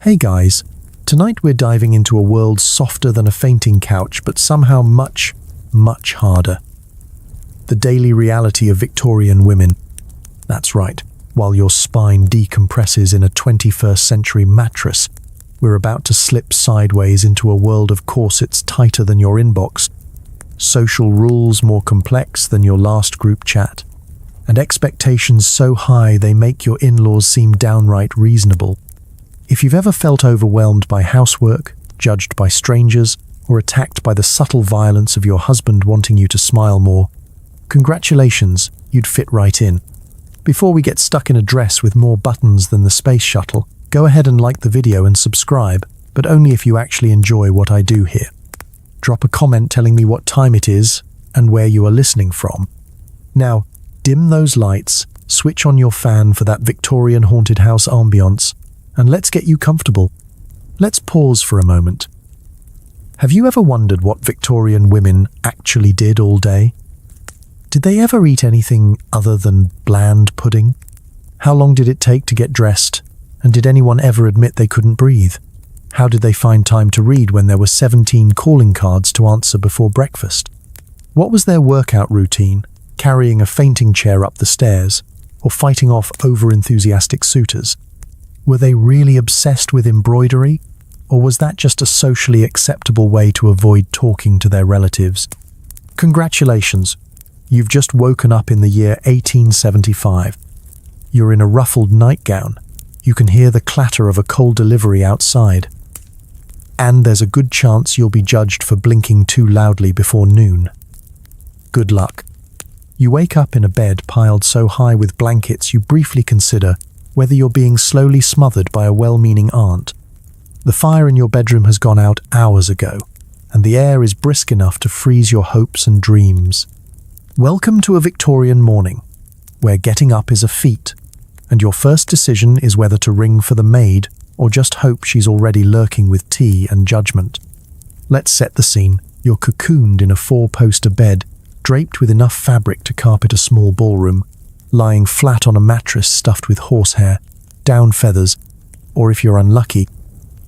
Hey guys, tonight we're diving into a world softer than a fainting couch, but somehow much, much harder. The daily reality of Victorian women. That's right, while your spine decompresses in a 21st century mattress, we're about to slip sideways into a world of corsets tighter than your inbox, social rules more complex than your last group chat, and expectations so high they make your in-laws seem downright reasonable. If you've ever felt overwhelmed by housework, judged by strangers, or attacked by the subtle violence of your husband wanting you to smile more, congratulations, you'd fit right in. Before we get stuck in a dress with more buttons than the space shuttle, go ahead and like the video and subscribe, but only if you actually enjoy what I do here. Drop a comment telling me what time it is and where you are listening from. Now, dim those lights, switch on your fan for that Victorian haunted house ambience, and let's get you comfortable. Let's pause for a moment. Have you ever wondered what Victorian women actually did all day? Did they ever eat anything other than bland pudding? How long did it take to get dressed? And did anyone ever admit they couldn't breathe? How did they find time to read when there were 17 calling cards to answer before breakfast? What was their workout routine? Carrying a fainting chair up the stairs, or fighting off over-enthusiastic suitors? Were they really obsessed with embroidery, or was that just a socially acceptable way to avoid talking to their relatives? Congratulations, you've just woken up in the year 1875. You're in a ruffled nightgown. You can hear the clatter of a coal delivery outside. And there's a good chance you'll be judged for blinking too loudly before noon. Good luck. You wake up in a bed piled so high with blankets you briefly consider whether you're being slowly smothered by a well-meaning aunt. The fire in your bedroom has gone out hours ago, and the air is brisk enough to freeze your hopes and dreams. Welcome to a Victorian morning, where getting up is a feat, and your first decision is whether to ring for the maid or just hope she's already lurking with tea and judgment. Let's set the scene. You're cocooned in a 4-poster bed, draped with enough fabric to carpet a small ballroom, lying flat on a mattress stuffed with horsehair, down feathers, or if you're unlucky,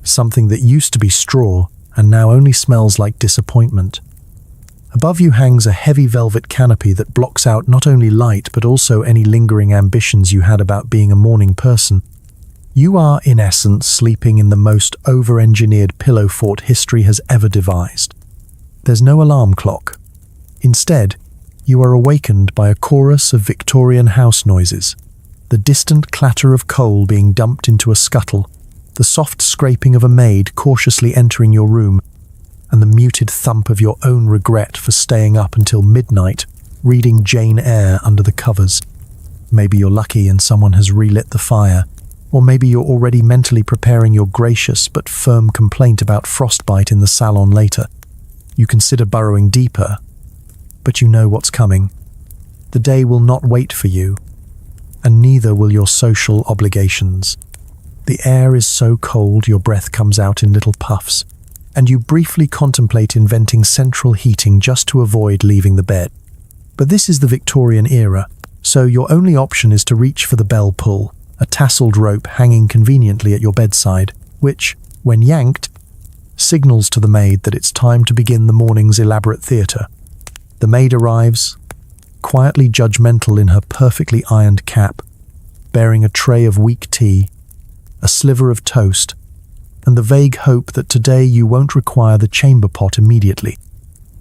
something that used to be straw and now only smells like disappointment. Above you hangs a heavy velvet canopy that blocks out not only light but also any lingering ambitions you had about being a morning person. You are, in essence, sleeping in the most over-engineered pillow fort history has ever devised. There's no alarm clock. Instead, you are awakened by a chorus of Victorian house noises, the distant clatter of coal being dumped into a scuttle, the soft scraping of a maid cautiously entering your room, and the muted thump of your own regret for staying up until midnight, reading Jane Eyre under the covers. Maybe you're lucky and someone has relit the fire, or maybe you're already mentally preparing your gracious but firm complaint about frostbite in the salon later. You consider burrowing deeper, but you know what's coming. The day will not wait for you, and neither will your social obligations. The air is so cold your breath comes out in little puffs, and you briefly contemplate inventing central heating just to avoid leaving the bed. But this is the Victorian era, so your only option is to reach for the bell pull, a tasseled rope hanging conveniently at your bedside, which, when yanked, signals to the maid that it's time to begin the morning's elaborate theatre. The maid arrives, quietly judgmental in her perfectly ironed cap, bearing a tray of weak tea, a sliver of toast, and the vague hope that today you won't require the chamber pot immediately.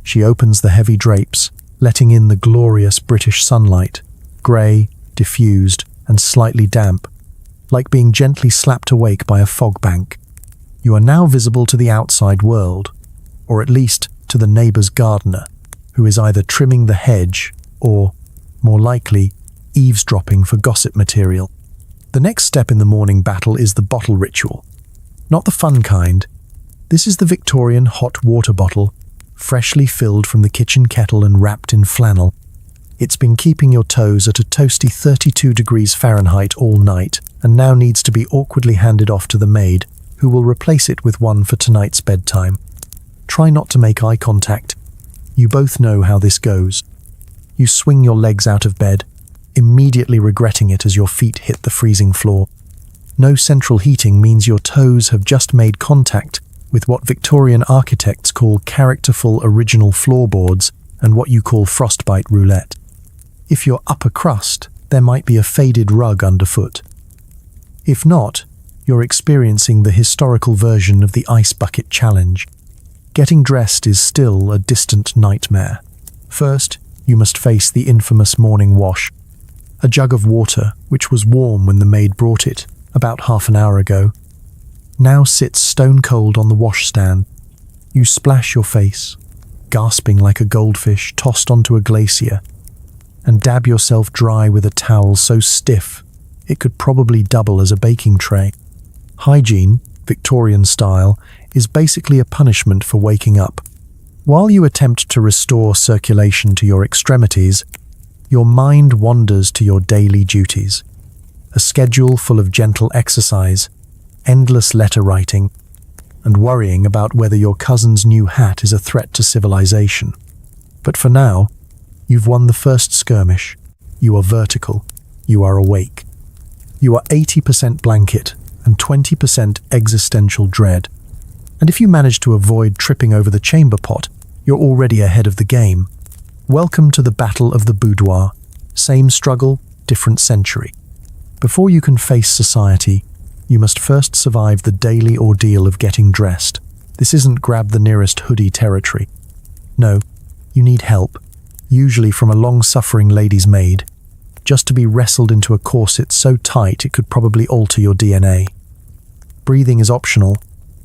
She opens the heavy drapes, letting in the glorious British sunlight, grey, diffused, and slightly damp, like being gently slapped awake by a fog bank. You are now visible to the outside world, or at least to the neighbour's gardener, who is either trimming the hedge or, more likely, eavesdropping for gossip material. The next step in the morning battle is the bottle ritual. Not the fun kind. This is the Victorian hot water bottle, freshly filled from the kitchen kettle and wrapped in flannel. It's been keeping your toes at a toasty 32 degrees Fahrenheit all night and now needs to be awkwardly handed off to the maid, who will replace it with one for tonight's bedtime. Try not to make eye contact. You both know how this goes. You swing your legs out of bed, immediately regretting it as your feet hit the freezing floor. No central heating means your toes have just made contact with what Victorian architects call characterful original floorboards and what you call frostbite roulette. If you're upper crust, there might be a faded rug underfoot. If not, you're experiencing the historical version of the ice bucket challenge. Getting dressed is still a distant nightmare. First, you must face the infamous morning wash. A jug of water, which was warm when the maid brought it, about half an hour ago, now sits stone cold on the washstand. You splash your face, gasping like a goldfish tossed onto a glacier, and dab yourself dry with a towel so stiff it could probably double as a baking tray. Hygiene, Victorian style, is basically a punishment for waking up. While you attempt to restore circulation to your extremities, your mind wanders to your daily duties. A schedule full of gentle exercise, endless letter writing, and worrying about whether your cousin's new hat is a threat to civilization. But for now, you've won the first skirmish. You are vertical. You are awake. You are 80% blanket and 20% existential dread. And if you manage to avoid tripping over the chamber pot, you're already ahead of the game. Welcome to the battle of the boudoir. Same struggle, different century. Before you can face society, you must first survive the daily ordeal of getting dressed. This isn't grab the nearest hoodie territory. No, you need help, usually from a long-suffering lady's maid, just to be wrestled into a corset so tight it could probably alter your DNA. Breathing is optional,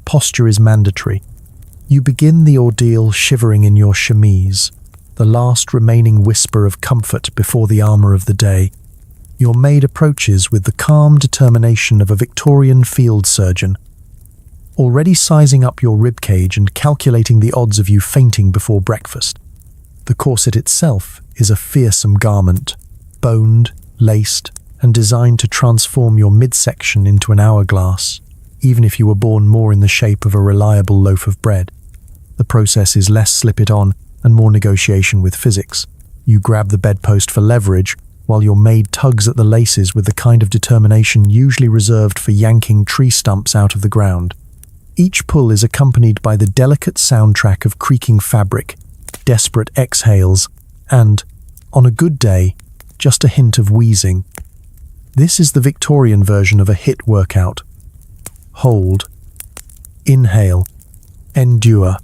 posture is mandatory. You begin the ordeal shivering in your chemise, the last remaining whisper of comfort before the armour of the day. Your maid approaches with the calm determination of a Victorian field surgeon, already sizing up your ribcage and calculating the odds of you fainting before breakfast. The corset itself is a fearsome garment, boned, laced, and designed to transform your midsection into an hourglass, even if you were born more in the shape of a reliable loaf of bread. The process is less slip it on and more negotiation with physics. You grab the bedpost for leverage, while your maid tugs at the laces with the kind of determination usually reserved for yanking tree stumps out of the ground. Each pull is accompanied by the delicate soundtrack of creaking fabric, desperate exhales, and, on a good day, just a hint of wheezing. This is the Victorian version of a HIIT workout. Hold. Inhale. Endure.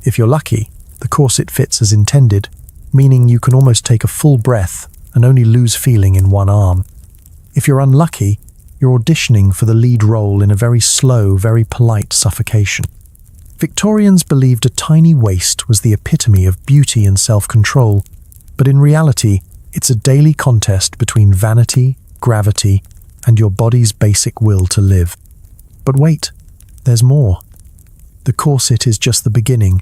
If you're lucky, the corset fits as intended, meaning you can almost take a full breath and only lose feeling in one arm. If you're unlucky, you're auditioning for the lead role in a very slow, very polite suffocation. Victorians believed a tiny waist was the epitome of beauty and self-control, but in reality, it's a daily contest between vanity, gravity, and your body's basic will to live. But wait, there's more. The corset is just the beginning.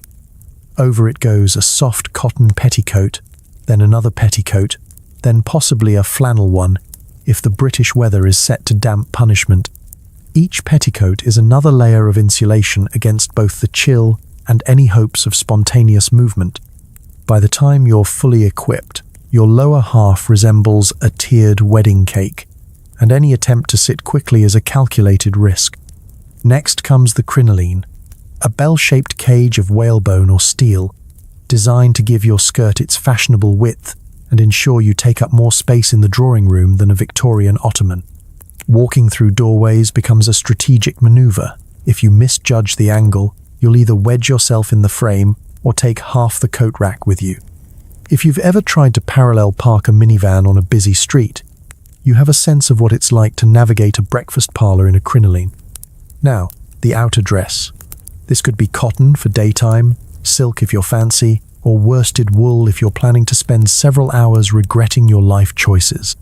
Over it goes a soft cotton petticoat, then another petticoat, then possibly a flannel one, if the British weather is set to damp punishment. Each petticoat is another layer of insulation against both the chill and any hopes of spontaneous movement. By the time you're fully equipped, your lower half resembles a tiered wedding cake, and any attempt to sit quickly is a calculated risk. Next comes the crinoline, a bell-shaped cage of whalebone or steel, designed to give your skirt its fashionable width and ensure you take up more space in the drawing room than a Victorian ottoman. Walking through doorways becomes a strategic maneuver. If you misjudge the angle, you'll either wedge yourself in the frame or take half the coat rack with you. If you've ever tried to parallel park a minivan on a busy street, you have a sense of what it's like to navigate a breakfast parlour in a crinoline. Now, the outer dress. This could be cotton for daytime, silk if you're fancy, or worsted wool if you're planning to spend several hours regretting your life choices.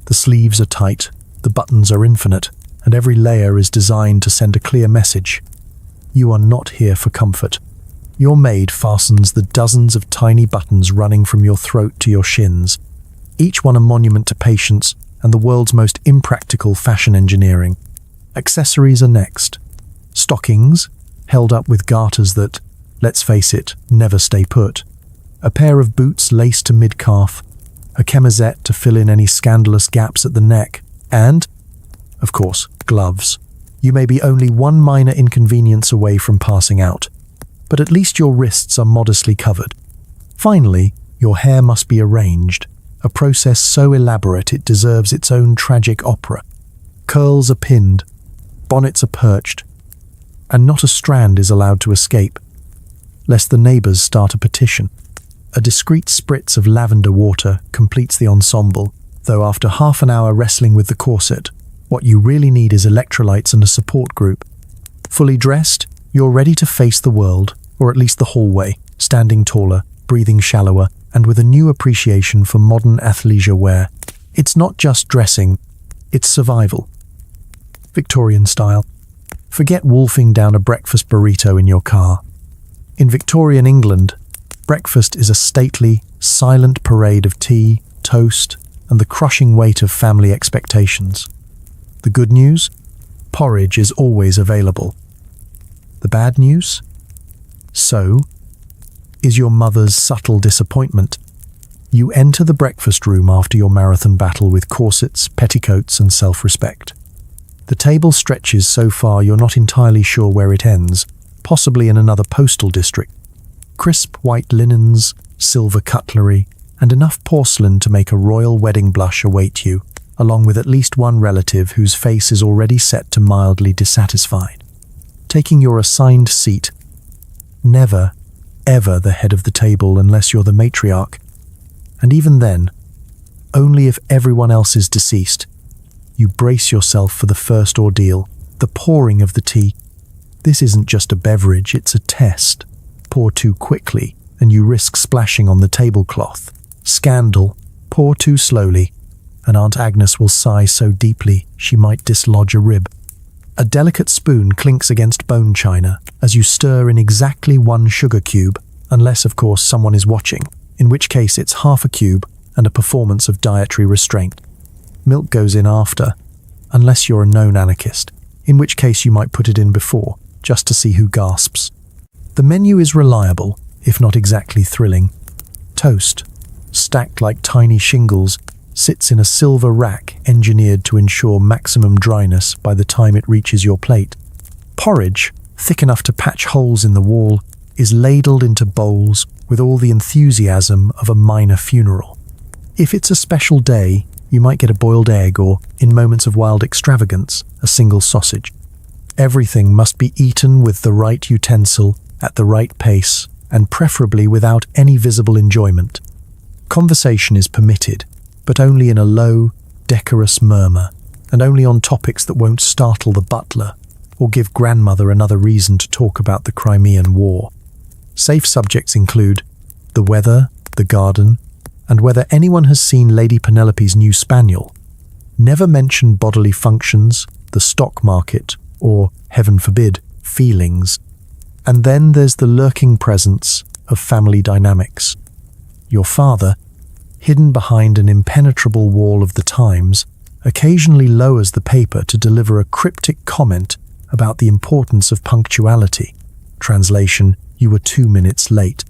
The sleeves are tight, the buttons are infinite, and every layer is designed to send a clear message. You are not here for comfort. Your maid fastens the dozens of tiny buttons running from your throat to your shins, each one a monument to patience and the world's most impractical fashion engineering. Accessories are next. Stockings, held up with garters that, let's face it, never stay put. A pair of boots laced to mid-calf, a chemisette to fill in any scandalous gaps at the neck, and of course, gloves. You may be only one minor inconvenience away from passing out, but at least your wrists are modestly covered. Finally, your hair must be arranged, a process so elaborate it deserves its own tragic opera. Curls are pinned, bonnets are perched, and not a strand is allowed to escape, lest the neighbors start a petition. A discreet spritz of lavender water completes the ensemble, though after half an hour wrestling with the corset, what you really need is electrolytes and a support group. Fully dressed, you're ready to face the world, or at least the hallway, standing taller, breathing shallower, and with a new appreciation for modern athleisure wear. It's not just dressing, it's survival. Victorian style. Forget wolfing down a breakfast burrito in your car. In Victorian England, breakfast is a stately, silent parade of tea, toast, and the crushing weight of family expectations. The good news? Porridge is always available. The bad news? So is your mother's subtle disappointment. You enter the breakfast room after your marathon battle with corsets, petticoats, and self-respect. The table stretches so far you're not entirely sure where it ends, possibly in another postal district. Crisp white linens, silver cutlery, and enough porcelain to make a royal wedding blush await you, along with at least one relative whose face is already set to mildly dissatisfied. Taking your assigned seat, never, ever the head of the table unless you're the matriarch, and even then, only if everyone else is deceased. You brace yourself for the first ordeal, the pouring of the tea. This isn't just a beverage, it's a test. Pour too quickly, and you risk splashing on the tablecloth. Scandal. Pour too slowly, and Aunt Agnes will sigh so deeply she might dislodge a rib. A delicate spoon clinks against bone china as you stir in exactly one sugar cube, unless, of course, someone is watching, in which case it's half a cube and a performance of dietary restraint. Milk goes in after, unless you're a known anarchist, in which case you might put it in before, just to see who gasps. The menu is reliable, if not exactly thrilling. Toast, stacked like tiny shingles, sits in a silver rack engineered to ensure maximum dryness by the time it reaches your plate. Porridge, thick enough to patch holes in the wall, is ladled into bowls with all the enthusiasm of a minor funeral. If it's a special day, you might get a boiled egg or, in moments of wild extravagance, a single sausage. Everything must be eaten with the right utensil, at the right pace, and preferably without any visible enjoyment. Conversation is permitted, but only in a low, decorous murmur, and only on topics that won't startle the butler or give grandmother another reason to talk about the Crimean War. Safe subjects include the weather, the garden, and whether anyone has seen Lady Penelope's new spaniel. Never mention bodily functions, the stock market, or, heaven forbid, feelings. And then there's the lurking presence of family dynamics. Your father, hidden behind an impenetrable wall of the Times, occasionally lowers the paper to deliver a cryptic comment about the importance of punctuality. Translation, you were 2 minutes late.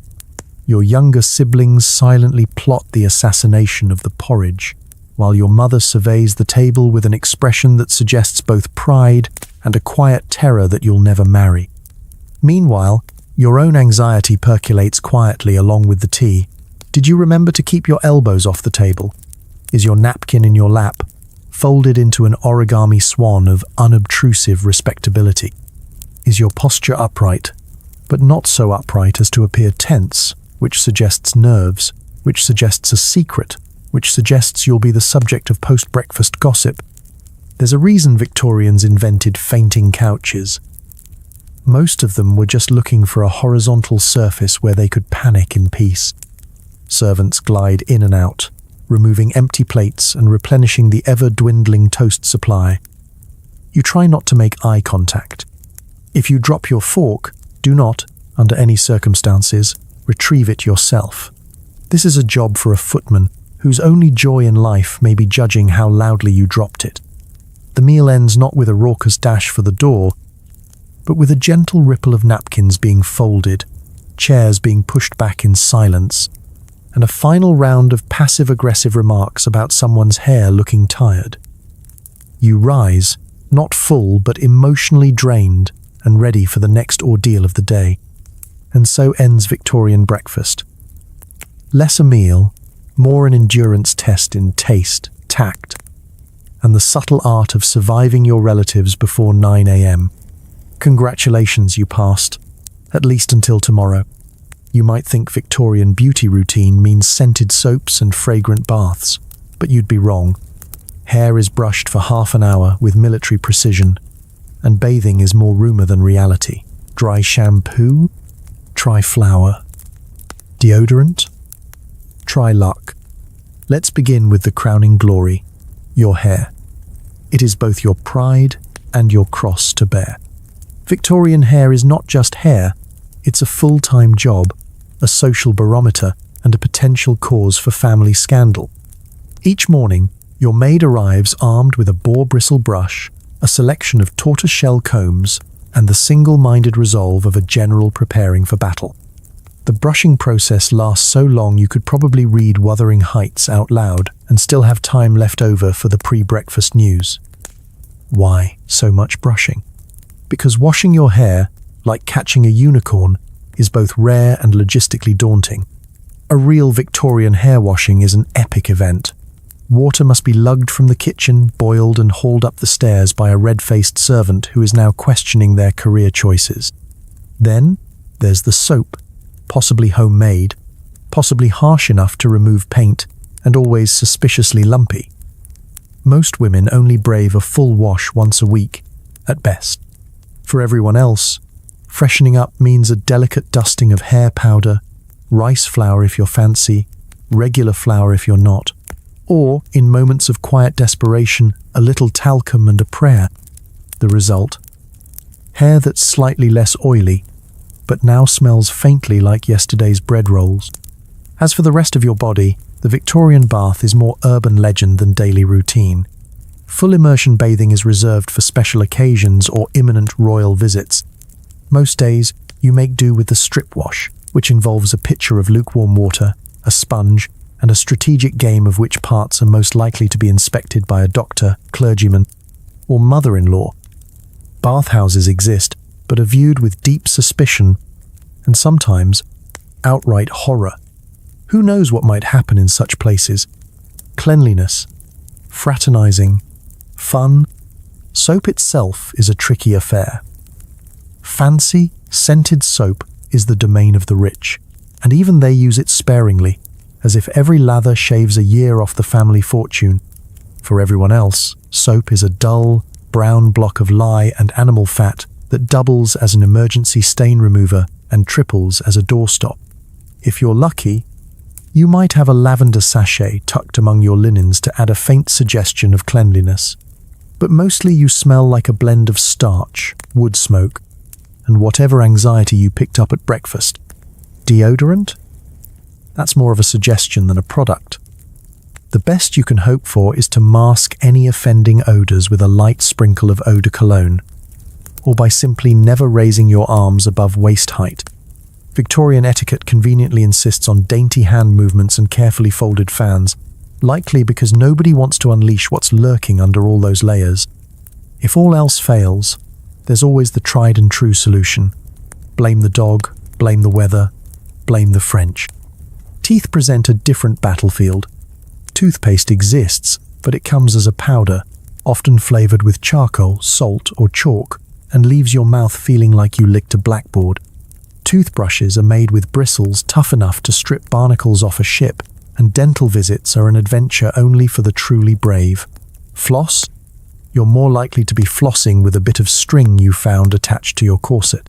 Your younger siblings silently plot the assassination of the porridge, while your mother surveys the table with an expression that suggests both pride and a quiet terror that you'll never marry. Meanwhile, your own anxiety percolates quietly along with the tea. Did you remember to keep your elbows off the table? Is your napkin in your lap, folded into an origami swan of unobtrusive respectability? Is your posture upright, but not so upright as to appear tense, which suggests nerves, which suggests a secret, which suggests you'll be the subject of post-breakfast gossip? There's a reason Victorians invented fainting couches. Most of them were just looking for a horizontal surface where they could panic in peace. Servants glide in and out, removing empty plates and replenishing the ever-dwindling toast supply. You try not to make eye contact. If you drop your fork, do not, under any circumstances, retrieve it yourself. This is a job for a footman whose only joy in life may be judging how loudly you dropped it. The meal ends not with a raucous dash for the door, but with a gentle ripple of napkins being folded, chairs being pushed back in silence, and a final round of passive-aggressive remarks about someone's hair looking tired. You rise, not full but emotionally drained and ready for the next ordeal of the day. And so ends Victorian breakfast. Less a meal, more an endurance test in taste, tact, and the subtle art of surviving your relatives before 9 a.m. Congratulations, you passed, at least until tomorrow. You might think Victorian beauty routine means scented soaps and fragrant baths, but you'd be wrong. Hair is brushed for half an hour with military precision, and bathing is more rumor than reality. Dry shampoo? Try flour. Deodorant? Try luck. Let's begin with the crowning glory, your hair. It is both your pride and your cross to bear. Victorian hair is not just hair, it's a full-time job, a social barometer, and a potential cause for family scandal. Each morning, your maid arrives armed with a boar bristle brush, a selection of tortoiseshell combs, and the single-minded resolve of a general preparing for battle. The brushing process lasts so long you could probably read Wuthering Heights out loud and still have time left over for the pre-breakfast news. Why so much brushing? Because washing your hair, like catching a unicorn, is both rare and logistically daunting. A real Victorian hair washing is an epic event. Water must be lugged from the kitchen, boiled and hauled up the stairs by a red-faced servant who is now questioning their career choices. Then there's the soap, possibly homemade, possibly harsh enough to remove paint, and always suspiciously lumpy. Most women only brave a full wash once a week, at best. For everyone else, freshening up means a delicate dusting of hair powder, rice flour if you're fancy, regular flour if you're not, or, in moments of quiet desperation, a little talcum and a prayer. The result? Hair that's slightly less oily, but now smells faintly like yesterday's bread rolls. As for the rest of your body, the Victorian bath is more urban legend than daily routine. Full immersion bathing is reserved for special occasions or imminent royal visits. Most days, you make do with the strip wash, which involves a pitcher of lukewarm water, a sponge, and a strategic game of which parts are most likely to be inspected by a doctor, clergyman, or mother-in-law. Bathhouses exist, but are viewed with deep suspicion and sometimes outright horror. Who knows what might happen in such places? Cleanliness, fraternizing, fun. Soap itself is a tricky affair. Fancy, scented soap is the domain of the rich, and even they use it sparingly, as if every lather shaves a year off the family fortune. For everyone else, soap is a dull, brown block of lye and animal fat that doubles as an emergency stain remover and triples as a doorstop. If you're lucky, you might have a lavender sachet tucked among your linens to add a faint suggestion of cleanliness. But mostly you smell like a blend of starch, wood smoke, and whatever anxiety you picked up at breakfast. Deodorant? That's more of a suggestion than a product. The best you can hope for is to mask any offending odors with a light sprinkle of eau de cologne, or by simply never raising your arms above waist height. Victorian etiquette conveniently insists on dainty hand movements and carefully folded fans, likely because nobody wants to unleash what's lurking under all those layers. If all else fails, there's always the tried and true solution. Blame the dog, blame the weather, blame the French. Teeth present a different battlefield. Toothpaste exists, but it comes as a powder, often flavored with charcoal, salt, or chalk, and leaves your mouth feeling like you licked a blackboard. Toothbrushes are made with bristles tough enough to strip barnacles off a ship, and dental visits are an adventure only for the truly brave. Floss? You're more likely to be flossing with a bit of string you found attached to your corset.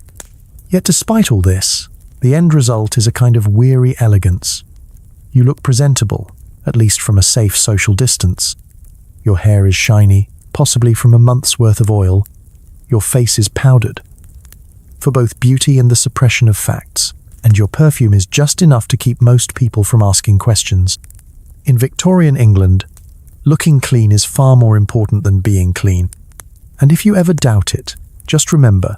Yet despite all this, the end result is a kind of weary elegance. You look presentable, at least from a safe social distance. Your hair is shiny, possibly from a month's worth of oil. Your face is powdered, for both beauty and the suppression of facts, and your perfume is just enough to keep most people from asking questions. In Victorian England, looking clean is far more important than being clean. And if you ever doubt it, just remember,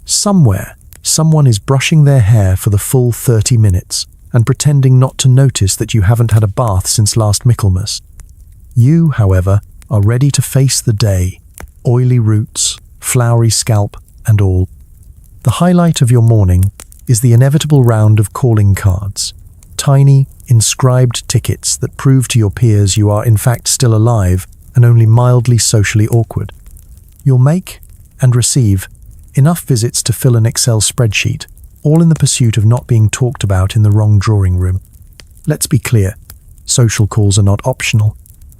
somewhere, someone is brushing their hair for the full 30 minutes and pretending not to notice that you haven't had a bath since last Michaelmas. You, however, are ready to face the day, oily roots, flowery scalp, and all. The highlight of your morning is the inevitable round of calling cards, tiny, inscribed tickets that prove to your peers you are in fact still alive and only mildly socially awkward. You'll make and receive enough visits to fill an Excel spreadsheet, all in the pursuit of not being talked about in the wrong drawing room. Let's be clear, social calls are not optional.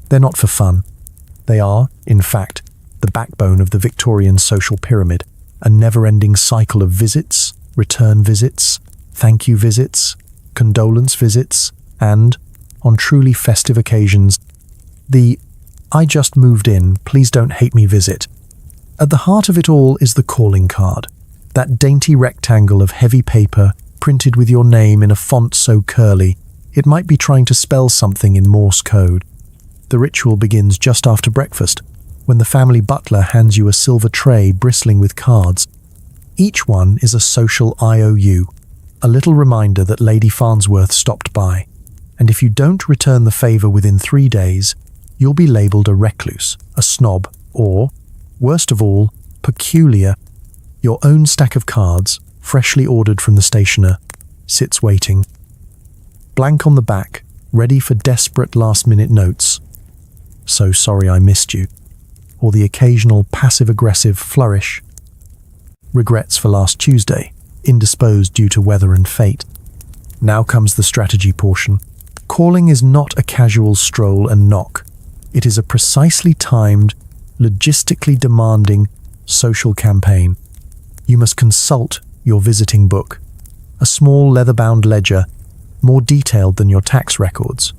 They're not for fun. They are, in fact, the backbone of the Victorian social pyramid, a never-ending cycle of visits, return visits, thank you visits, condolence visits, and, on truly festive occasions, the "I just moved in, please don't hate me" visit. At the heart of it all is the calling card, that dainty rectangle of heavy paper printed with your name in a font so curly it might be trying to spell something in Morse code. The ritual begins just after breakfast, when the family butler hands you a silver tray bristling with cards. Each one is a social IOU, a little reminder that Lady Farnsworth stopped by, and if you don't return the favour within 3 days, you'll be labelled a recluse, a snob, or, worst of all, peculiar. Your own stack of cards, freshly ordered from the stationer, sits waiting. Blank on the back, ready for desperate last-minute notes. "So sorry I missed you," or the occasional passive-aggressive flourish. "Regrets for last Tuesday, indisposed due to weather and fate." Now comes the strategy portion. Calling is not a casual stroll and knock. It is a precisely timed, logistically demanding social campaign. You must consult your visiting book, a small leather-bound ledger more detailed than your tax records.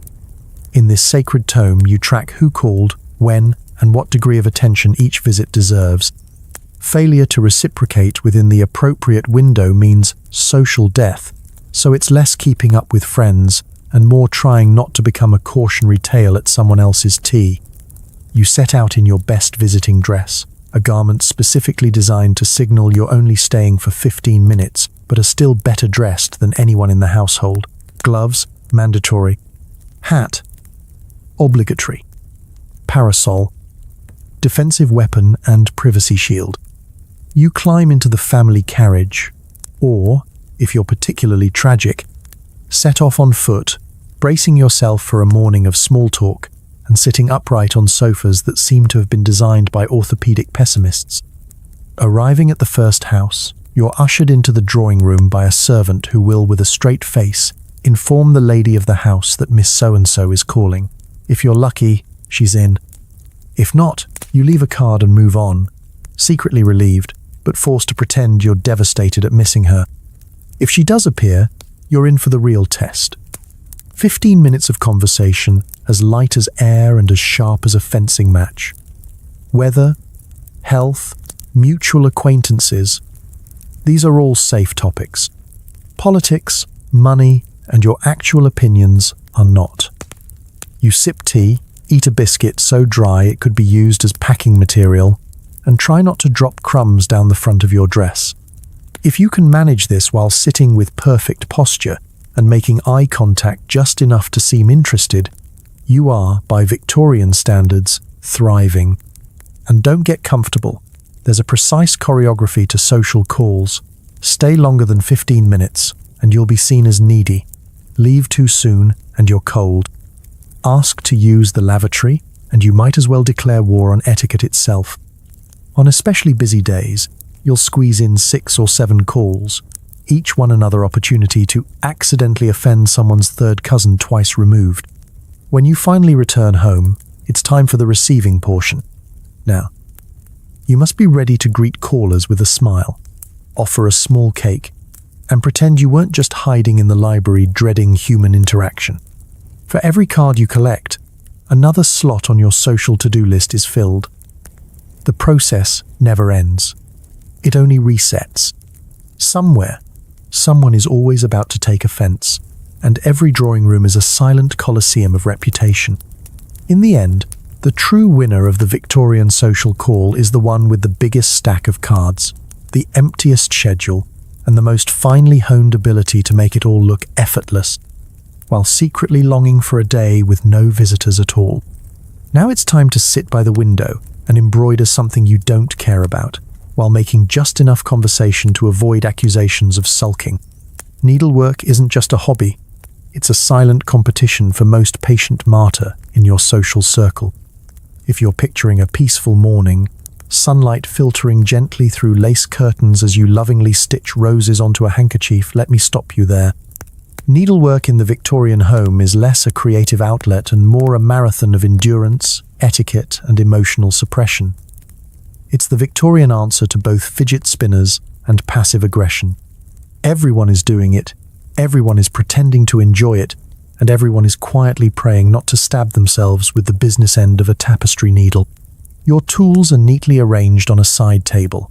In this sacred tome, you track who called, when, and what degree of attention each visit deserves. Failure to reciprocate within the appropriate window means social death, so it's less keeping up with friends and more trying not to become a cautionary tale at someone else's tea. You set out in your best visiting dress, a garment specifically designed to signal you're only staying for 15 minutes, but are still better dressed than anyone in the household. Gloves, mandatory. Hat, obligatory. Parasol, defensive weapon and privacy shield. You climb into the family carriage, or, if you're particularly tragic, set off on foot, bracing yourself for a morning of small talk and sitting upright on sofas that seem to have been designed by orthopedic pessimists. Arriving at the first house, you're ushered into the drawing room by a servant who will, with a straight face, inform the lady of the house that Miss So-and-so is calling. If you're lucky, she's in. If not, you leave a card and move on, secretly relieved, but forced to pretend you're devastated at missing her. If she does appear, you're in for the real test. 15 minutes of conversation, as light as air and as sharp as a fencing match. Weather, health, mutual acquaintances, these are all safe topics. Politics, money, and your actual opinions are not. You sip tea, eat a biscuit so dry it could be used as packing material, and try not to drop crumbs down the front of your dress. If you can manage this while sitting with perfect posture and making eye contact just enough to seem interested, you are, by Victorian standards, thriving. And don't get comfortable. There's a precise choreography to social calls. Stay longer than 15 minutes, and you'll be seen as needy. Leave too soon, and you're cold. Ask to use the lavatory, and you might as well declare war on etiquette itself. On especially busy days, you'll squeeze in 6 or 7 calls, each one another opportunity to accidentally offend someone's third cousin twice removed. When you finally return home, it's time for the receiving portion. Now, you must be ready to greet callers with a smile, offer a small cake, and pretend you weren't just hiding in the library dreading human interaction. For every card you collect, another slot on your social to-do list is filled. The process never ends. It only resets. Somewhere, someone is always about to take offense, and every drawing room is a silent coliseum of reputation. In the end, the true winner of the Victorian social call is the one with the biggest stack of cards, the emptiest schedule, and the most finely honed ability to make it all look effortless, while secretly longing for a day with no visitors at all. Now it's time to sit by the window and embroider something you don't care about, while making just enough conversation to avoid accusations of sulking. Needlework isn't just a hobby, it's a silent competition for most patient martyr in your social circle. If you're picturing a peaceful morning, sunlight filtering gently through lace curtains as you lovingly stitch roses onto a handkerchief, let me stop you there. Needlework in the Victorian home is less a creative outlet and more a marathon of endurance, etiquette, and emotional suppression. It's the Victorian answer to both fidget spinners and passive aggression. Everyone is doing it, everyone is pretending to enjoy it, and everyone is quietly praying not to stab themselves with the business end of a tapestry needle. Your tools are neatly arranged on a side table.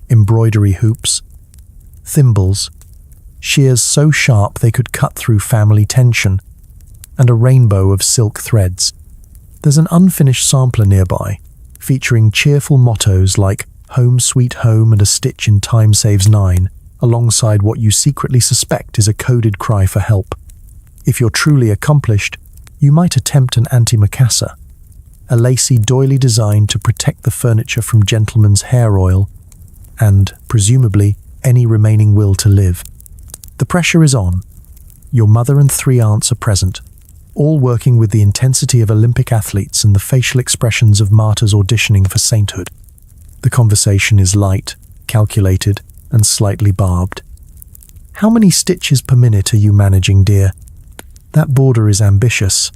Embroidery hoops, thimbles, shears so sharp they could cut through family tension, and a rainbow of silk threads. There's an unfinished sampler nearby, featuring cheerful mottos like "Home Sweet Home" and "A Stitch in Time Saves 9", alongside what you secretly suspect is a coded cry for help. If you're truly accomplished, you might attempt an antimacassar, a lacy doily designed to protect the furniture from gentlemen's hair oil and, presumably, any remaining will to live. The pressure is on. Your mother and 3 aunts are present, all working with the intensity of Olympic athletes and the facial expressions of martyrs auditioning for sainthood. The conversation is light, calculated, and slightly barbed. "How many stitches per minute are you managing, dear? That border is ambitious.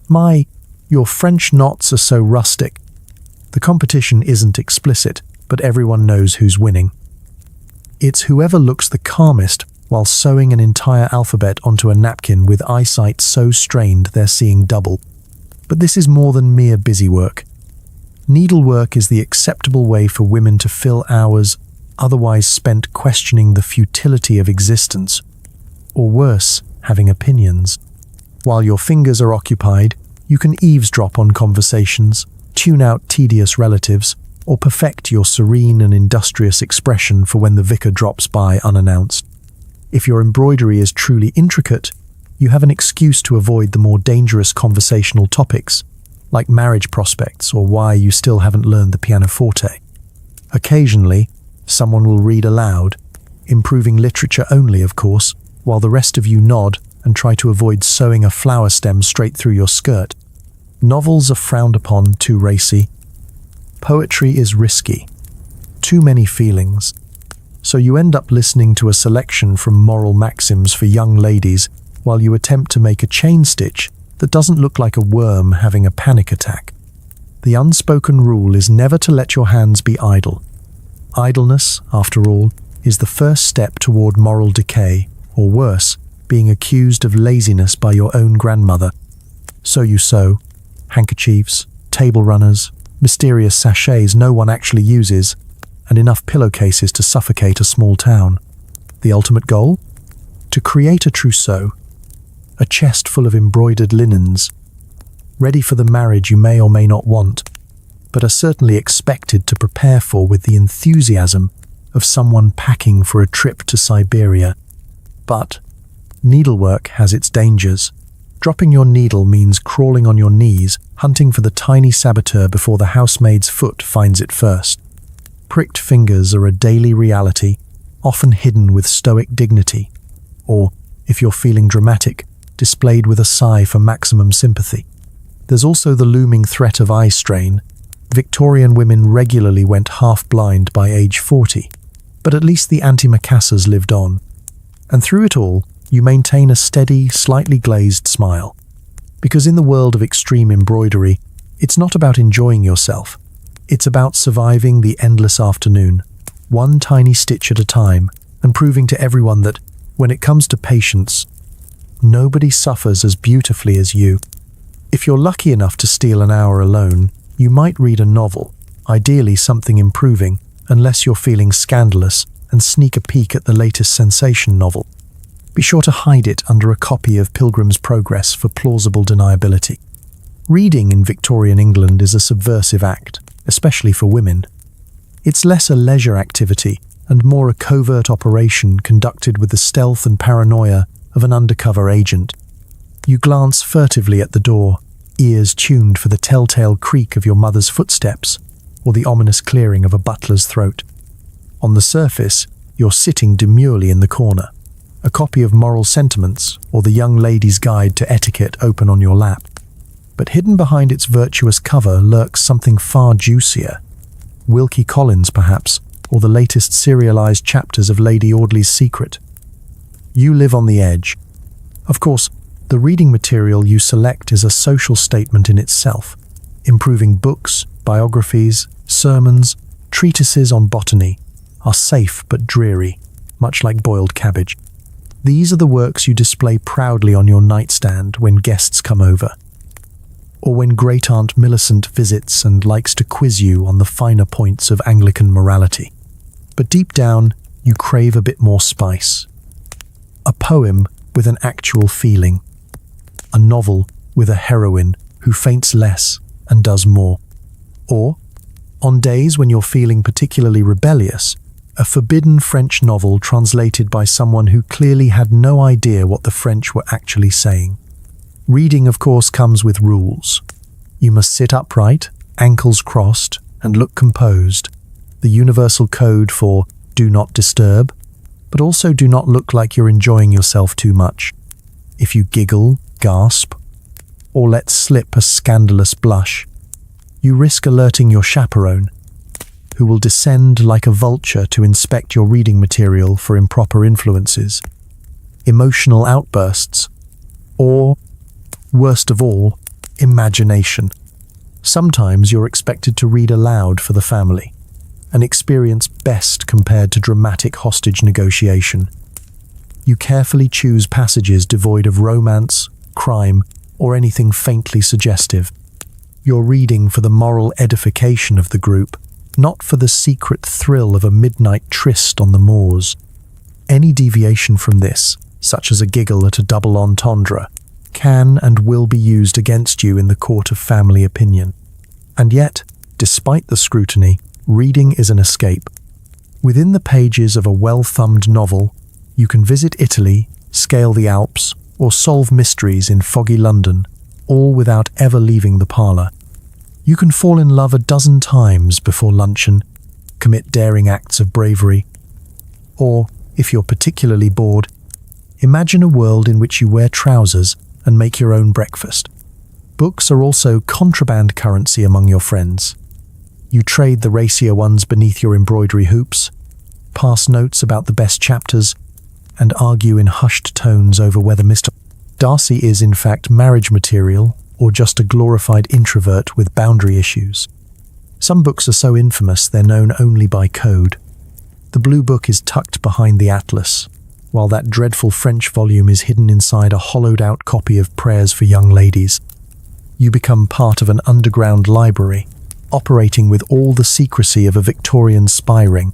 My, your French knots are so rustic." The competition isn't explicit, but everyone knows who's winning. It's whoever looks the calmest while sewing an entire alphabet onto a napkin with eyesight so strained they're seeing double. But this is more than mere busywork. Needlework is the acceptable way for women to fill hours otherwise spent questioning the futility of existence, or worse, having opinions. While your fingers are occupied, you can eavesdrop on conversations, tune out tedious relatives, or perfect your serene and industrious expression for when the vicar drops by unannounced. If your embroidery is truly intricate, you have an excuse to avoid the more dangerous conversational topics, like marriage prospects or why you still haven't learned the pianoforte. Occasionally, someone will read aloud, improving literature only, of course, while the rest of you nod and try to avoid sewing a flower stem straight through your skirt. Novels are frowned upon, too racy. Poetry is risky. Too many feelings. So you end up listening to a selection from moral maxims for young ladies while you attempt to make a chain stitch that doesn't look like a worm having a panic attack. The unspoken rule is never to let your hands be idle. Idleness, after all, is the first step toward moral decay, or worse, being accused of laziness by your own grandmother. So you sew, handkerchiefs, table runners, mysterious sachets no one actually uses, and enough pillowcases to suffocate a small town. The ultimate goal? To create a trousseau, a chest full of embroidered linens, ready for the marriage you may or may not want, but are certainly expected to prepare for with the enthusiasm of someone packing for a trip to Siberia. But needlework has its dangers. Dropping your needle means crawling on your knees, hunting for the tiny saboteur before the housemaid's foot finds it first. Pricked fingers are a daily reality, often hidden with stoic dignity, or, if you're feeling dramatic, displayed with a sigh for maximum sympathy. There's also the looming threat of eye strain. Victorian women regularly went half-blind by age 40, but at least the antimacassars lived on. And through it all, you maintain a steady, slightly glazed smile. Because in the world of extreme embroidery, it's not about enjoying yourself. It's about surviving the endless afternoon, one tiny stitch at a time, and proving to everyone that, when it comes to patience, nobody suffers as beautifully as you. If you're lucky enough to steal an hour alone, you might read a novel, ideally something improving, unless you're feeling scandalous, and sneak a peek at the latest sensation novel. Be sure to hide it under a copy of Pilgrim's Progress for plausible deniability. Reading in Victorian England is a subversive act, especially for women. It's less a leisure activity and more a covert operation conducted with the stealth and paranoia of an undercover agent. You glance furtively at the door, ears tuned for the telltale creak of your mother's footsteps or the ominous clearing of a butler's throat. On the surface, you're sitting demurely in the corner, a copy of Moral Sentiments or the Young Lady's Guide to Etiquette open on your lap. But hidden behind its virtuous cover lurks something far juicier. Wilkie Collins, perhaps, or the latest serialized chapters of Lady Audley's Secret. You live on the edge. Of course, the reading material you select is a social statement in itself, improving books, biographies, sermons, treatises on botany are safe but dreary, much like boiled cabbage. These are the works you display proudly on your nightstand when guests come over, or when Great-Aunt Millicent visits and likes to quiz you on the finer points of Anglican morality. But deep down, you crave a bit more spice. A poem with an actual feeling. A novel with a heroine who faints less and does more. Or, on days when you're feeling particularly rebellious, a forbidden French novel translated by someone who clearly had no idea what the French were actually saying. Reading, of course, comes with rules. You must sit upright, ankles crossed, and look composed. The universal code for do not disturb, but also do not look like you're enjoying yourself too much. If you giggle, gasp, or let slip a scandalous blush, you risk alerting your chaperone, who will descend like a vulture to inspect your reading material for improper influences, emotional outbursts, or, worst of all, imagination. Sometimes you're expected to read aloud for the family, an experience best compared to dramatic hostage negotiation. You carefully choose passages devoid of romance, crime, or anything faintly suggestive. You're reading for the moral edification of the group, not for the secret thrill of a midnight tryst on the moors. Any deviation from this, such as a giggle at a double entendre, can and will be used against you in the court of family opinion. And yet, despite the scrutiny, reading is an escape. Within the pages of a well-thumbed novel, you can visit Italy, scale the Alps, or solve mysteries in foggy London, all without ever leaving the parlour. You can fall in love a dozen times before luncheon, commit daring acts of bravery, or, if you're particularly bored, imagine a world in which you wear trousers and make your own breakfast. Books are also contraband currency among your friends. You trade the racier ones beneath your embroidery hoops, pass notes about the best chapters, and argue in hushed tones over whether Mr. Darcy is in fact marriage material or just a glorified introvert with boundary issues. Some books are so infamous they're known only by code. The Blue Book is tucked behind the Atlas, while that dreadful French volume is hidden inside a hollowed-out copy of Prayers for Young Ladies. You become part of an underground library, operating with all the secrecy of a Victorian spy ring.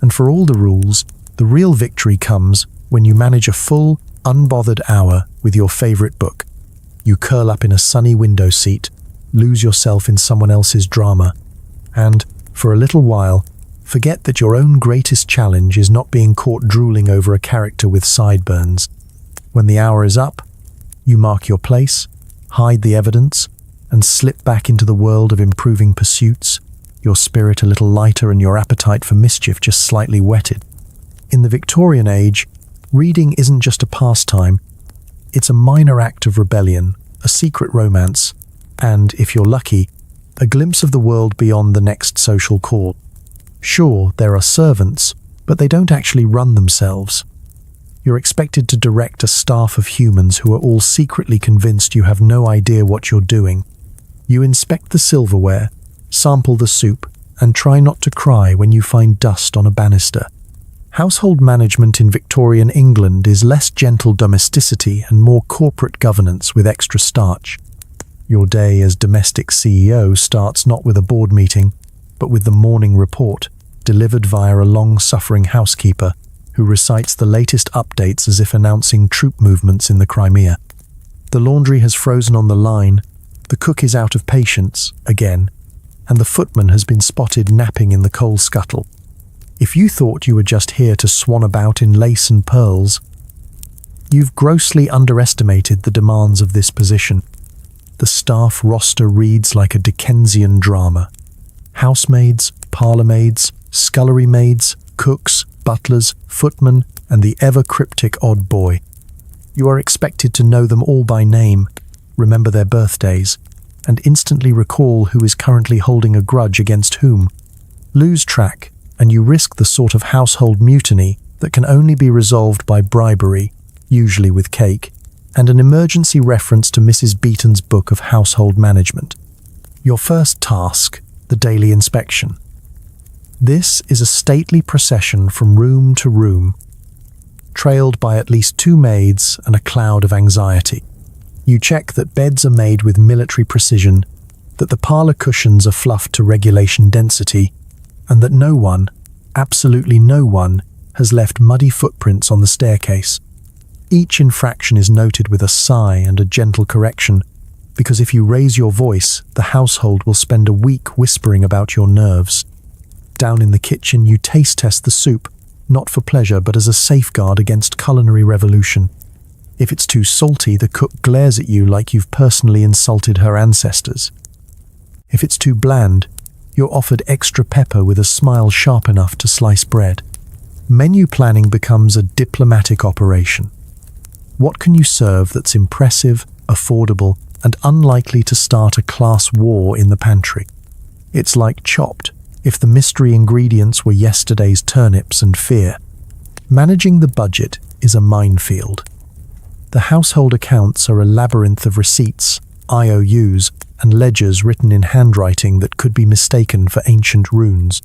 And for all the rules, the real victory comes when you manage a full, unbothered hour with your favorite book. You curl up in a sunny window seat, lose yourself in someone else's drama, and, for a little while, forget that your own greatest challenge is not being caught drooling over a character with sideburns. When the hour is up, you mark your place, hide the evidence, and slip back into the world of improving pursuits, your spirit a little lighter and your appetite for mischief just slightly whetted. In the Victorian age, reading isn't just a pastime, it's a minor act of rebellion, a secret romance, and, if you're lucky, a glimpse of the world beyond the next social call. Sure, there are servants, but they don't actually run themselves. You're expected to direct a staff of humans who are all secretly convinced you have no idea what you're doing. You inspect the silverware, sample the soup, and try not to cry when you find dust on a banister. Household management in Victorian England is less gentle domesticity and more corporate governance with extra starch. Your day as domestic CEO starts not with a board meeting, but with the morning report, delivered via a long-suffering housekeeper who recites the latest updates as if announcing troop movements in the Crimea. The laundry has frozen on the line, the cook is out of patience, again, and the footman has been spotted napping in the coal scuttle. If you thought you were just here to swan about in lace and pearls, you've grossly underestimated the demands of this position. The staff roster reads like a Dickensian drama. Housemaids, parlourmaids, scullery maids, cooks, butlers, footmen, and the ever-cryptic odd boy. You are expected to know them all by name, remember their birthdays, and instantly recall who is currently holding a grudge against whom. Lose track, and you risk the sort of household mutiny that can only be resolved by bribery, usually with cake, and an emergency reference to Mrs. Beaton's book of household management. Your first task, the daily inspection. This is a stately procession from room to room, trailed by at least 2 maids and a cloud of anxiety. You check that beds are made with military precision, that the parlour cushions are fluffed to regulation density, and that no one, absolutely no one, has left muddy footprints on the staircase. Each infraction is noted with a sigh and a gentle correction, because if you raise your voice, the household will spend a week whispering about your nerves. Down in the kitchen, you taste test the soup, not for pleasure but as a safeguard against culinary revolution. If it's too salty, the cook glares at you like you've personally insulted her ancestors. If it's too bland, you're offered extra pepper with a smile sharp enough to slice bread. Menu planning becomes a diplomatic operation. What can you serve that's impressive, affordable, and unlikely to start a class war in the pantry? It's like Chopped, if the mystery ingredients were yesterday's turnips and fear. Managing the budget is a minefield. The household accounts are a labyrinth of receipts, IOUs, and ledgers written in handwriting that could be mistaken for ancient runes.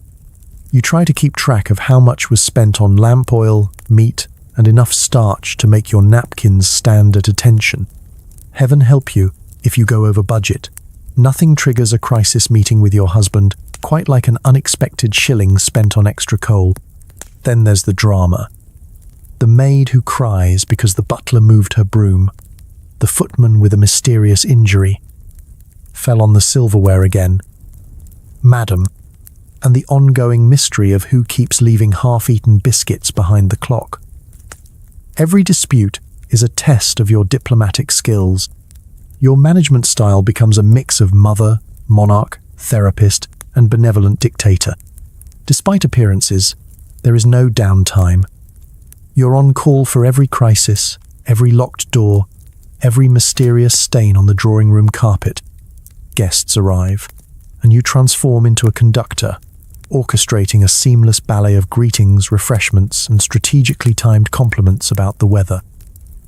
You try to keep track of how much was spent on lamp oil, meat, and enough starch to make your napkins stand at attention. Heaven help you if you go over budget. Nothing triggers a crisis meeting with your husband quite like an unexpected shilling spent on extra coal. Then there's the drama. The maid who cries because the butler moved her broom. The footman with a mysterious injury. Fell on the silverware again. Madam. And the ongoing mystery of who keeps leaving half-eaten biscuits behind the clock. Every dispute is a test of your diplomatic skills. Your management style becomes a mix of mother, monarch, therapist, and benevolent dictator. Despite appearances, there is no downtime. You're on call for every crisis, every locked door, every mysterious stain on the drawing room carpet. Guests arrive, and you transform into a conductor, orchestrating a seamless ballet of greetings, refreshments, and strategically timed compliments about the weather.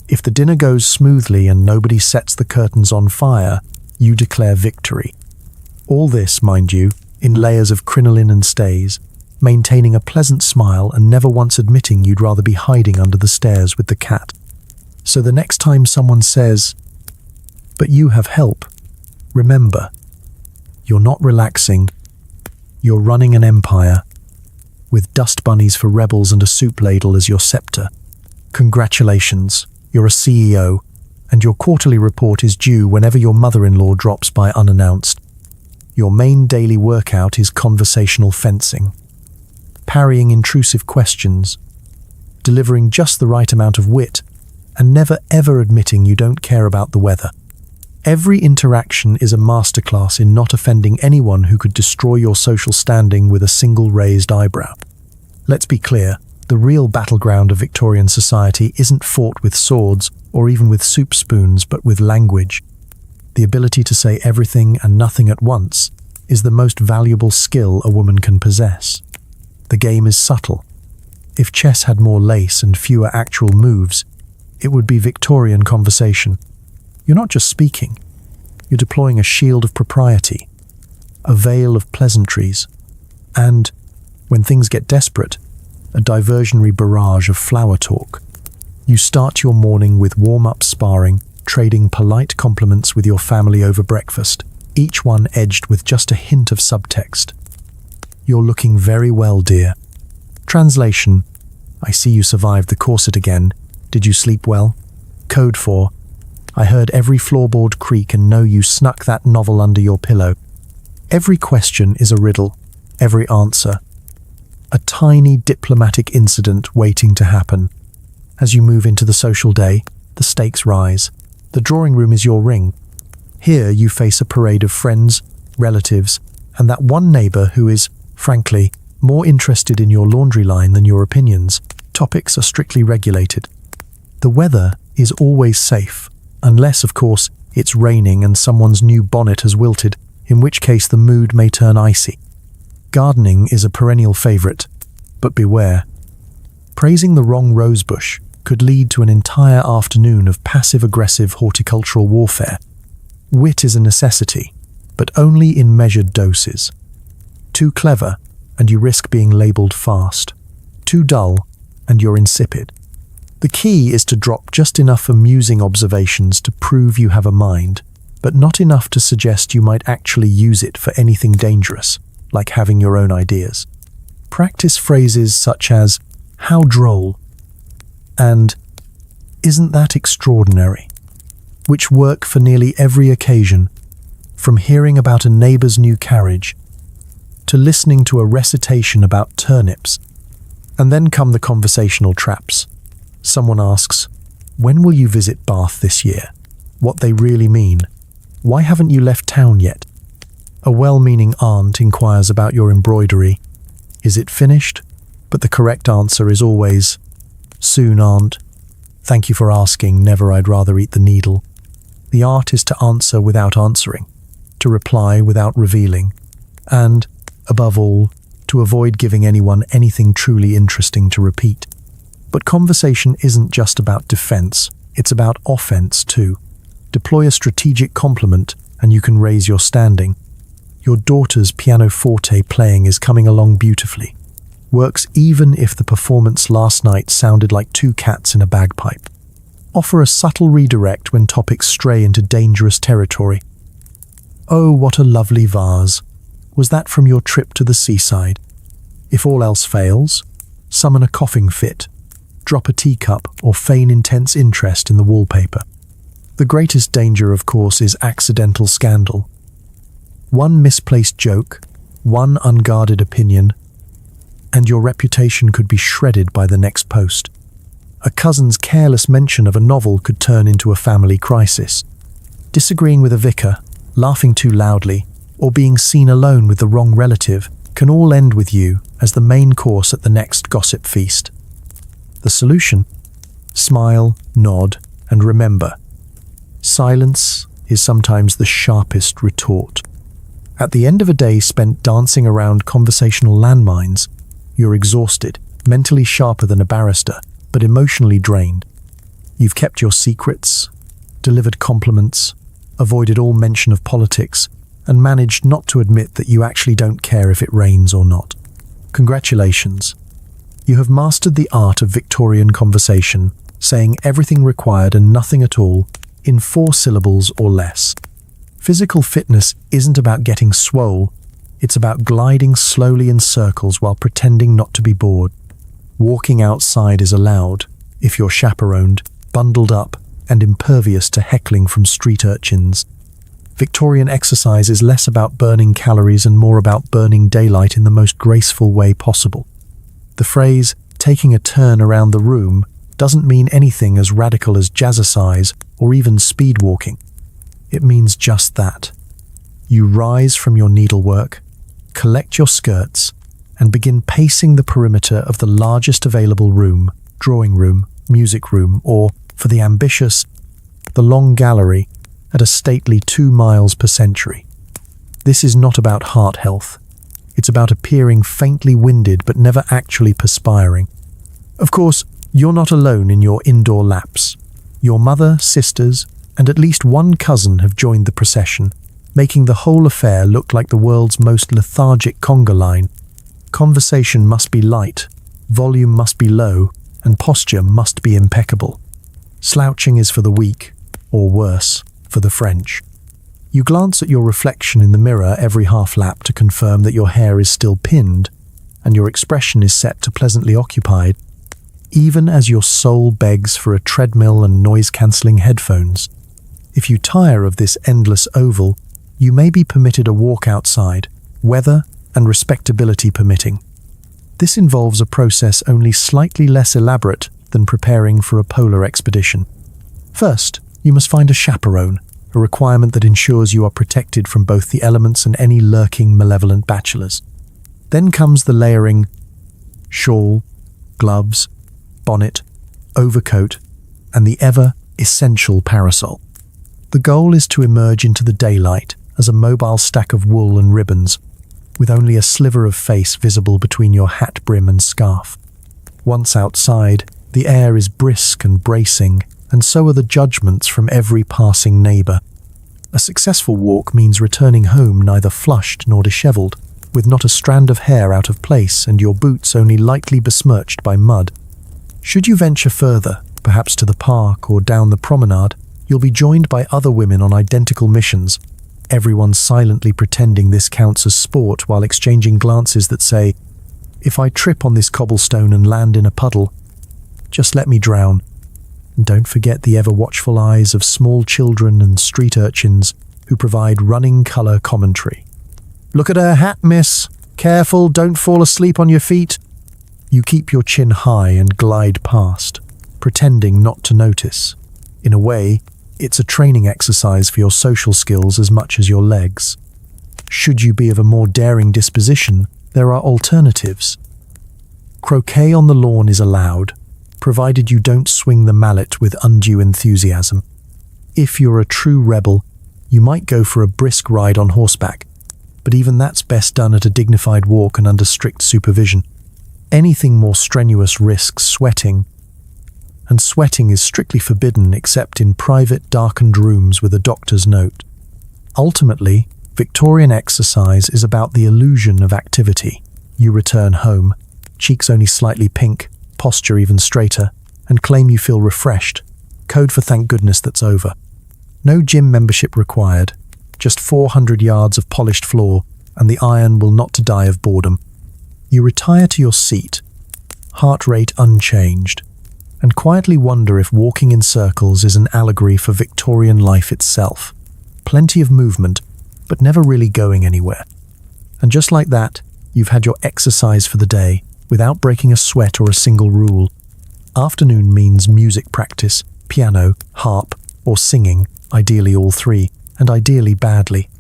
If the dinner goes smoothly and nobody sets the curtains on fire, you declare victory. All this, mind you, in layers of crinoline and stays, maintaining a pleasant smile and never once admitting you'd rather be hiding under the stairs with the cat. So the next time someone says, "But you have help," remember, you're not relaxing, you're running an empire, with dust bunnies for rebels and a soup ladle as your scepter. Congratulations, you're a CEO, and your quarterly report is due whenever your mother-in-law drops by unannounced. Your main daily workout is conversational fencing, parrying intrusive questions, delivering just the right amount of wit, and never ever admitting you don't care about the weather. Every interaction is a masterclass in not offending anyone who could destroy your social standing with a single raised eyebrow. Let's be clear, the real battleground of Victorian society isn't fought with swords or even with soup spoons, but with language. The ability to say everything and nothing at once is the most valuable skill a woman can possess. The game is subtle. If chess had more lace and fewer actual moves, it would be Victorian conversation. You're not just speaking, you're deploying a shield of propriety, a veil of pleasantries, and, when things get desperate, a diversionary barrage of flower talk. You start your morning with warm-up sparring, trading polite compliments with your family over breakfast, each one edged with just a hint of subtext. "You're looking very well, dear." Translation: "I see you survived the corset again. Did you sleep well?" Code for: "I heard every floorboard creak and know you snuck that novel under your pillow." Every question is a riddle, every answer a tiny diplomatic incident waiting to happen. As you move into the social day, the stakes rise. The drawing room is your ring. Here you face a parade of friends, relatives, and that one neighbor who is, frankly, more interested in your laundry line than your opinions. Topics are strictly regulated. The weather is always safe, unless, of course, it's raining and someone's new bonnet has wilted, in which case the mood may turn icy. Gardening is a perennial favorite, but beware. Praising the wrong rosebush could lead to an entire afternoon of passive-aggressive horticultural warfare. Wit is a necessity, but only in measured doses. Too clever, and you risk being labelled fast. Too dull, and you're insipid. The key is to drop just enough amusing observations to prove you have a mind, but not enough to suggest you might actually use it for anything dangerous, like having your own ideas. Practice phrases such as, "How droll," and "Isn't that extraordinary?" which work for nearly every occasion, from hearing about a neighbour's new carriage to listening to a recitation about turnips. And then come the conversational traps. Someone asks, "When will you visit Bath this year?" What they really mean. "Why haven't you left town yet?" A well-meaning aunt inquires about your embroidery. Is it finished? But the correct answer is always, "Soon, aunt. Thank you for asking, never I'd rather eat the needle." The art is to answer without answering, to reply without revealing, and, above all, to avoid giving anyone anything truly interesting to repeat. But conversation isn't just about defense, it's about offense too. Deploy a strategic compliment and you can raise your standing. Your daughter's pianoforte playing is coming along beautifully. Works even if the performance last night sounded like two cats in a bagpipe. Offer a subtle redirect when topics stray into dangerous territory. "Oh, what a lovely vase. Was that from your trip to the seaside?" If all else fails, summon a coughing fit, drop a teacup, or feign intense interest in the wallpaper. The greatest danger, of course, is accidental scandal. One misplaced joke, one unguarded opinion, and your reputation could be shredded by the next post. A cousin's careless mention of a novel could turn into a family crisis. Disagreeing with a vicar, laughing too loudly, or being seen alone with the wrong relative can all end with you as the main course at the next gossip feast. The solution? Smile, nod, and remember, silence is sometimes the sharpest retort. At the end of a day spent dancing around conversational landmines, you're exhausted, mentally sharper than a barrister, but emotionally drained. You've kept your secrets, delivered compliments, avoided all mention of politics, and managed not to admit that you actually don't care if it rains or not. Congratulations. You have mastered the art of Victorian conversation, saying everything required and nothing at all, in 4 syllables or less. Physical fitness isn't about getting swole, it's about gliding slowly in circles while pretending not to be bored. Walking outside is allowed, if you're chaperoned, bundled up, and impervious to heckling from street urchins. Victorian exercise is less about burning calories and more about burning daylight in the most graceful way possible. The phrase, taking a turn around the room, doesn't mean anything as radical as jazzercise or even speed walking. It means just that. You rise from your needlework, collect your skirts, and begin pacing the perimeter of the largest available room, drawing room, music room, or, for the ambitious, the long gallery, at a stately 2 miles per century. This is not about heart health. It's about appearing faintly winded but never actually perspiring. Of course, you're not alone in your indoor laps. Your mother, sisters, and at least one cousin have joined the procession, making the whole affair look like the world's most lethargic conga line. Conversation must be light, volume must be low, and posture must be impeccable. Slouching is for the weak, or worse, for the French. You glance at your reflection in the mirror every half lap to confirm that your hair is still pinned, and your expression is set to pleasantly occupied, even as your soul begs for a treadmill and noise-cancelling headphones. If you tire of this endless oval, you may be permitted a walk outside, weather and respectability permitting. This involves a process only slightly less elaborate than preparing for a polar expedition. First, you must find a chaperone, a requirement that ensures you are protected from both the elements and any lurking malevolent bachelors. Then comes the layering: shawl, gloves, bonnet, overcoat, and the ever-essential parasol. The goal is to emerge into the daylight as a mobile stack of wool and ribbons, with only a sliver of face visible between your hat brim and scarf. Once outside, the air is brisk and bracing, and so are the judgments from every passing neighbour. A successful walk means returning home neither flushed nor dishevelled, with not a strand of hair out of place and your boots only lightly besmirched by mud. Should you venture further, perhaps to the park or down the promenade, you'll be joined by other women on identical missions, everyone silently pretending this counts as sport while exchanging glances that say, "If I trip on this cobblestone and land in a puddle, just let me drown." And don't forget the ever-watchful eyes of small children and street urchins who provide running colour commentary. "Look at her hat, miss. Careful, don't fall asleep on your feet." You keep your chin high and glide past, pretending not to notice. In a way, it's a training exercise for your social skills as much as your legs. Should you be of a more daring disposition, there are alternatives. Croquet on the lawn is allowed, provided you don't swing the mallet with undue enthusiasm. If you're a true rebel, you might go for a brisk ride on horseback, but even that's best done at a dignified walk and under strict supervision. Anything more strenuous risks sweating, and sweating is strictly forbidden except in private, darkened rooms with a doctor's note. Ultimately, Victorian exercise is about the illusion of activity. You return home, cheeks only slightly pink, posture even straighter, and claim you feel refreshed. Code for thank goodness that's over. No gym membership required, just 400 yards of polished floor, and the iron will not to die of boredom. You retire to your seat, heart rate unchanged, and quietly wonder if walking in circles is an allegory for Victorian life itself. Plenty of movement, but never really going anywhere. And just like that, you've had your exercise for the day, without breaking a sweat or a single rule. Afternoon means music practice, piano, harp, or singing, ideally all three, and ideally badly.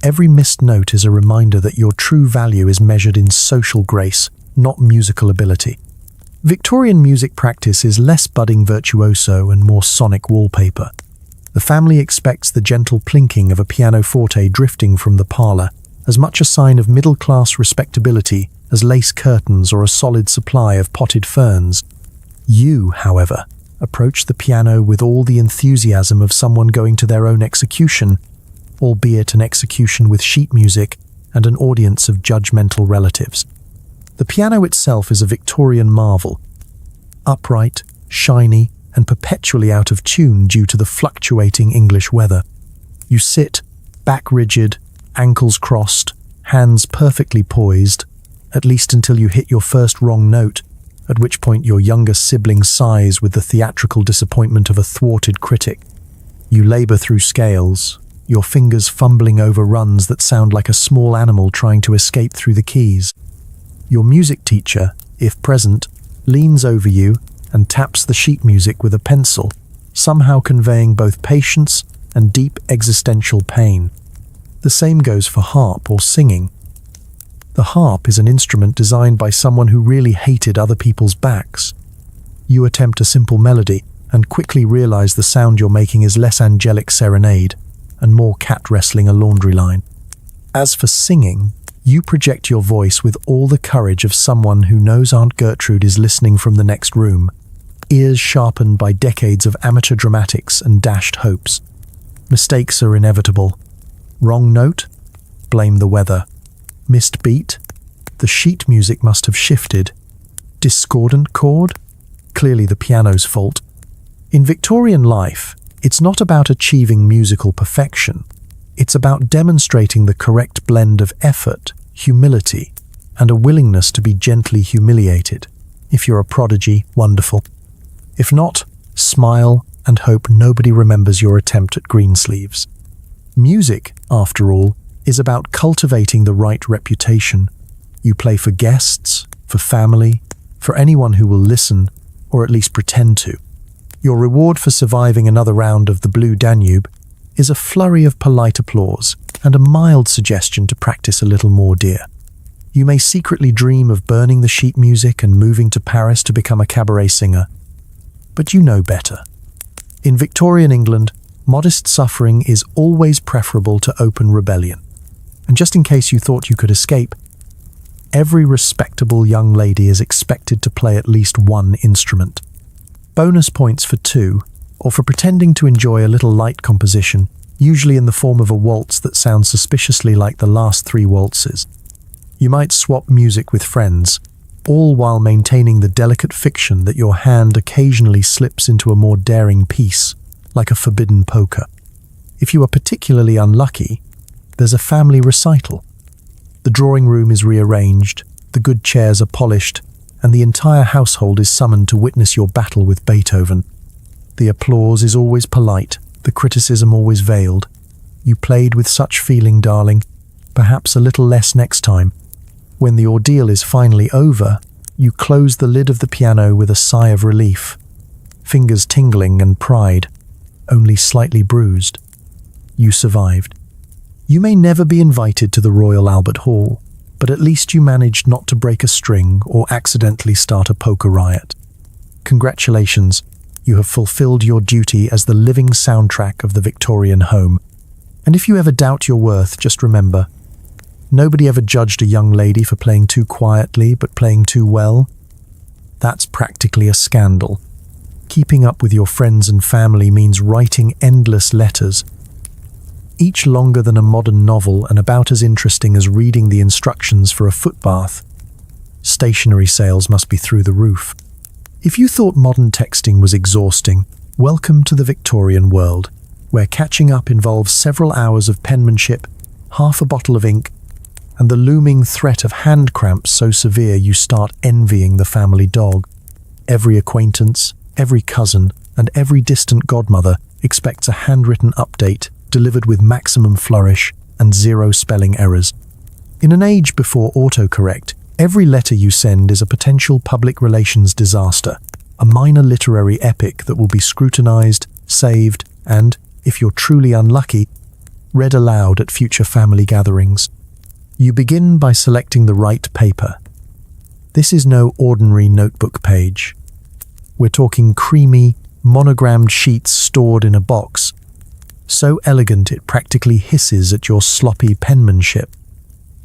Every missed note is a reminder that your true value is measured in social grace, not musical ability. Victorian music practice is less budding virtuoso and more sonic wallpaper. The family expects the gentle plinking of a pianoforte drifting from the parlour, as much a sign of middle-class respectability as lace curtains or a solid supply of potted ferns. You, however, approach the piano with all the enthusiasm of someone going to their own execution, albeit an execution with sheet music and an audience of judgmental relatives. The piano itself is a Victorian marvel, upright, shiny, and perpetually out of tune due to the fluctuating English weather. You sit, back rigid, ankles crossed, hands perfectly poised, at least until you hit your first wrong note, at which point your younger sibling sighs with the theatrical disappointment of a thwarted critic. You labour through scales, your fingers fumbling over runs that sound like a small animal trying to escape through the keys. Your music teacher, if present, leans over you and taps the sheet music with a pencil, somehow conveying both patience and deep existential pain. The same goes for harp or singing. The harp is an instrument designed by someone who really hated other people's backs. You attempt a simple melody and quickly realize the sound you're making is less angelic serenade and more cat wrestling a laundry line. As for singing, you project your voice with all the courage of someone who knows Aunt Gertrude is listening from the next room, ears sharpened by decades of amateur dramatics and dashed hopes. Mistakes are inevitable. Wrong note? Blame the weather. Missed beat? The sheet music must have shifted. Discordant chord? Clearly the piano's fault. In Victorian life, it's not about achieving musical perfection. It's about demonstrating the correct blend of effort, humility, and a willingness to be gently humiliated. If you're a prodigy, wonderful. If not, smile and hope nobody remembers your attempt at greensleeves. Music, after all, is about cultivating the right reputation. You play for guests, for family, for anyone who will listen, or at least pretend to. Your reward for surviving another round of the Blue Danube is a flurry of polite applause and a mild suggestion to practice a little more, dear. You may secretly dream of burning the sheet music and moving to Paris to become a cabaret singer, but you know better. In Victorian England, modest suffering is always preferable to open rebellion. And just in case you thought you could escape, every respectable young lady is expected to play at least one instrument. Bonus points for two, or for pretending to enjoy a little light composition, usually in the form of a waltz that sounds suspiciously like the last three waltzes. You might swap music with friends, all while maintaining the delicate fiction that your hand occasionally slips into a more daring piece, like a forbidden polka. If you are particularly unlucky, there's a family recital. The drawing room is rearranged, the good chairs are polished, and the entire household is summoned to witness your battle with Beethoven. The applause is always polite, the criticism always veiled. You played with such feeling, darling, perhaps a little less next time. When the ordeal is finally over, you close the lid of the piano with a sigh of relief, fingers tingling and pride, only slightly bruised. You survived. You may never be invited to the Royal Albert Hall, but at least you managed not to break a string or accidentally start a polka riot. Congratulations, you have fulfilled your duty as the living soundtrack of the Victorian home. And if you ever doubt your worth, just remember, nobody ever judged a young lady for playing too quietly but playing too well. That's practically a scandal. Keeping up with your friends and family means writing endless letters, each longer than a modern novel and about as interesting as reading the instructions for a foot bath. Stationery sales must be through the roof. If you thought modern texting was exhausting, welcome to the Victorian world, where catching up involves several hours of penmanship, half a bottle of ink, and the looming threat of hand cramps so severe you start envying the family dog. Every acquaintance, every cousin, and every distant godmother expects a handwritten update delivered with maximum flourish and zero spelling errors. In an age before autocorrect, every letter you send is a potential public relations disaster, a minor literary epic that will be scrutinized, saved, and, if you're truly unlucky, read aloud at future family gatherings. You begin by selecting the right paper. This is no ordinary notebook page. We're talking creamy, monogrammed sheets stored in a box, so elegant it practically hisses at your sloppy penmanship.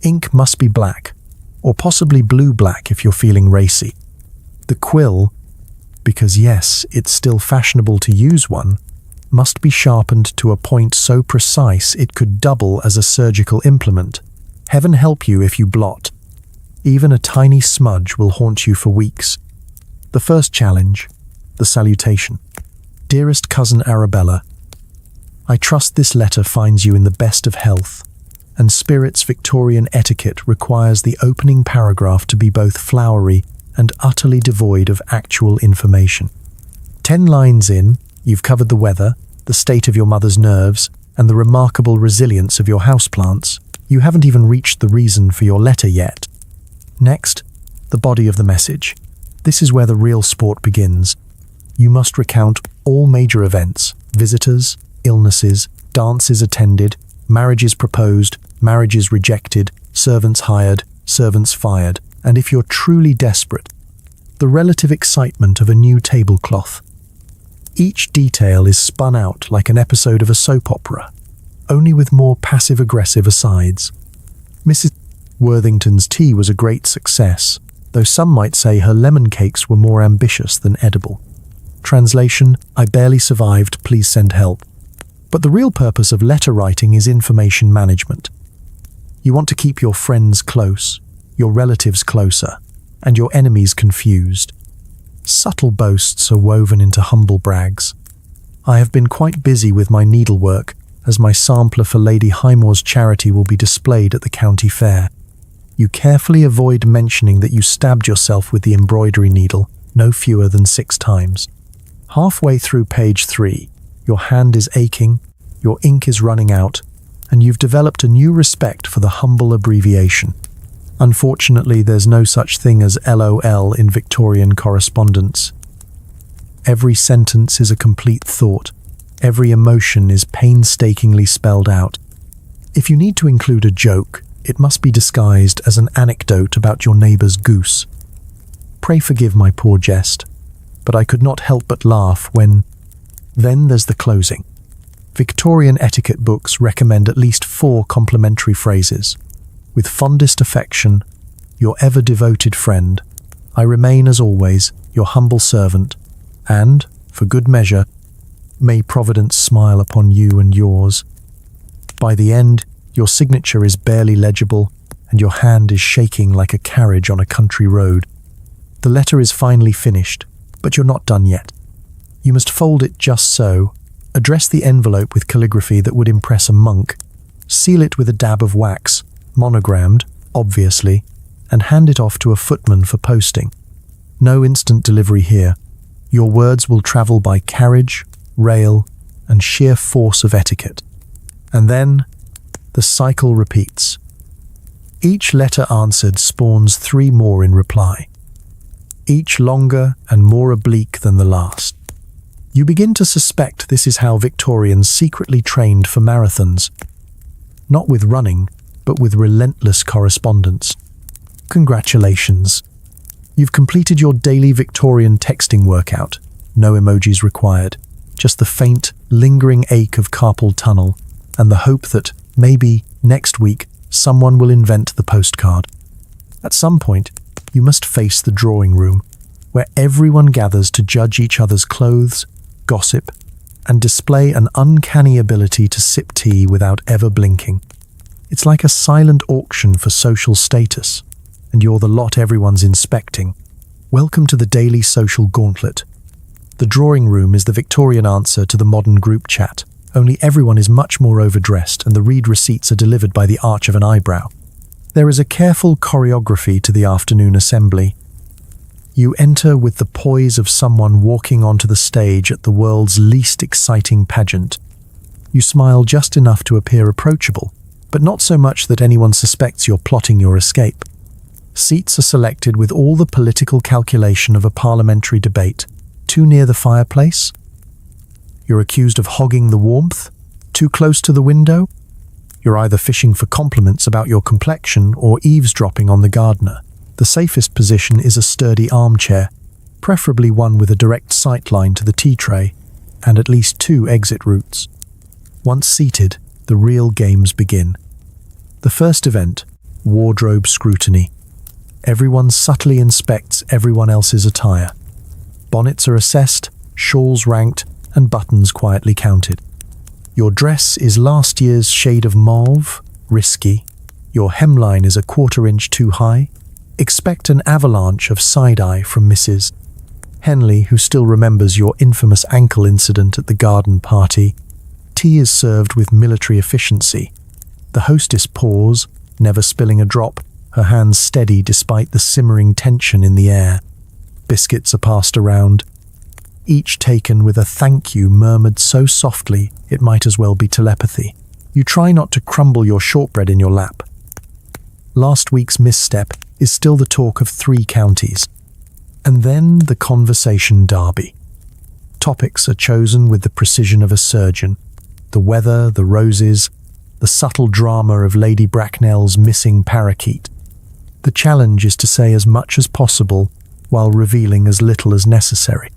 Ink must be black, or possibly blue-black if you're feeling racy. The quill, because yes, it's still fashionable to use one, must be sharpened to a point so precise it could double as a surgical implement. Heaven help you if you blot. Even a tiny smudge will haunt you for weeks. The first challenge, the salutation. Dearest cousin Arabella, I trust this letter finds you in the best of health, and Spirit's Victorian etiquette requires the opening paragraph to be both flowery and utterly devoid of actual information. 10 lines in, you've covered the weather, the state of your mother's nerves, and the remarkable resilience of your houseplants. You haven't even reached the reason for your letter yet. Next, the body of the message. This is where the real sport begins. You must recount all major events, visitors, illnesses, dances attended, marriages proposed, marriages rejected, servants hired, servants fired, and if you're truly desperate, the relative excitement of a new tablecloth. Each detail is spun out like an episode of a soap opera, only with more passive-aggressive asides. Mrs. Worthington's tea was a great success, though some might say her lemon cakes were more ambitious than edible. Translation, I barely survived, please send help. But the real purpose of letter writing is information management. You want to keep your friends close, your relatives closer, and your enemies confused. Subtle boasts are woven into humble brags. I have been quite busy with my needlework, as my sampler for Lady Highmore's charity will be displayed at the county fair. You carefully avoid mentioning that you stabbed yourself with the embroidery needle no fewer than 6 times. Halfway through page 3, your hand is aching, your ink is running out, and you've developed a new respect for the humble abbreviation. Unfortunately, there's no such thing as LOL in Victorian correspondence. Every sentence is a complete thought. Every emotion is painstakingly spelled out. If you need to include a joke, it must be disguised as an anecdote about your neighbour's goose. Pray forgive my poor jest, but I could not help but laugh when... Then there's the closing. Victorian etiquette books recommend at least 4 complimentary phrases. With fondest affection, your ever devoted friend, I remain as always your humble servant, and, for good measure, may Providence smile upon you and yours. By the end, your signature is barely legible, and your hand is shaking like a carriage on a country road. The letter is finally finished, but you're not done yet. You must fold it just so, address the envelope with calligraphy that would impress a monk, seal it with a dab of wax, monogrammed, obviously, and hand it off to a footman for posting. No instant delivery here. Your words will travel by carriage, rail, and sheer force of etiquette. And then, the cycle repeats. Each letter answered spawns 3 more in reply, each longer and more oblique than the last. You begin to suspect this is how Victorians secretly trained for marathons, not with running, but with relentless correspondence. Congratulations! You've completed your daily Victorian texting workout. No emojis required, just the faint, lingering ache of carpal tunnel and the hope that, maybe, next week, someone will invent the postcard. At some point, you must face the drawing room, where everyone gathers to judge each other's clothes, gossip, and display an uncanny ability to sip tea without ever blinking. It's like a silent auction for social status, and you're the lot everyone's inspecting. Welcome to the daily social gauntlet. The drawing room is the Victorian answer to the modern group chat, only everyone is much more overdressed and the read receipts are delivered by the arch of an eyebrow. There is a careful choreography to the afternoon assembly. You enter with the poise of someone walking onto the stage at the world's least exciting pageant. You smile just enough to appear approachable, but not so much that anyone suspects you're plotting your escape. Seats are selected with all the political calculation of a parliamentary debate. Too near the fireplace? You're accused of hogging the warmth? Too close to the window? You're either fishing for compliments about your complexion or eavesdropping on the gardener. The safest position is a sturdy armchair, preferably one with a direct sightline to the tea tray, and at least 2 exit routes. Once seated, the real games begin. The first event, wardrobe scrutiny. Everyone subtly inspects everyone else's attire. Bonnets are assessed, shawls ranked, and buttons quietly counted. Your dress is last year's shade of mauve, risky. Your hemline is a 1/4 inch too high. Expect an avalanche of side-eye from Mrs. Henley, who still remembers your infamous ankle incident at the garden party. Tea is served with military efficiency. The hostess pours, never spilling a drop, her hands steady despite the simmering tension in the air. Biscuits are passed around, each taken with a thank you murmured so softly it might as well be telepathy. You try not to crumble your shortbread in your lap. Last week's misstep is still the talk of 3 counties. And then the conversation derby. Topics are chosen with the precision of a surgeon. The weather, the roses, the subtle drama of Lady Bracknell's missing parakeet. The challenge is to say as much as possible while revealing as little as necessary.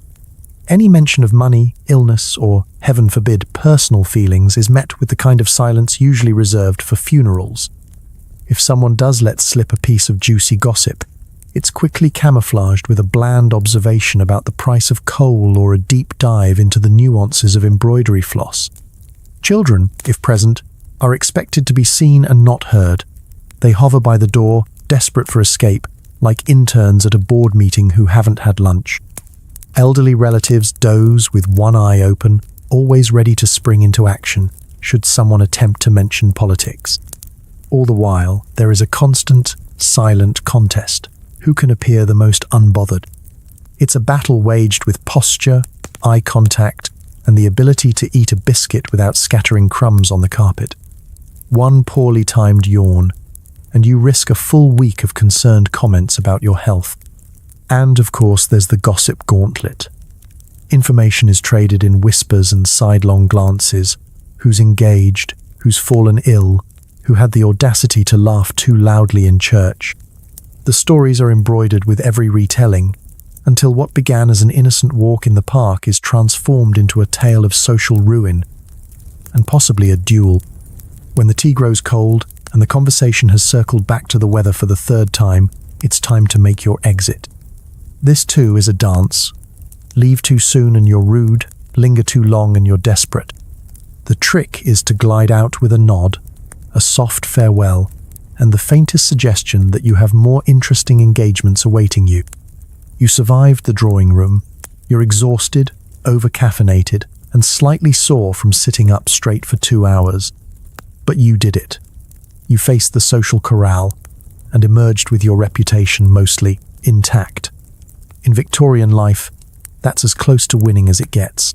Any mention of money, illness, or, heaven forbid, personal feelings is met with the kind of silence usually reserved for funerals. If someone does let slip a piece of juicy gossip, it's quickly camouflaged with a bland observation about the price of coal or a deep dive into the nuances of embroidery floss. Children, if present, are expected to be seen and not heard. They hover by the door, desperate for escape, like interns at a board meeting who haven't had lunch. Elderly relatives doze with one eye open, always ready to spring into action should someone attempt to mention politics. All the while, there is a constant, silent contest. Who can appear the most unbothered? It's a battle waged with posture, eye contact, and the ability to eat a biscuit without scattering crumbs on the carpet. One poorly timed yawn, and you risk a full week of concerned comments about your health. And, of course, there's the gossip gauntlet. Information is traded in whispers and sidelong glances. Who's engaged, who's fallen ill, who had the audacity to laugh too loudly in church. The stories are embroidered with every retelling, until what began as an innocent walk in the park is transformed into a tale of social ruin, and possibly a duel. When the tea grows cold, and the conversation has circled back to the weather for the third time, it's time to make your exit. This too is a dance. Leave too soon and you're rude, linger too long and you're desperate. The trick is to glide out with a nod, a soft farewell, and the faintest suggestion that you have more interesting engagements awaiting you. You survived the drawing room. You're exhausted, over-caffeinated, and slightly sore from sitting up straight for 2 hours. But you did it. You faced the social corral and emerged with your reputation mostly intact. In Victorian life, that's as close to winning as it gets.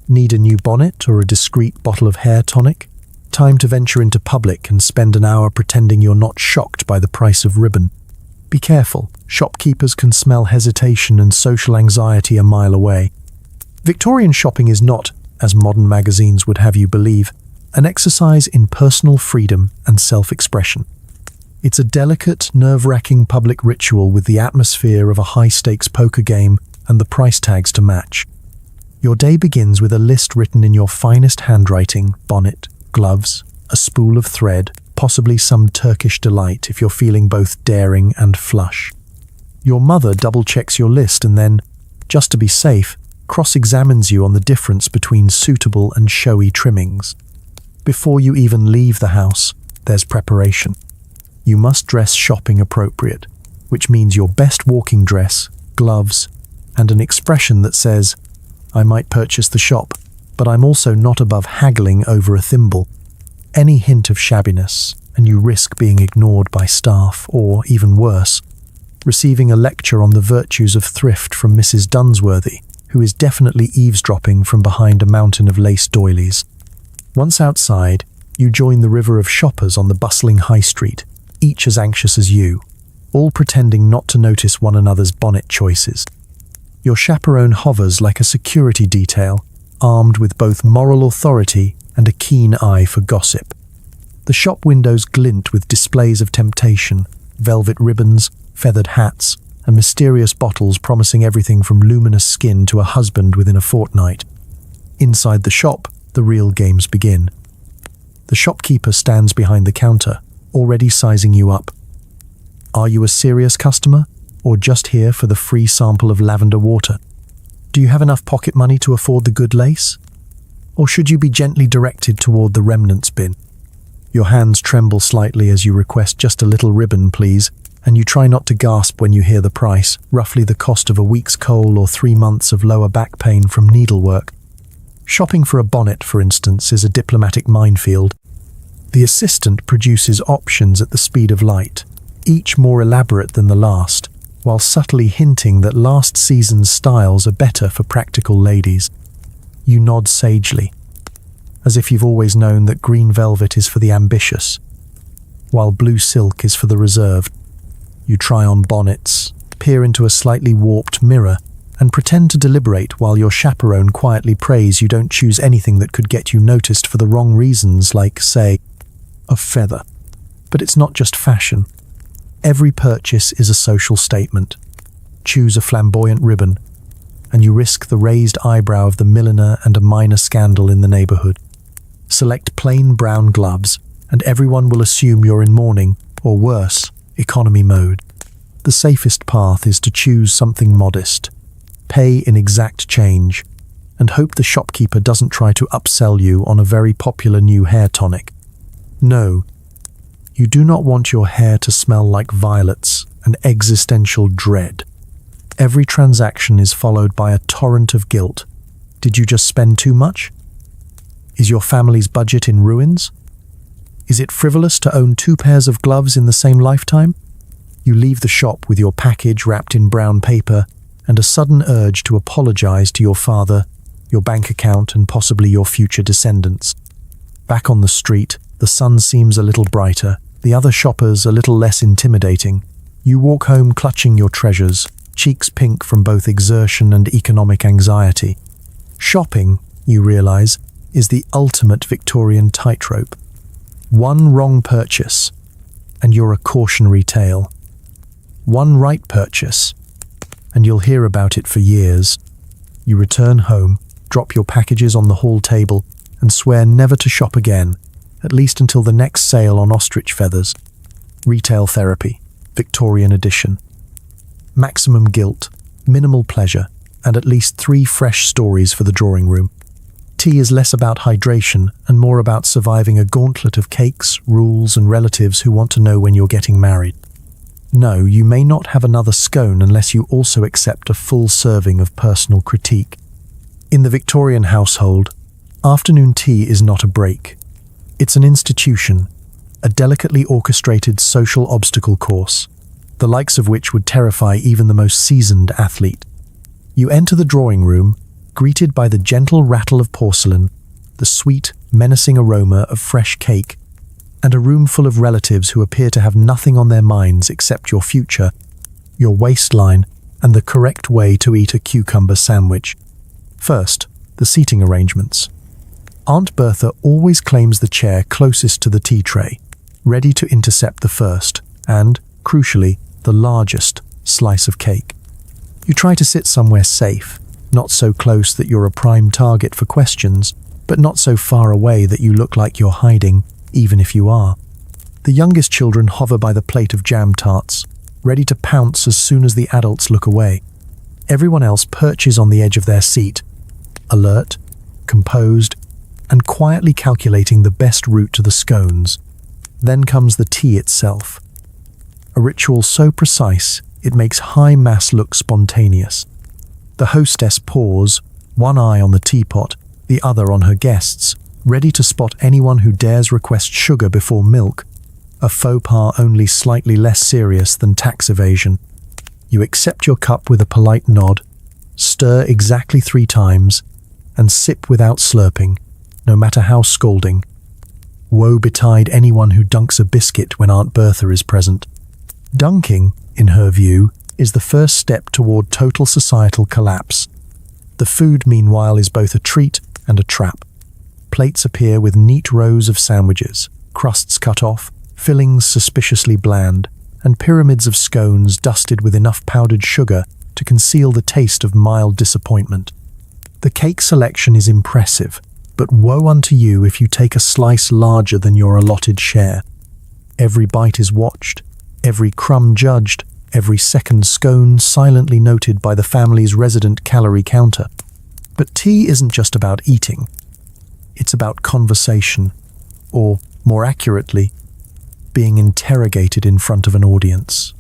Need a new bonnet or a discreet bottle of hair tonic? Time to venture into public and spend an hour pretending you're not shocked by the price of ribbon. Be careful, shopkeepers can smell hesitation and social anxiety a mile away. Victorian shopping is not, as modern magazines would have you believe, an exercise in personal freedom and self-expression. It's a delicate, nerve-wracking public ritual with the atmosphere of a high-stakes poker game and the price tags to match. Your day begins with a list written in your finest handwriting: bonnet, gloves, a spool of thread, possibly some Turkish delight if you're feeling both daring and flush. Your mother double-checks your list and then, just to be safe, cross-examines you on the difference between suitable and showy trimmings. Before you even leave the house, there's preparation. You must dress shopping appropriate, which means your best walking dress, gloves, and an expression that says, "I might purchase the shop, but I'm also not above haggling over a thimble." Any hint of shabbiness, and you risk being ignored by staff, or, even worse, receiving a lecture on the virtues of thrift from Mrs. Dunsworthy, who is definitely eavesdropping from behind a mountain of lace doilies. Once outside, you join the river of shoppers on the bustling high street, each as anxious as you, all pretending not to notice one another's bonnet choices. Your chaperone hovers like a security detail, armed with both moral authority and a keen eye for gossip. The shop windows glint with displays of temptation, velvet ribbons, feathered hats, and mysterious bottles promising everything from luminous skin to a husband within a fortnight. Inside the shop, the real games begin. The shopkeeper stands behind the counter, already sizing you up. Are you a serious customer, or just here for the free sample of lavender water? Do you have enough pocket money to afford the good lace? Or should you be gently directed toward the remnants bin? Your hands tremble slightly as you request just a little ribbon, please, and you try not to gasp when you hear the price, roughly the cost of a week's coal or 3 months of lower back pain from needlework. Shopping for a bonnet, for instance, is a diplomatic minefield. The assistant produces options at the speed of light, each more elaborate than the last, while subtly hinting that last season's styles are better for practical ladies. You nod sagely, as if you've always known that green velvet is for the ambitious, while blue silk is for the reserved. You try on bonnets, peer into a slightly warped mirror, and pretend to deliberate while your chaperone quietly prays you don't choose anything that could get you noticed for the wrong reasons, like, say, a feather. But it's not just fashion. Every purchase is a social statement. Choose a flamboyant ribbon, and you risk the raised eyebrow of the milliner and a minor scandal in the neighborhood. Select plain brown gloves, and everyone will assume you're in mourning, or worse, economy mode. The safest path is to choose something modest, pay in exact change, and hope the shopkeeper doesn't try to upsell you on a very popular new hair tonic. No, you do not want your hair to smell like violets and existential dread. Every transaction is followed by a torrent of guilt. Did you just spend too much? Is your family's budget in ruins? Is it frivolous to own 2 pairs of gloves in the same lifetime? You leave the shop with your package wrapped in brown paper and a sudden urge to apologize to your father, your bank account, and possibly your future descendants. Back on the street, the sun seems a little brighter, the other shoppers a little less intimidating. You walk home clutching your treasures, cheeks pink from both exertion and economic anxiety. Shopping, you realize, is the ultimate Victorian tightrope. One wrong purchase, and you're a cautionary tale. One right purchase, and you'll hear about it for years. You return home, drop your packages on the hall table, and swear never to shop again, at least until the next sale on ostrich feathers. Retail therapy, Victorian edition. Maximum guilt, minimal pleasure, and at least 3 fresh stories for the drawing room. Tea is less about hydration and more about surviving a gauntlet of cakes, rules, and relatives who want to know when you're getting married. No, you may not have another scone unless you also accept a full serving of personal critique. In the Victorian household, afternoon tea is not a break. It's an institution, a delicately orchestrated social obstacle course, the likes of which would terrify even the most seasoned athlete. You enter the drawing room, greeted by the gentle rattle of porcelain, the sweet, menacing aroma of fresh cake, and a room full of relatives who appear to have nothing on their minds except your future, your waistline, and the correct way to eat a cucumber sandwich. First, the seating arrangements. Aunt Bertha always claims the chair closest to the tea tray, ready to intercept the first, and, crucially, the largest, slice of cake. You try to sit somewhere safe, not so close that you're a prime target for questions, but not so far away that you look like you're hiding, even if you are. The youngest children hover by the plate of jam tarts, ready to pounce as soon as the adults look away. Everyone else perches on the edge of their seat, alert, composed, and quietly calculating the best route to the scones. Then comes the tea itself. A ritual so precise, it makes high mass look spontaneous. The hostess paws, one eye on the teapot, the other on her guests, ready to spot anyone who dares request sugar before milk, a faux pas only slightly less serious than tax evasion. You accept your cup with a polite nod, stir exactly 3 times, and sip without slurping, no matter how scalding. Woe betide anyone who dunks a biscuit when Aunt Bertha is present. Dunking, in her view, is the first step toward total societal collapse. The food, meanwhile, is both a treat and a trap. Plates appear with neat rows of sandwiches, crusts cut off, fillings suspiciously bland, and pyramids of scones dusted with enough powdered sugar to conceal the taste of mild disappointment. The cake selection is impressive, but woe unto you if you take a slice larger than your allotted share. Every bite is watched, every crumb judged, every second scone silently noted by the family's resident calorie counter. But tea isn't just about eating. It's about conversation, or, more accurately, being interrogated in front of an audience.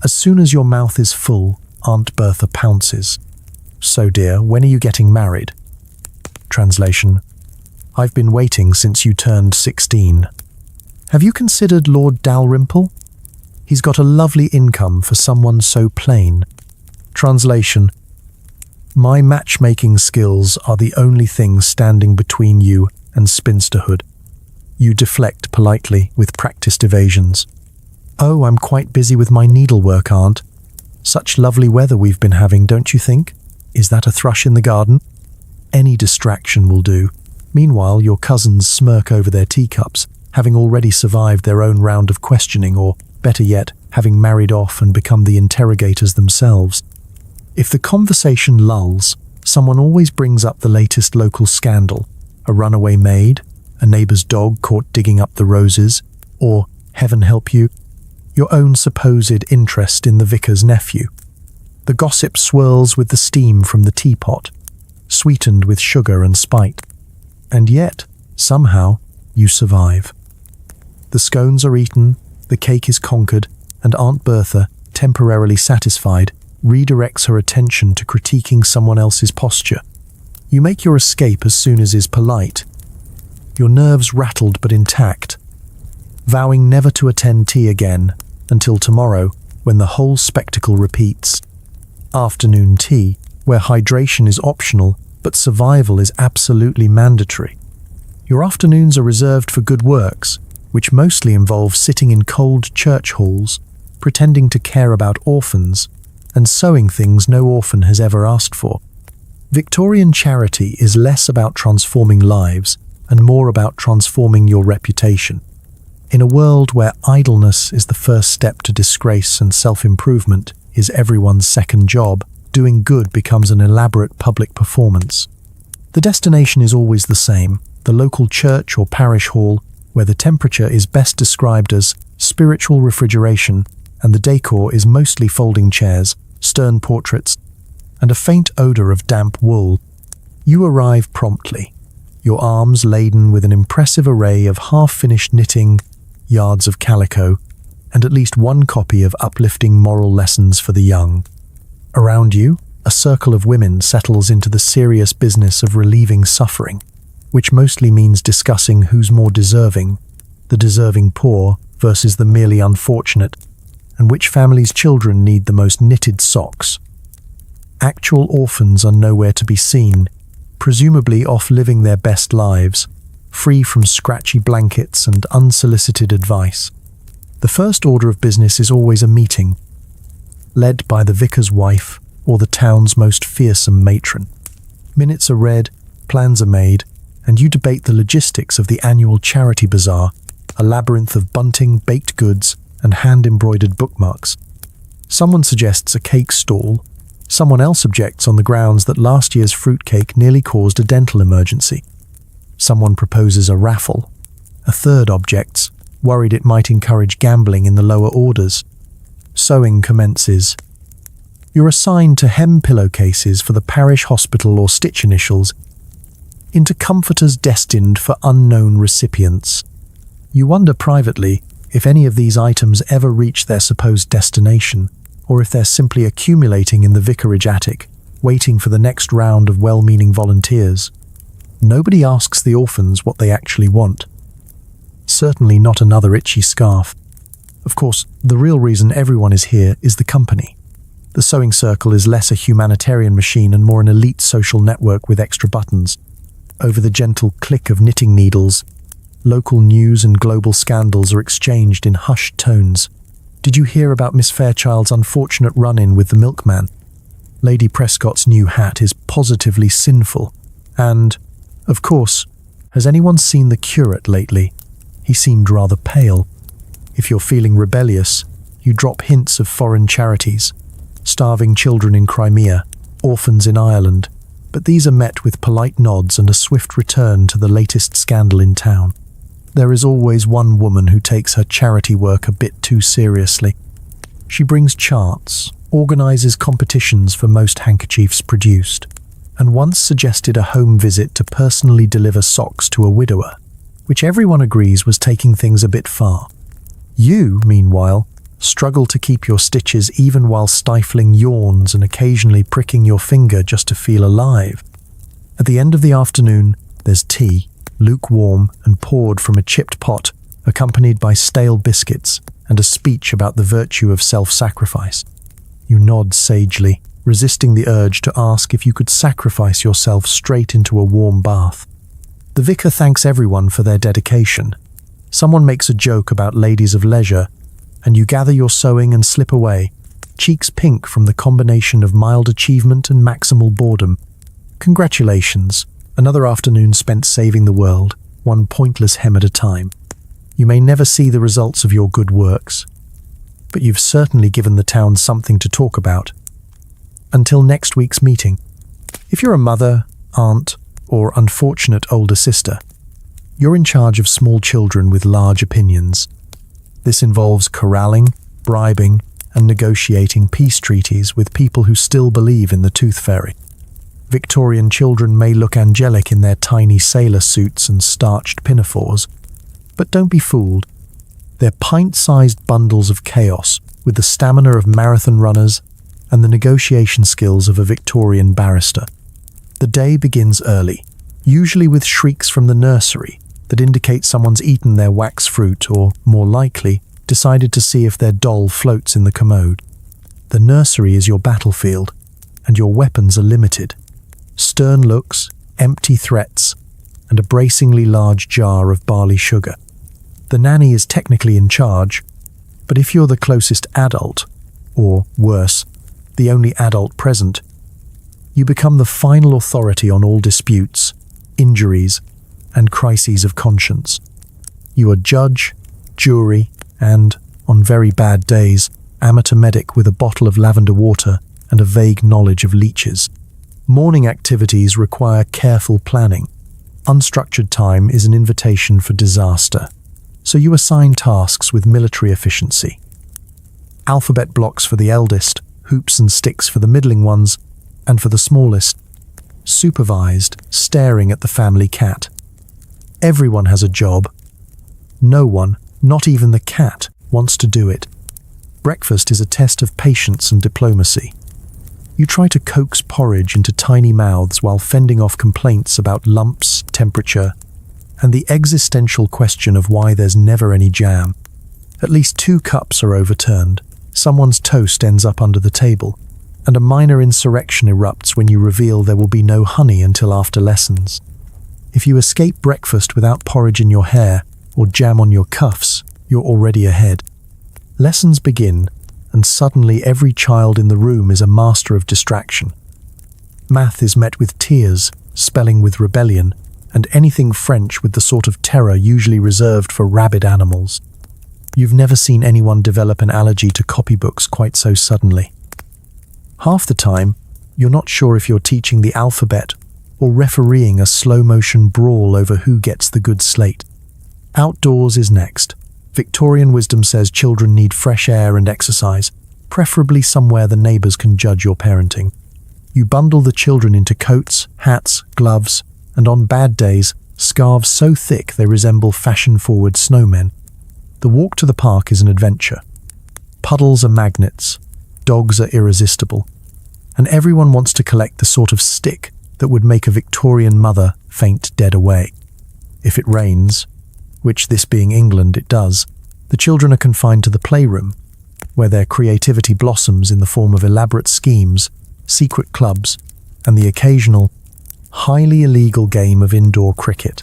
As soon as your mouth is full, Aunt Bertha pounces. So dear, when are you getting married? Translation: I've been waiting since you turned 16. Have you considered Lord Dalrymple? He's got a lovely income for someone so plain. Translation: My matchmaking skills are the only thing standing between you and spinsterhood. You deflect politely with practiced evasions. Oh, I'm quite busy with my needlework, Aunt. Such lovely weather we've been having, don't you think? Is that a thrush in the garden? Any distraction will do. Meanwhile, your cousins smirk over their teacups, having already survived their own round of questioning, or, better yet, having married off and become the interrogators themselves. If the conversation lulls, someone always brings up the latest local scandal, a runaway maid, a neighbour's dog caught digging up the roses, or, heaven help you, your own supposed interest in the vicar's nephew. The gossip swirls with the steam from the teapot, sweetened with sugar and spite. And yet, somehow, you survive. The scones are eaten, the cake is conquered, and Aunt Bertha, temporarily satisfied, redirects her attention to critiquing someone else's posture. You make your escape as soon as is polite, your nerves rattled but intact, vowing never to attend tea again until tomorrow, when the whole spectacle repeats. Afternoon tea, where hydration is optional but survival is absolutely mandatory. Your afternoons are reserved for good works, which mostly involve sitting in cold church halls, pretending to care about orphans, and sewing things no orphan has ever asked for. Victorian charity is less about transforming lives and more about transforming your reputation. In a world where idleness is the first step to disgrace and self-improvement is everyone's second job, doing good becomes an elaborate public performance. The destination is always the same, the local church or parish hall, where the temperature is best described as spiritual refrigeration and the decor is mostly folding chairs, stern portraits, and a faint odor of damp wool. You arrive promptly, your arms laden with an impressive array of half-finished knitting, yards of calico, and at least one copy of uplifting moral lessons for the young. Around you, a circle of women settles into the serious business of relieving suffering, which mostly means discussing who's more deserving, the deserving poor versus the merely unfortunate, and which family's children need the most knitted socks. Actual orphans are nowhere to be seen, presumably off living their best lives, free from scratchy blankets and unsolicited advice. The first order of business is always a meeting, led by the vicar's wife or the town's most fearsome matron. Minutes are read, plans are made, and you debate the logistics of the annual charity bazaar, a labyrinth of bunting, baked goods, and hand-embroidered bookmarks. Someone suggests a cake stall. Someone else objects on the grounds that last year's fruitcake nearly caused a dental emergency. Someone proposes a raffle. A third objects, worried it might encourage gambling in the lower orders. Sewing commences. You're assigned to hem pillowcases for the parish hospital or stitch initials into comforters destined for unknown recipients. You wonder privately if any of these items ever reach their supposed destination, or if they're simply accumulating in the vicarage attic, waiting for the next round of well-meaning volunteers. Nobody asks the orphans what they actually want. Certainly not another itchy scarf. Of course, the real reason everyone is here is the company. The sewing circle is less a humanitarian machine and more an elite social network with extra buttons. Over the gentle click of knitting needles, local news and global scandals are exchanged in hushed tones. Did you hear about Miss Fairchild's unfortunate run-in with the milkman? Lady Prescott's new hat is positively sinful. And, of course, has anyone seen the curate lately? He seemed rather pale. If you're feeling rebellious, you drop hints of foreign charities. Starving children in Crimea, orphans in Ireland, but these are met with polite nods and a swift return to the latest scandal in town. There is always one woman who takes her charity work a bit too seriously. She brings charts, organizes competitions for most handkerchiefs produced, and once suggested a home visit to personally deliver socks to a widower, which everyone agrees was taking things a bit far. You, meanwhile, struggle to keep your stitches even while stifling yawns and occasionally pricking your finger just to feel alive. At the end of the afternoon, there's tea, lukewarm and poured from a chipped pot, accompanied by stale biscuits and a speech about the virtue of self-sacrifice. You nod sagely, resisting the urge to ask if you could sacrifice yourself straight into a warm bath. The vicar thanks everyone for their dedication. Someone makes a joke about ladies of leisure, and you gather your sewing and slip away, cheeks pink from the combination of mild achievement and maximal boredom. Congratulations, another afternoon spent saving the world, one pointless hem at a time. You may never see the results of your good works, but you've certainly given the town something to talk about. Until next week's meeting. If you're a mother, aunt, or unfortunate older sister, you're in charge of small children with large opinions. This involves corralling, bribing, and negotiating peace treaties with people who still believe in the tooth fairy. Victorian children may look angelic in their tiny sailor suits and starched pinafores, but don't be fooled. They're pint-sized bundles of chaos with the stamina of marathon runners and the negotiation skills of a Victorian barrister. The day begins early, usually with shrieks from the nursery that indicate someone's eaten their wax fruit or, more likely, decided to see if their doll floats in the commode. The nursery is your battlefield, and your weapons are limited. Stern looks, empty threats, and a bracingly large jar of barley sugar. The nanny is technically in charge, but if you're the closest adult, or worse, the only adult present, You become the final authority on all disputes, injuries, and crises of conscience. You are judge, jury, and, on very bad days, amateur medic with a bottle of lavender water and a vague knowledge of leeches. Morning activities require careful planning. Unstructured time is an invitation for disaster, so you assign tasks with military efficiency. Alphabet blocks for the eldest, hoops and sticks for the middling ones, and for the smallest, supervised, staring at the family cat. Everyone has a job. No one, not even the cat, wants to do it. Breakfast is a test of patience and diplomacy. You try to coax porridge into tiny mouths while fending off complaints about lumps, temperature, and the existential question of why there's never any jam. At least 2 cups are overturned, someone's toast ends up under the table, and a minor insurrection erupts when you reveal there will be no honey until after lessons. If you escape breakfast without porridge in your hair or jam on your cuffs, you're already ahead. Lessons begin, and suddenly every child in the room is a master of distraction. Math is met with tears, spelling with rebellion, and anything French with the sort of terror usually reserved for rabid animals. You've never seen anyone develop an allergy to copybooks quite so suddenly. Half the time, you're not sure if you're teaching the alphabet or refereeing a slow-motion brawl over who gets the good slate. Outdoors is next. Victorian wisdom says children need fresh air and exercise, preferably somewhere the neighbors can judge your parenting. You bundle the children into coats, hats, gloves, and on bad days, scarves so thick they resemble fashion-forward snowmen. The walk to the park is an adventure. Puddles are magnets, dogs are irresistible, and everyone wants to collect the sort of stick that would make a Victorian mother faint dead away. If it rains, which this being England it does, the children are confined to the playroom, where their creativity blossoms in the form of elaborate schemes, secret clubs, and the occasional, highly illegal game of indoor cricket.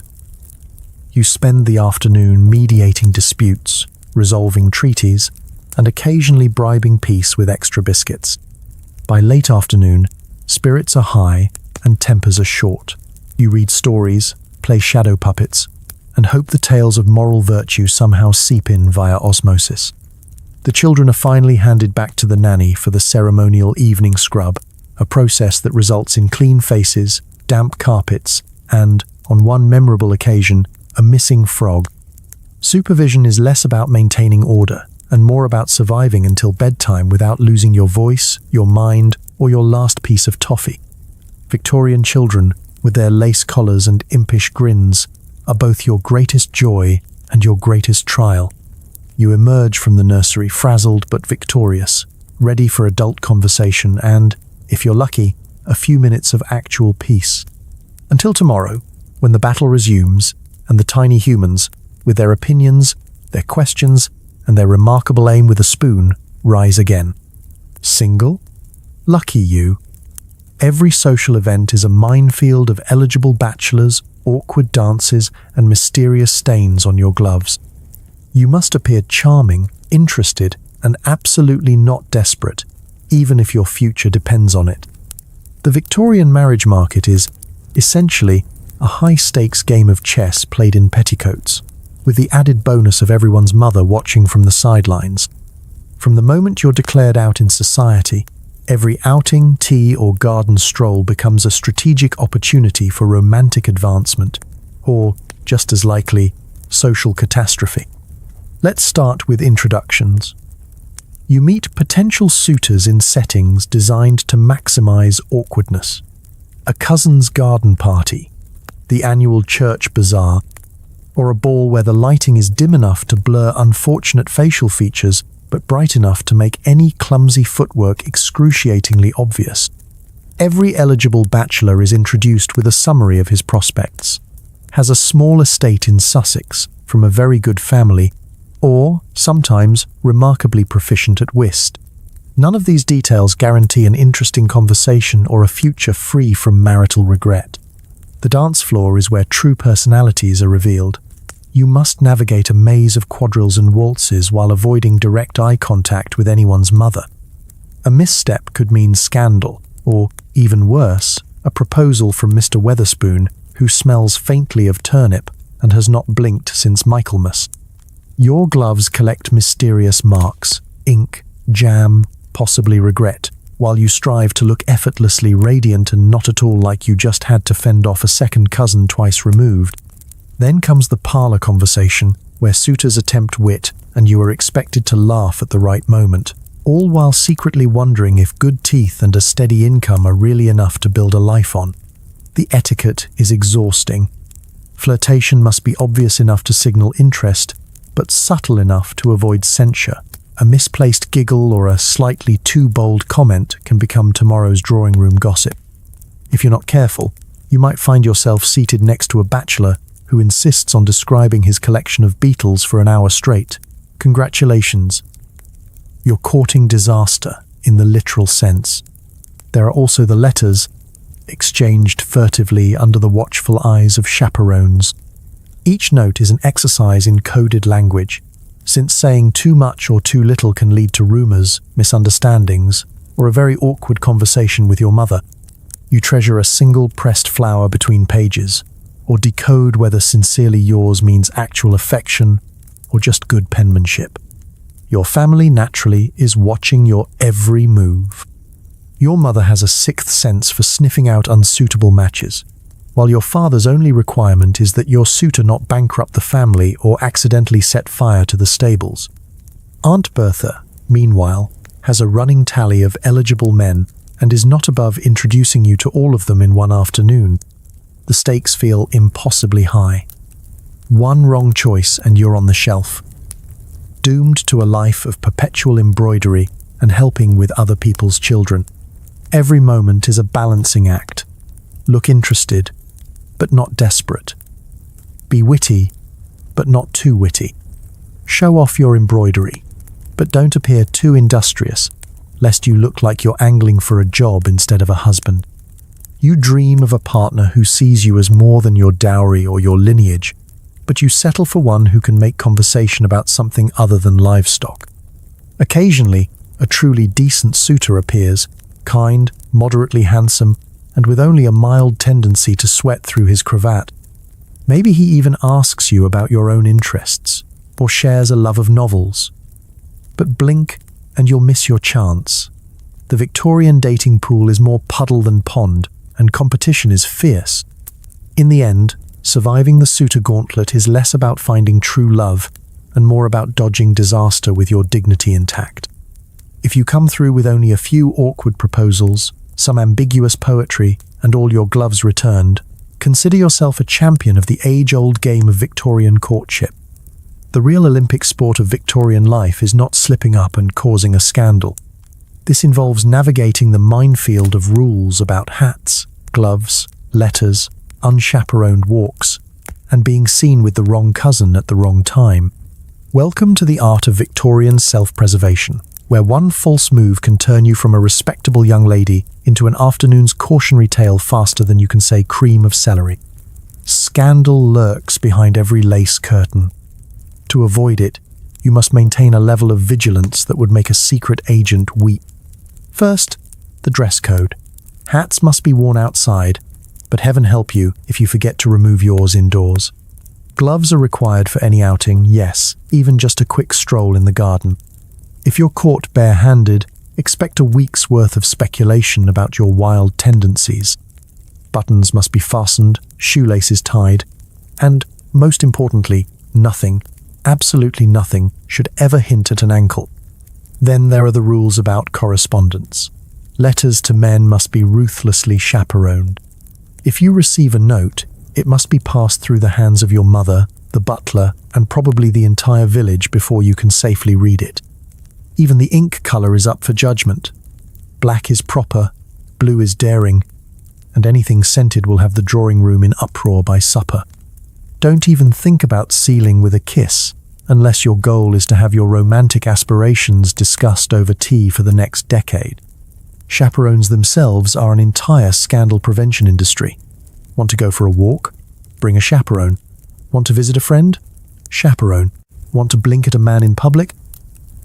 You spend the afternoon mediating disputes, resolving treaties, and occasionally bribing peace with extra biscuits. By late afternoon, spirits are high and tempers are short. You read stories, play shadow puppets, and hope the tales of moral virtue somehow seep in via osmosis. The children are finally handed back to the nanny for the ceremonial evening scrub, a process that results in clean faces, damp carpets, and, on one memorable occasion, a missing frog. Supervision is less about maintaining order and more about surviving until bedtime without losing your voice, your mind, or your last piece of toffee. Victorian children, with their lace collars and impish grins, are both your greatest joy and your greatest trial. You emerge from the nursery frazzled but victorious, ready for adult conversation and, if you're lucky, a few minutes of actual peace. Until tomorrow, when the battle resumes, and the tiny humans, with their opinions, their questions, and their remarkable aim with a spoon, rise again. Single? Lucky you. Every social event is a minefield of eligible bachelors, awkward dances, and mysterious stains on your gloves. You must appear charming, interested, and absolutely not desperate, even if your future depends on it. The Victorian marriage market is, essentially, a high-stakes game of chess played in petticoats, with the added bonus of everyone's mother watching from the sidelines. From the moment you're declared out in society, every outing, tea, or garden stroll becomes a strategic opportunity for romantic advancement, or, just as likely, social catastrophe. Let's start with introductions. You meet potential suitors in settings designed to maximize awkwardness. A cousin's garden party, the annual church bazaar, or a ball where the lighting is dim enough to blur unfortunate facial features but bright enough to make any clumsy footwork excruciatingly obvious. Every eligible bachelor is introduced with a summary of his prospects. Has a small estate in Sussex, from a very good family, or, sometimes, remarkably proficient at whist. None of these details guarantee an interesting conversation or a future free from marital regret. The dance floor is where true personalities are revealed. You must navigate a maze of quadrilles and waltzes while avoiding direct eye contact with anyone's mother. A misstep could mean scandal, or, Even worse, a proposal from Mr. Weatherspoon, who smells faintly of turnip and has not blinked since Michaelmas. Your gloves collect mysterious marks, ink, jam, possibly regret, while you strive to look effortlessly radiant and not at all like you just had to fend off a second cousin twice removed. Then comes the parlor conversation, where suitors attempt wit and you are expected to laugh at the right moment, all while secretly wondering if good teeth and a steady income are really enough to build a life on. The etiquette is exhausting. Flirtation must be obvious enough to signal interest, but subtle enough to avoid censure. A misplaced giggle or a slightly too bold comment can become tomorrow's drawing room gossip. If you're not careful, you might find yourself seated next to a bachelor who insists on describing his collection of beetles for an hour straight. Congratulations. You're courting disaster in the literal sense. There are also the letters, exchanged furtively under the watchful eyes of chaperones. Each note is an exercise in coded language, since saying too much or too little can lead to rumors, misunderstandings, or a very awkward conversation with your mother. You treasure a single pressed flower between pages, or decode whether sincerely yours means actual affection or just good penmanship. Your family naturally is watching your every move. Your mother has a sixth sense for sniffing out unsuitable matches, while your father's only requirement is that your suitor not bankrupt the family or accidentally set fire to the stables. Aunt Bertha, meanwhile, has a running tally of eligible men and is not above introducing you to all of them in one afternoon. The stakes feel impossibly high. One wrong choice and you're on the shelf, doomed to a life of perpetual embroidery and helping with other people's children. Every moment is a balancing act. Look interested, but not desperate. Be witty, but not too witty. Show off your embroidery, but don't appear too industrious, lest you look like you're angling for a job instead of a husband. You dream of a partner who sees you as more than your dowry or your lineage, but you settle for one who can make conversation about something other than livestock. Occasionally, a truly decent suitor appears, kind, moderately handsome, and with only a mild tendency to sweat through his cravat. Maybe he even asks you about your own interests, or shares a love of novels. But blink and you'll miss your chance. The Victorian dating pool is more puddle than pond, and competition is fierce. In the end, surviving the suitor gauntlet is less about finding true love and more about dodging disaster with your dignity intact. If you come through with only a few awkward proposals, some ambiguous poetry, and all your gloves returned, consider yourself a champion of the age-old game of Victorian courtship. The real Olympic sport of Victorian life is not slipping up and causing a scandal. This involves navigating the minefield of rules about hats, gloves, letters, unchaperoned walks, and being seen with the wrong cousin at the wrong time. Welcome to the art of Victorian self-preservation, where one false move can turn you from a respectable young lady into an afternoon's cautionary tale faster than you can say cream of celery. Scandal lurks behind every lace curtain. To avoid it, you must maintain a level of vigilance that would make a secret agent weep. First, the dress code. Hats must be worn outside, but heaven help you if you forget to remove yours indoors. Gloves are required for any outing, yes, even just a quick stroll in the garden. If you're caught bare-handed, expect a week's worth of speculation about your wild tendencies. Buttons must be fastened, shoelaces tied, and, most importantly, nothing, absolutely nothing, should ever hint at an ankle. Then there are the rules about correspondence. Letters to men must be ruthlessly chaperoned. If you receive a note, it must be passed through the hands of your mother, the butler, and probably the entire village before you can safely read it. Even the ink colour is up for judgment. Black is proper, blue is daring, and anything scented will have the drawing room in uproar by supper. Don't even think about sealing with a kiss, unless your goal is to have your romantic aspirations discussed over tea for the next decade. Chaperones themselves are an entire scandal prevention industry. Want to go for a walk? Bring a chaperone. Want to visit a friend? Chaperone. Want to blink at a man in public?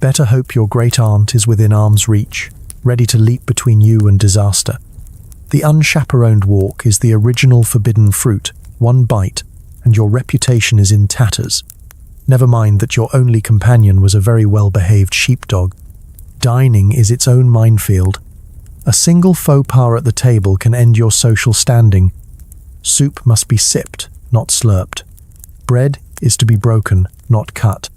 Better hope your great aunt is within arm's reach, ready to leap between you and disaster. The unchaperoned walk is the original forbidden fruit. One bite, and your reputation is in tatters. Never mind that your only companion was a very well-behaved sheepdog. Dining is its own minefield. A single faux pas at the table can end your social standing. Soup must be sipped, not slurped. Bread is to be broken, not cut.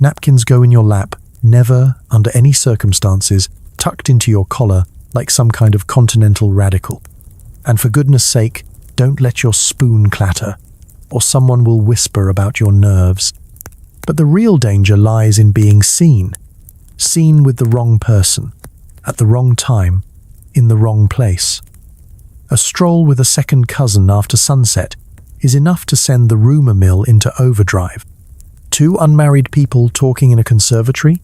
Napkins go in your lap, never, under any circumstances, tucked into your collar like some kind of continental radical. And for goodness sake, don't let your spoon clatter, or someone will whisper about your nerves. But the real danger lies in being seen. Seen with the wrong person, at the wrong time, in the wrong place. A stroll with a second cousin after sunset is enough to send the rumour mill into overdrive. Two unmarried people talking in a conservatory?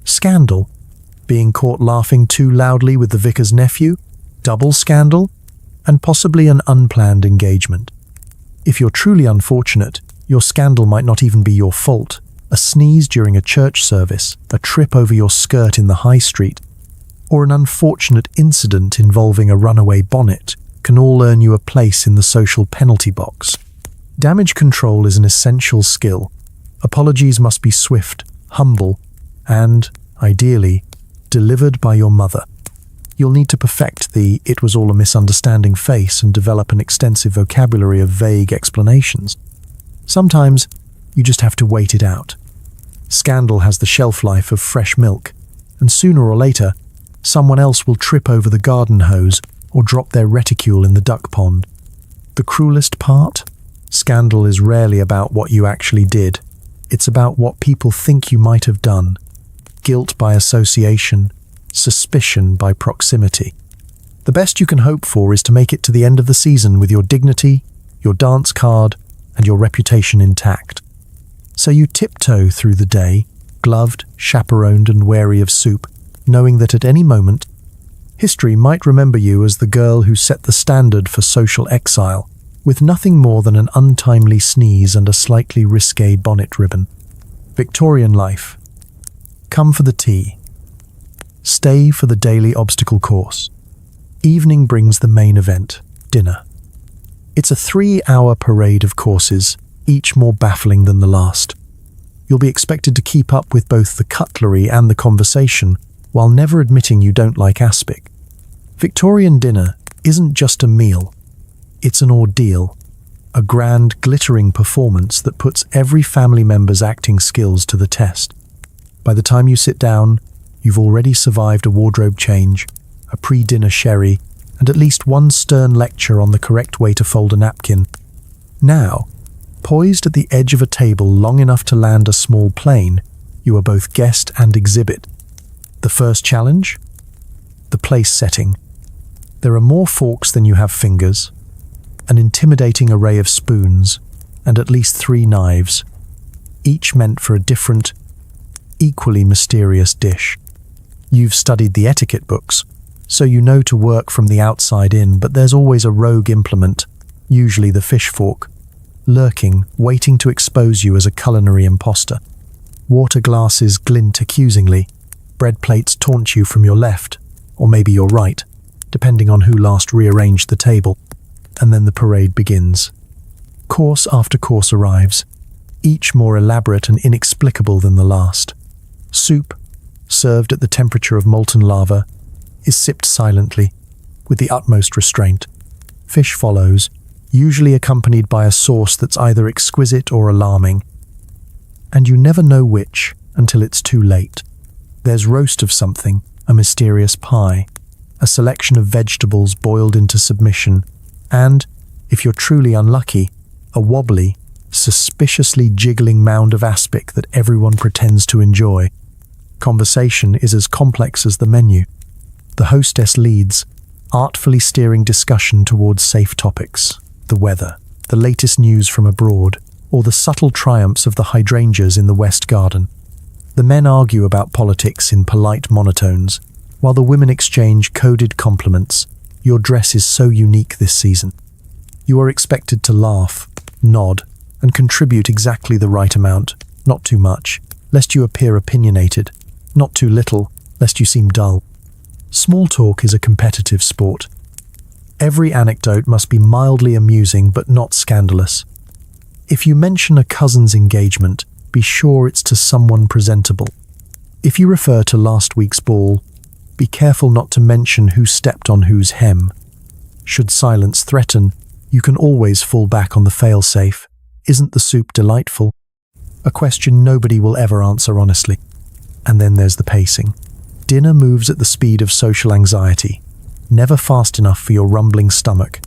Scandal. Being caught laughing too loudly with the vicar's nephew? Double scandal. And possibly an unplanned engagement. If you're truly unfortunate, your scandal might not even be your fault. A sneeze during a church service, a trip over your skirt in the high street, or an unfortunate incident involving a runaway bonnet can all earn you a place in the social penalty box. Damage control is an essential skill. Apologies must be swift, humble, and, ideally, delivered by your mother. You'll need to perfect the "it was all a misunderstanding" face and develop an extensive vocabulary of vague explanations. Sometimes, you just have to wait it out. Scandal has the shelf life of fresh milk, and sooner or later, someone else will trip over the garden hose or drop their reticule in the duck pond. The cruelest part? Scandal is rarely about what you actually did. It's about what people think you might have done. Guilt by association, suspicion by proximity. The best you can hope for is to make it to the end of the season with your dignity, your dance card, and your reputation intact. So you tiptoe through the day, gloved, chaperoned, and wary of soup, knowing that at any moment, history might remember you as the girl who set the standard for social exile, with nothing more than an untimely sneeze and a slightly risque bonnet ribbon. Victorian life. Come for the tea. Stay for the daily obstacle course. Evening brings the main event, dinner. It's a 3-hour parade of courses, each more baffling than the last. You'll be expected to keep up with both the cutlery and the conversation, while never admitting you don't like aspic. Victorian dinner isn't just a meal. It's an ordeal, a grand, glittering performance that puts every family member's acting skills to the test. By the time you sit down, you've already survived a wardrobe change, a pre-dinner sherry, and at least one stern lecture on the correct way to fold a napkin. Now, poised at the edge of a table long enough to land a small plane, you are both guest and exhibit. The first challenge? The place setting. There are more forks than you have fingers, an intimidating array of spoons, and at least 3 knives, each meant for a different, equally mysterious dish. You've studied the etiquette books, so you know to work from the outside in, but there's always a rogue implement, usually the fish fork, lurking, waiting to expose you as a culinary imposter. Water glasses glint accusingly, bread plates taunt you from your left, or maybe your right, depending on who last rearranged the table, and then the parade begins. Course after course arrives, each more elaborate and inexplicable than the last. Soup, served at the temperature of molten lava, is sipped silently, with the utmost restraint. Fish follows, usually accompanied by a sauce that's either exquisite or alarming. And you never know which until it's too late. There's roast of something, a mysterious pie, a selection of vegetables boiled into submission, and, if you're truly unlucky, a wobbly, suspiciously jiggling mound of aspic that everyone pretends to enjoy. Conversation is as complex as the menu. The hostess leads, artfully steering discussion towards safe topics, the weather, the latest news from abroad, or the subtle triumphs of the hydrangeas in the West Garden. The men argue about politics in polite monotones, while the women exchange coded compliments. Your dress is so unique this season. You are expected to laugh, nod, and contribute exactly the right amount, not too much, lest you appear opinionated, not too little, lest you seem dull. Small talk is a competitive sport. Every anecdote must be mildly amusing but not scandalous. If you mention a cousin's engagement, be sure it's to someone presentable. If you refer to last week's ball, be careful not to mention who stepped on whose hem. Should silence threaten, you can always fall back on the fail-safe. Isn't the soup delightful? A question nobody will ever answer honestly. And then there's the pacing. Dinner moves at the speed of social anxiety. Never fast enough for your rumbling stomach.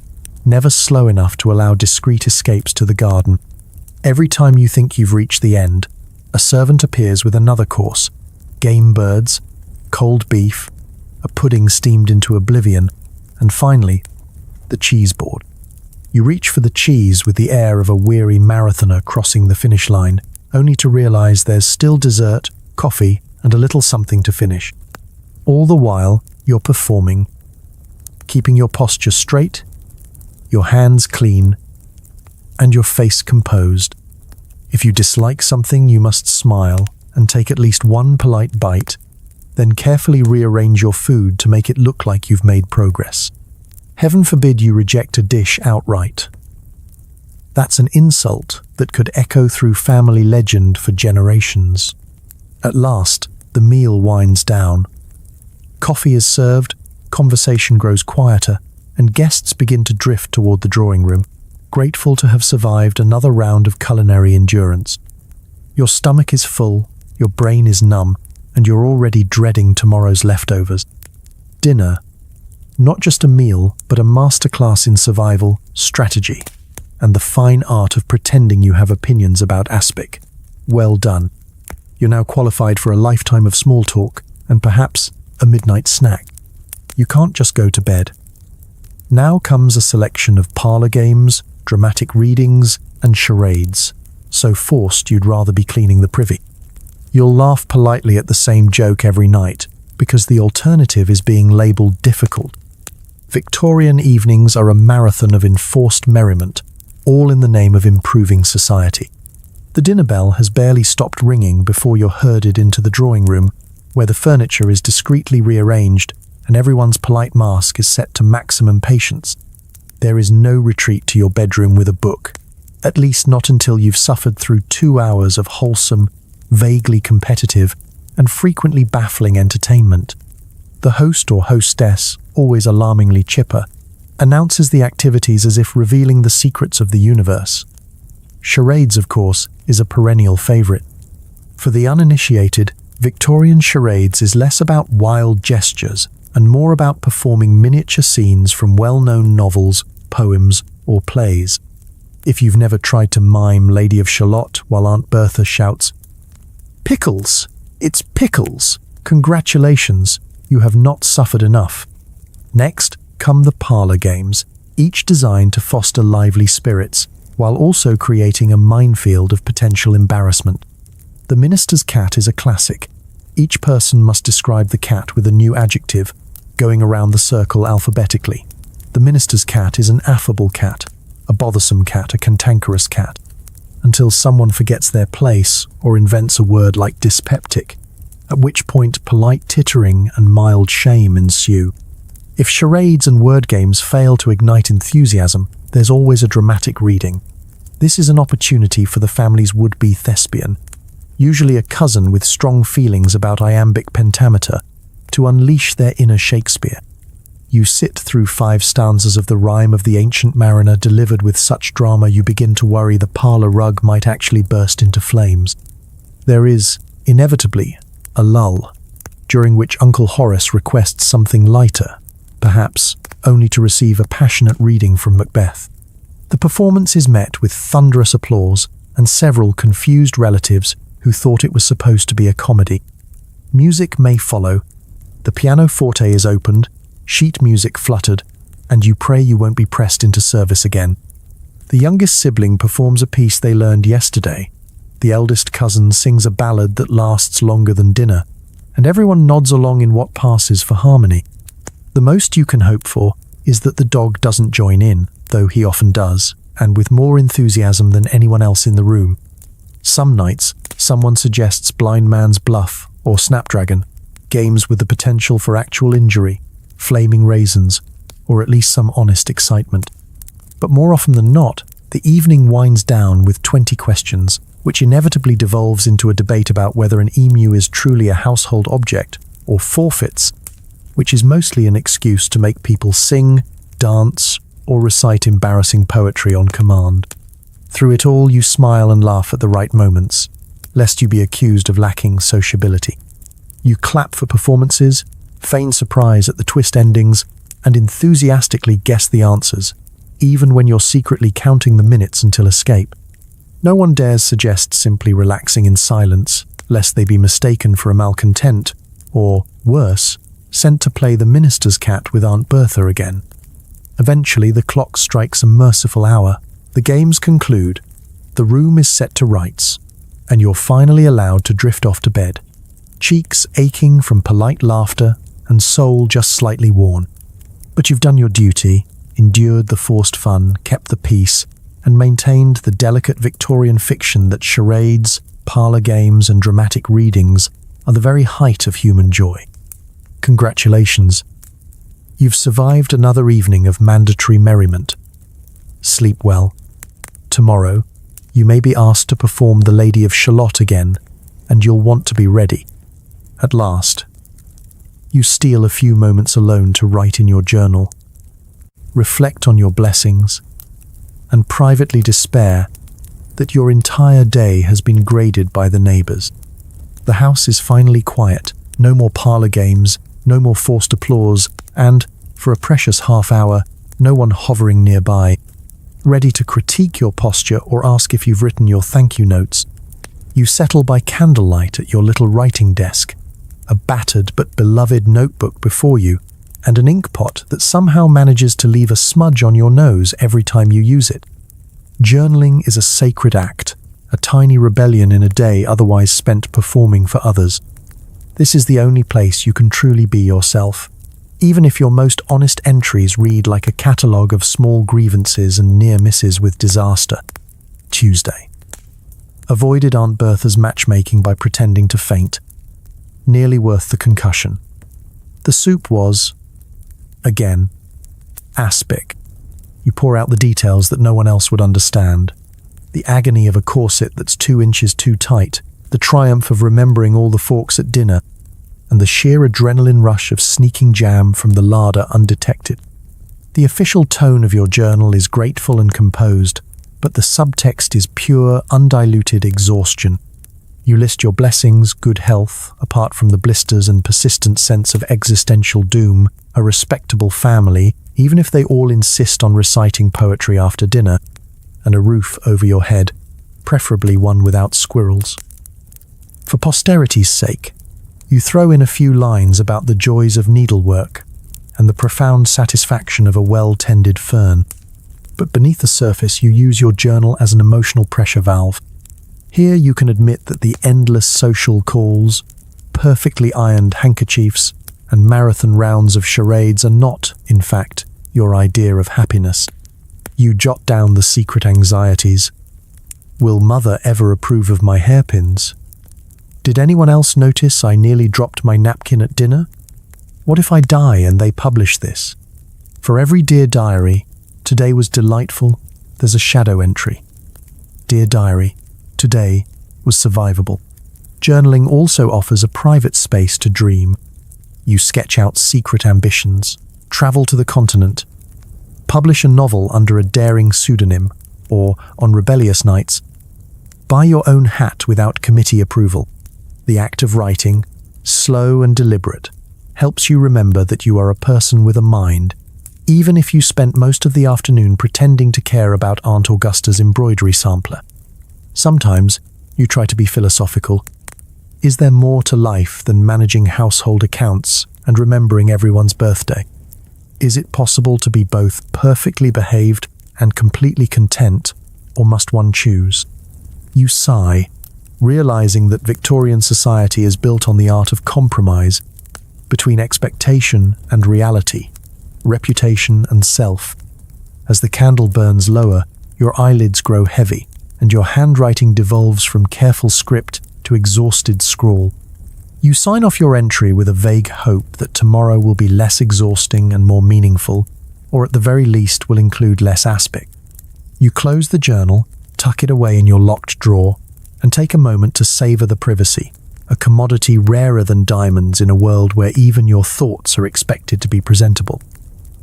Never slow enough to allow discreet escapes to the garden. Every time you think you've reached the end, a servant appears with another course. Game birds, cold beef, a pudding steamed into oblivion, and finally, the cheese board. You reach for the cheese with the air of a weary marathoner crossing the finish line, only to realize there's still dessert, coffee, and a little something to finish. All the while, you're performing, keeping your posture straight, your hands clean, and your face composed. If you dislike something, you must smile and take at least one polite bite, then carefully rearrange your food to make it look like you've made progress. Heaven forbid you reject a dish outright. That's an insult that could echo through family legend for generations. At last, the meal winds down. Coffee is served, conversation grows quieter, and guests begin to drift toward the drawing room, grateful to have survived another round of culinary endurance. Your stomach is full, your brain is numb, and you're already dreading tomorrow's leftovers. Dinner, not just a meal, but a masterclass in survival, strategy, and the fine art of pretending you have opinions about aspic. Well done. You're now qualified for a lifetime of small talk, and perhaps a midnight snack. You can't just go to bed. Now comes a selection of parlor games, dramatic readings, and charades, so forced you'd rather be cleaning the privy. You'll laugh politely at the same joke every night, because the alternative is being labelled difficult. Victorian evenings are a marathon of enforced merriment, all in the name of improving society. The dinner bell has barely stopped ringing before you're herded into the drawing room, where the furniture is discreetly rearranged and everyone's polite mask is set to maximum patience. There is no retreat to your bedroom with a book, at least not until you've suffered through 2 hours of wholesome, vaguely competitive, and frequently baffling entertainment. The host or hostess, always alarmingly chipper, announces the activities as if revealing the secrets of the universe. Charades, of course, is a perennial favorite. For the uninitiated, Victorian charades is less about wild gestures and more about performing miniature scenes from well-known novels, poems, or plays. If you've never tried to mime Lady of Shalott while Aunt Bertha shouts, "Pickles! It's pickles! Congratulations! You have not suffered enough." Next come the parlor games, each designed to foster lively spirits, while also creating a minefield of potential embarrassment. The minister's cat is a classic. Each person must describe the cat with a new adjective, going around the circle alphabetically. The minister's cat is an affable cat, a bothersome cat, a cantankerous cat, until someone forgets their place or invents a word like dyspeptic, at which point polite tittering and mild shame ensue. If charades and word games fail to ignite enthusiasm, there's always a dramatic reading. This is an opportunity for the family's would-be thespian, usually a cousin with strong feelings about iambic pentameter, to unleash their inner Shakespeare. You sit through 5 stanzas of the rhyme of the ancient mariner delivered with such drama you begin to worry the parlor rug might actually burst into flames. There is, inevitably, a lull, during which Uncle Horace requests something lighter, perhaps only to receive a passionate reading from Macbeth. The performance is met with thunderous applause and several confused relatives who thought it was supposed to be a comedy. Music may follow. The pianoforte is opened, sheet music fluttered, and you pray you won't be pressed into service again. The youngest sibling performs a piece they learned yesterday. The eldest cousin sings a ballad that lasts longer than dinner, and everyone nods along in what passes for harmony. The most you can hope for is that the dog doesn't join in, though he often does, and with more enthusiasm than anyone else in the room. Some nights, someone suggests blind man's bluff or snapdragon, games with the potential for actual injury, flaming raisins, or at least some honest excitement. But more often than not, the evening winds down with 20 questions, which inevitably devolves into a debate about whether an emu is truly a household object, or forfeits, which is mostly an excuse to make people sing, dance, or recite embarrassing poetry on command. Through it all, you smile and laugh at the right moments, lest you be accused of lacking sociability. You clap for performances, feign surprise at the twist endings, and enthusiastically guess the answers, even when you're secretly counting the minutes until escape. No one dares suggest simply relaxing in silence, lest they be mistaken for a malcontent, or, worse, sent to play the minister's cat with Aunt Bertha again. Eventually, the clock strikes a merciful hour. The games conclude, the room is set to rights, and you're finally allowed to drift off to bed, cheeks aching from polite laughter and soul just slightly worn. But you've done your duty, endured the forced fun, kept the peace, and maintained the delicate Victorian fiction that charades, parlour games, and dramatic readings are the very height of human joy. Congratulations. You've survived another evening of mandatory merriment. Sleep well. Tomorrow, you may be asked to perform the Lady of Shalott again, and you'll want to be ready. At last, you steal a few moments alone to write in your journal, reflect on your blessings, and privately despair that your entire day has been graded by the neighbours. The house is finally quiet, no more parlour games, no more forced applause, and, for a precious half hour, no one hovering nearby, ready to critique your posture or ask if you've written your thank you notes. You settle by candlelight at your little writing desk, a battered but beloved notebook before you, and an ink pot that somehow manages to leave a smudge on your nose every time you use it. Journaling is a sacred act, a tiny rebellion in a day otherwise spent performing for others. This is the only place you can truly be yourself, even if your most honest entries read like a catalogue of small grievances and near misses with disaster. Tuesday. Avoided Aunt Bertha's matchmaking by pretending to faint. Nearly worth the concussion. The soup was, again, aspic. You pour out the details that no one else would understand. The agony of a corset that's 2 inches too tight, the triumph of remembering all the forks at dinner, and the sheer adrenaline rush of sneaking jam from the larder undetected. The official tone of your journal is grateful and composed, but the subtext is pure, undiluted exhaustion. You list your blessings, good health, apart from the blisters and persistent sense of existential doom, a respectable family, even if they all insist on reciting poetry after dinner, and a roof over your head, preferably one without squirrels. For posterity's sake, you throw in a few lines about the joys of needlework and the profound satisfaction of a well-tended fern. But beneath the surface, you use your journal as an emotional pressure valve. Here you can admit that the endless social calls, perfectly ironed handkerchiefs, and marathon rounds of charades are not, in fact, your idea of happiness. You jot down the secret anxieties. Will mother ever approve of my hairpins? Did anyone else notice I nearly dropped my napkin at dinner? What if I die and they publish this? For every Dear Diary, today was delightful, there's a shadow entry. Dear Diary, today was survivable. Journaling also offers a private space to dream. You sketch out secret ambitions, travel to the continent, publish a novel under a daring pseudonym, or, on rebellious nights, buy your own hat without committee approval. The act of writing, slow and deliberate, helps you remember that you are a person with a mind, even if you spent most of the afternoon pretending to care about Aunt Augusta's embroidery sampler. Sometimes you try to be philosophical. Is there more to life than managing household accounts and remembering everyone's birthday? Is it possible to be both perfectly behaved and completely content, or must one choose? You sigh, realizing that Victorian society is built on the art of compromise between expectation and reality, reputation and self. As the candle burns lower, your eyelids grow heavy, and your handwriting devolves from careful script to exhausted scrawl. You sign off your entry with a vague hope that tomorrow will be less exhausting and more meaningful, or at the very least will include less aspic. You close the journal, tuck it away in your locked drawer, and take a moment to savor the privacy, a commodity rarer than diamonds in a world where even your thoughts are expected to be presentable.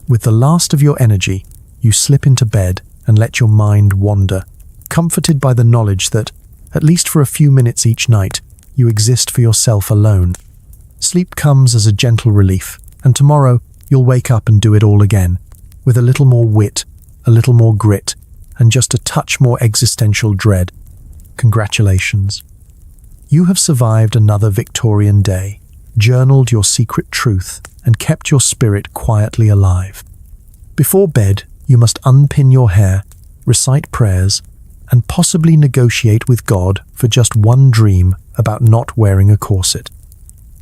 With the last of your energy, you slip into bed and let your mind wander, comforted by the knowledge that, at least for a few minutes each night, you exist for yourself alone. Sleep comes as a gentle relief, and tomorrow you'll wake up and do it all again, with a little more wit, a little more grit, and just a touch more existential dread. Congratulations. You have survived another Victorian day, journaled your secret truth, and kept your spirit quietly alive. Before bed, you must unpin your hair, recite prayers, and possibly negotiate with God for just one dream about not wearing a corset.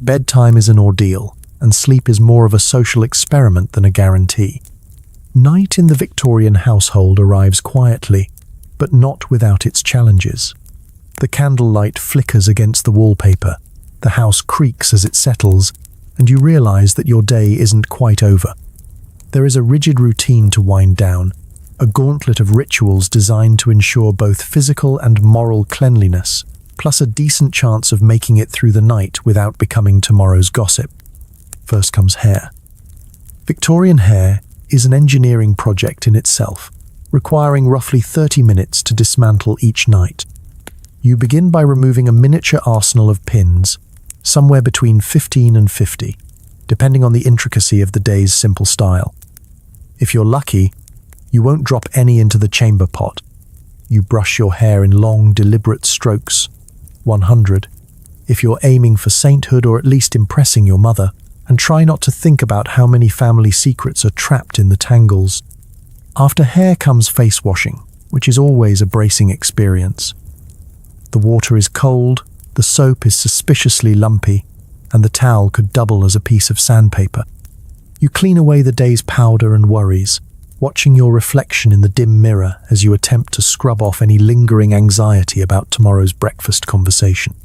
Bedtime is an ordeal, and sleep is more of a social experiment than a guarantee. Night in the Victorian household arrives quietly, but not without its challenges. The candlelight flickers against the wallpaper, the house creaks as it settles, and you realize that your day isn't quite over. There is a rigid routine to wind down, a gauntlet of rituals designed to ensure both physical and moral cleanliness, plus a decent chance of making it through the night without becoming tomorrow's gossip. First comes hair. Victorian hair is an engineering project in itself, requiring roughly 30 minutes to dismantle each night. You begin by removing a miniature arsenal of pins, somewhere between 15 and 50, depending on the intricacy of the day's simple style. If you're lucky, you won't drop any into the chamber pot. You brush your hair in long, deliberate strokes, 100, if you're aiming for sainthood or at least impressing your mother, and try not to think about how many family secrets are trapped in the tangles. After hair comes face washing, which is always a bracing experience. The water is cold, the soap is suspiciously lumpy, and the towel could double as a piece of sandpaper. You clean away the day's powder and worries, watching your reflection in the dim mirror as you attempt to scrub off any lingering anxiety about tomorrow's breakfast conversation.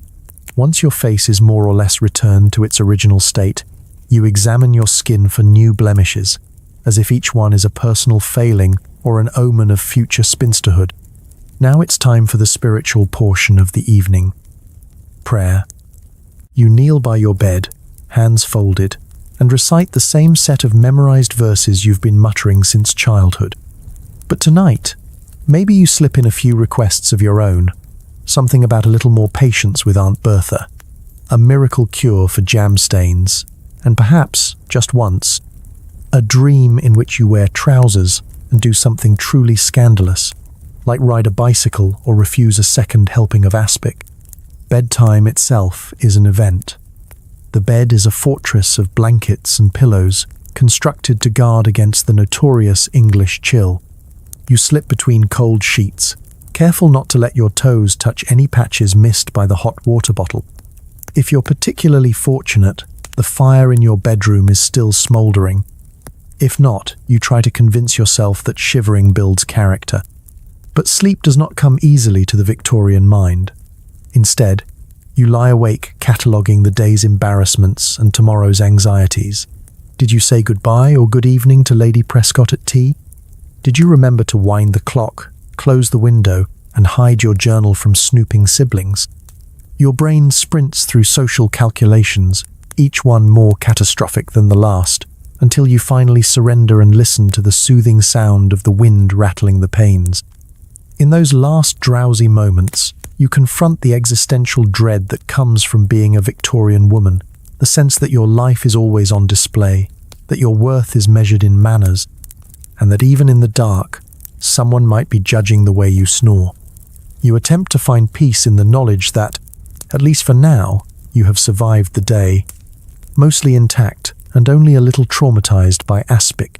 Once your face is more or less returned to its original state, you examine your skin for new blemishes, as if each one is a personal failing or an omen of future spinsterhood. Now it's time for the spiritual portion of the evening. Prayer. You kneel by your bed, hands folded, and recite the same set of memorized verses you've been muttering since childhood. But tonight, maybe you slip in a few requests of your own, something about a little more patience with Aunt Bertha, a miracle cure for jam stains, and perhaps, just once, a dream in which you wear trousers and do something truly scandalous, like ride a bicycle or refuse a second helping of aspic. Bedtime itself is an event. The bed is a fortress of blankets and pillows, constructed to guard against the notorious English chill. You slip between cold sheets, careful not to let your toes touch any patches missed by the hot water bottle. If you're particularly fortunate, the fire in your bedroom is still smouldering. If not, you try to convince yourself that shivering builds character. But sleep does not come easily to the Victorian mind. Instead, you lie awake cataloguing the day's embarrassments and tomorrow's anxieties. Did you say goodbye or good evening to Lady Prescott at tea? Did you remember to wind the clock, close the window, and hide your journal from snooping siblings? Your brain sprints through social calculations, each one more catastrophic than the last, until you finally surrender and listen to the soothing sound of the wind rattling the panes. In those last drowsy moments, you confront the existential dread that comes from being a Victorian woman, the sense that your life is always on display, that your worth is measured in manners, and that even in the dark, someone might be judging the way you snore. You attempt to find peace in the knowledge that, at least for now, you have survived the day, mostly intact and only a little traumatized by aspic.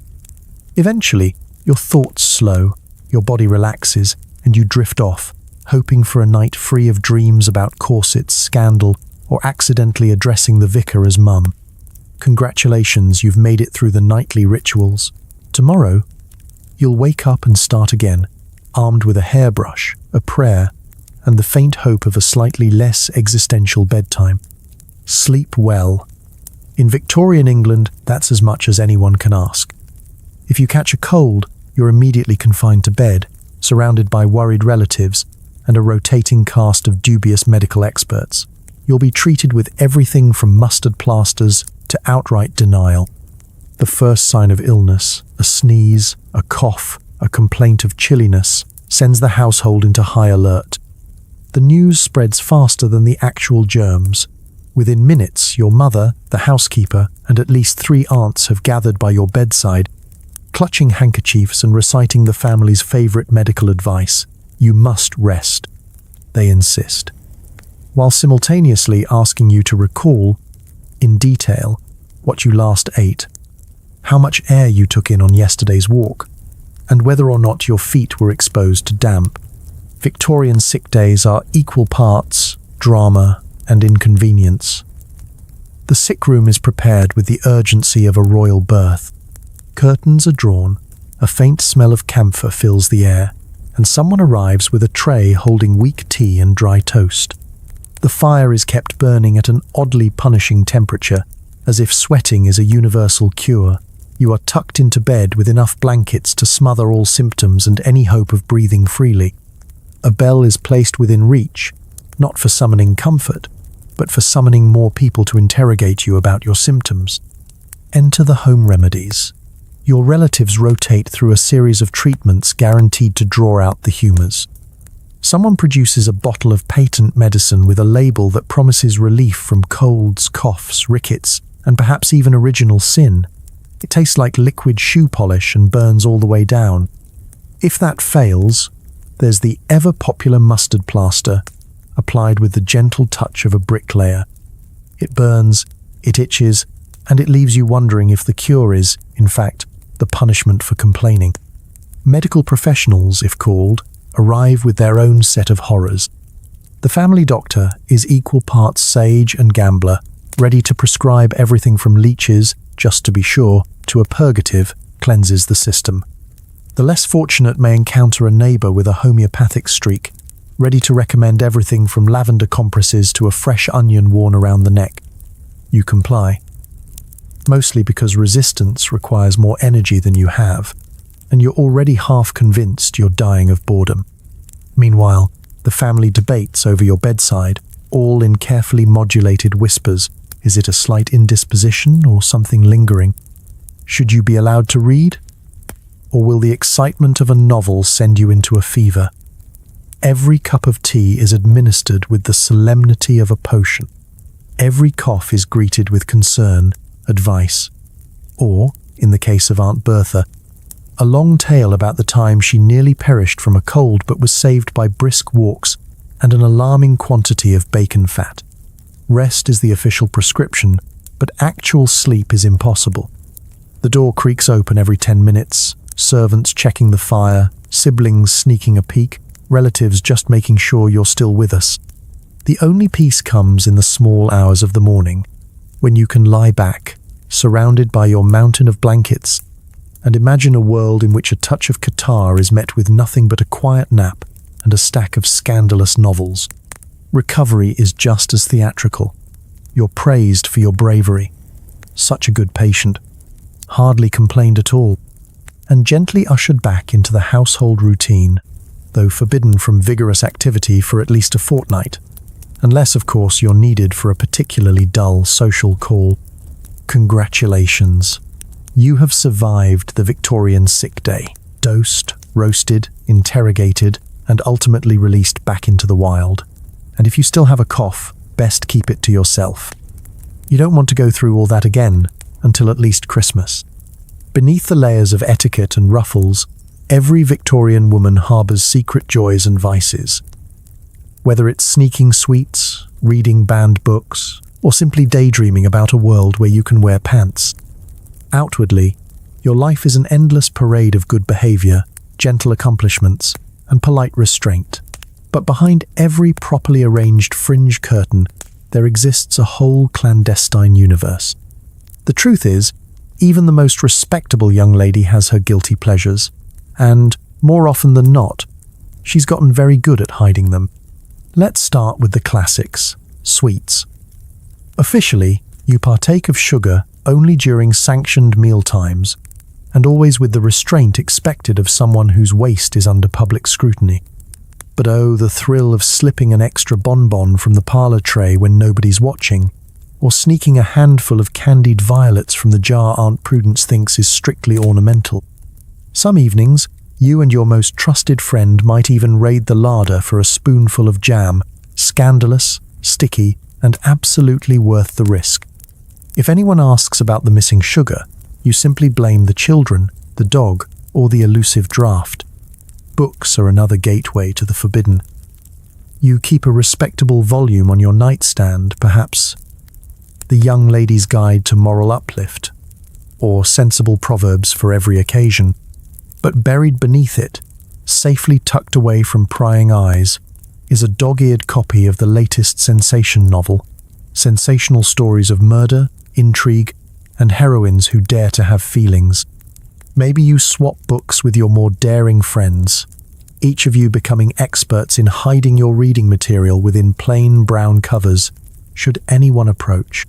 Eventually, your thoughts slow, your body relaxes, and you drift off, hoping for a night free of dreams about corsets, scandal, or accidentally addressing the vicar as mum. Congratulations, you've made it through the nightly rituals. Tomorrow, you'll wake up and start again, armed with a hairbrush, a prayer, and the faint hope of a slightly less existential bedtime. Sleep well. In Victorian England, that's as much as anyone can ask. If you catch a cold, you're immediately confined to bed, surrounded by worried relatives and a rotating cast of dubious medical experts. You'll be treated with everything from mustard plasters to outright denial. The first sign of illness, a sneeze, a cough, a complaint of chilliness, sends the household into high alert. The news spreads faster than the actual germs. Within minutes, your mother, the housekeeper, and at least 3 aunts have gathered by your bedside, clutching handkerchiefs and reciting the family's favorite medical advice. You must rest, they insist, while simultaneously asking you to recall, in detail, what you last ate, how much air you took in on yesterday's walk, and whether or not your feet were exposed to damp. Victorian sick days are equal parts drama and inconvenience. The sick room is prepared with the urgency of a royal birth. Curtains are drawn, a faint smell of camphor fills the air, and someone arrives with a tray holding weak tea and dry toast. The fire is kept burning at an oddly punishing temperature, as if sweating is a universal cure. You are tucked into bed with enough blankets to smother all symptoms and any hope of breathing freely. A bell is placed within reach, not for summoning comfort, but for summoning more people to interrogate you about your symptoms. Enter the home remedies. Your relatives rotate through a series of treatments guaranteed to draw out the humours. Someone produces a bottle of patent medicine with a label that promises relief from colds, coughs, rickets, and perhaps even original sin. It tastes like liquid shoe polish and burns all the way down. If that fails, there's the ever-popular mustard plaster, applied with the gentle touch of a bricklayer. It burns, it itches, and it leaves you wondering if the cure is, in fact, the punishment for complaining. Medical professionals, if called, arrive with their own set of horrors. The family doctor is equal parts sage and gambler, ready to prescribe everything from leeches, just to be sure, to a purgative, cleanses the system. The less fortunate may encounter a neighbour with a homeopathic streak, ready to recommend everything from lavender compresses to a fresh onion worn around the neck. You comply. Mostly because resistance requires more energy than you have, and you're already half convinced you're dying of boredom. Meanwhile, the family debates over your bedside, all in carefully modulated whispers. Is it a slight indisposition or something lingering? Should you be allowed to read? Or will the excitement of a novel send you into a fever? Every cup of tea is administered with the solemnity of a potion. Every cough is greeted with concern, advice, or, in the case of Aunt Bertha, a long tale about the time she nearly perished from a cold but was saved by brisk walks and an alarming quantity of bacon fat. Rest is the official prescription, but actual sleep is impossible. The door creaks open every 10 minutes, servants checking the fire, siblings sneaking a peek, relatives just making sure you're still with us. The only peace comes in the small hours of the morning, when you can lie back, surrounded by your mountain of blankets, and imagine a world in which a touch of catarrh is met with nothing but a quiet nap and a stack of scandalous novels. Recovery is just as theatrical. You're praised for your bravery. Such a good patient. Hardly complained at all. And gently ushered back into the household routine, though forbidden from vigorous activity for at least a fortnight. Unless, of course, you're needed for a particularly dull social call. Congratulations. You have survived the Victorian sick day. Dosed, roasted, interrogated, and ultimately released back into the wild. And if you still have a cough, best keep it to yourself. You don't want to go through all that again until at least Christmas. Beneath the layers of etiquette and ruffles, every Victorian woman harbours secret joys and vices. Whether it's sneaking sweets, reading banned books, or simply daydreaming about a world where you can wear pants. Outwardly, your life is an endless parade of good behaviour, gentle accomplishments, and polite restraint. But behind every properly arranged fringe curtain, there exists a whole clandestine universe. The truth is, even the most respectable young lady has her guilty pleasures, and, more often than not, she's gotten very good at hiding them. Let's start with the classics, sweets. Officially, you partake of sugar only during sanctioned mealtimes, and always with the restraint expected of someone whose waist is under public scrutiny. But oh, the thrill of slipping an extra bonbon from the parlor tray when nobody's watching, or sneaking a handful of candied violets from the jar Aunt Prudence thinks is strictly ornamental. Some evenings, you and your most trusted friend might even raid the larder for a spoonful of jam, scandalous, sticky, and absolutely worth the risk. If anyone asks about the missing sugar, you simply blame the children, the dog, or the elusive draft. Books are another gateway to the forbidden. You keep a respectable volume on your nightstand, perhaps The Young Lady's Guide to Moral Uplift, or Sensible Proverbs for Every Occasion. But buried beneath it, safely tucked away from prying eyes, is a dog-eared copy of the latest sensation novel, sensational stories of murder, intrigue, and heroines who dare to have feelings. Maybe you swap books with your more daring friends, each of you becoming experts in hiding your reading material within plain brown covers, should anyone approach.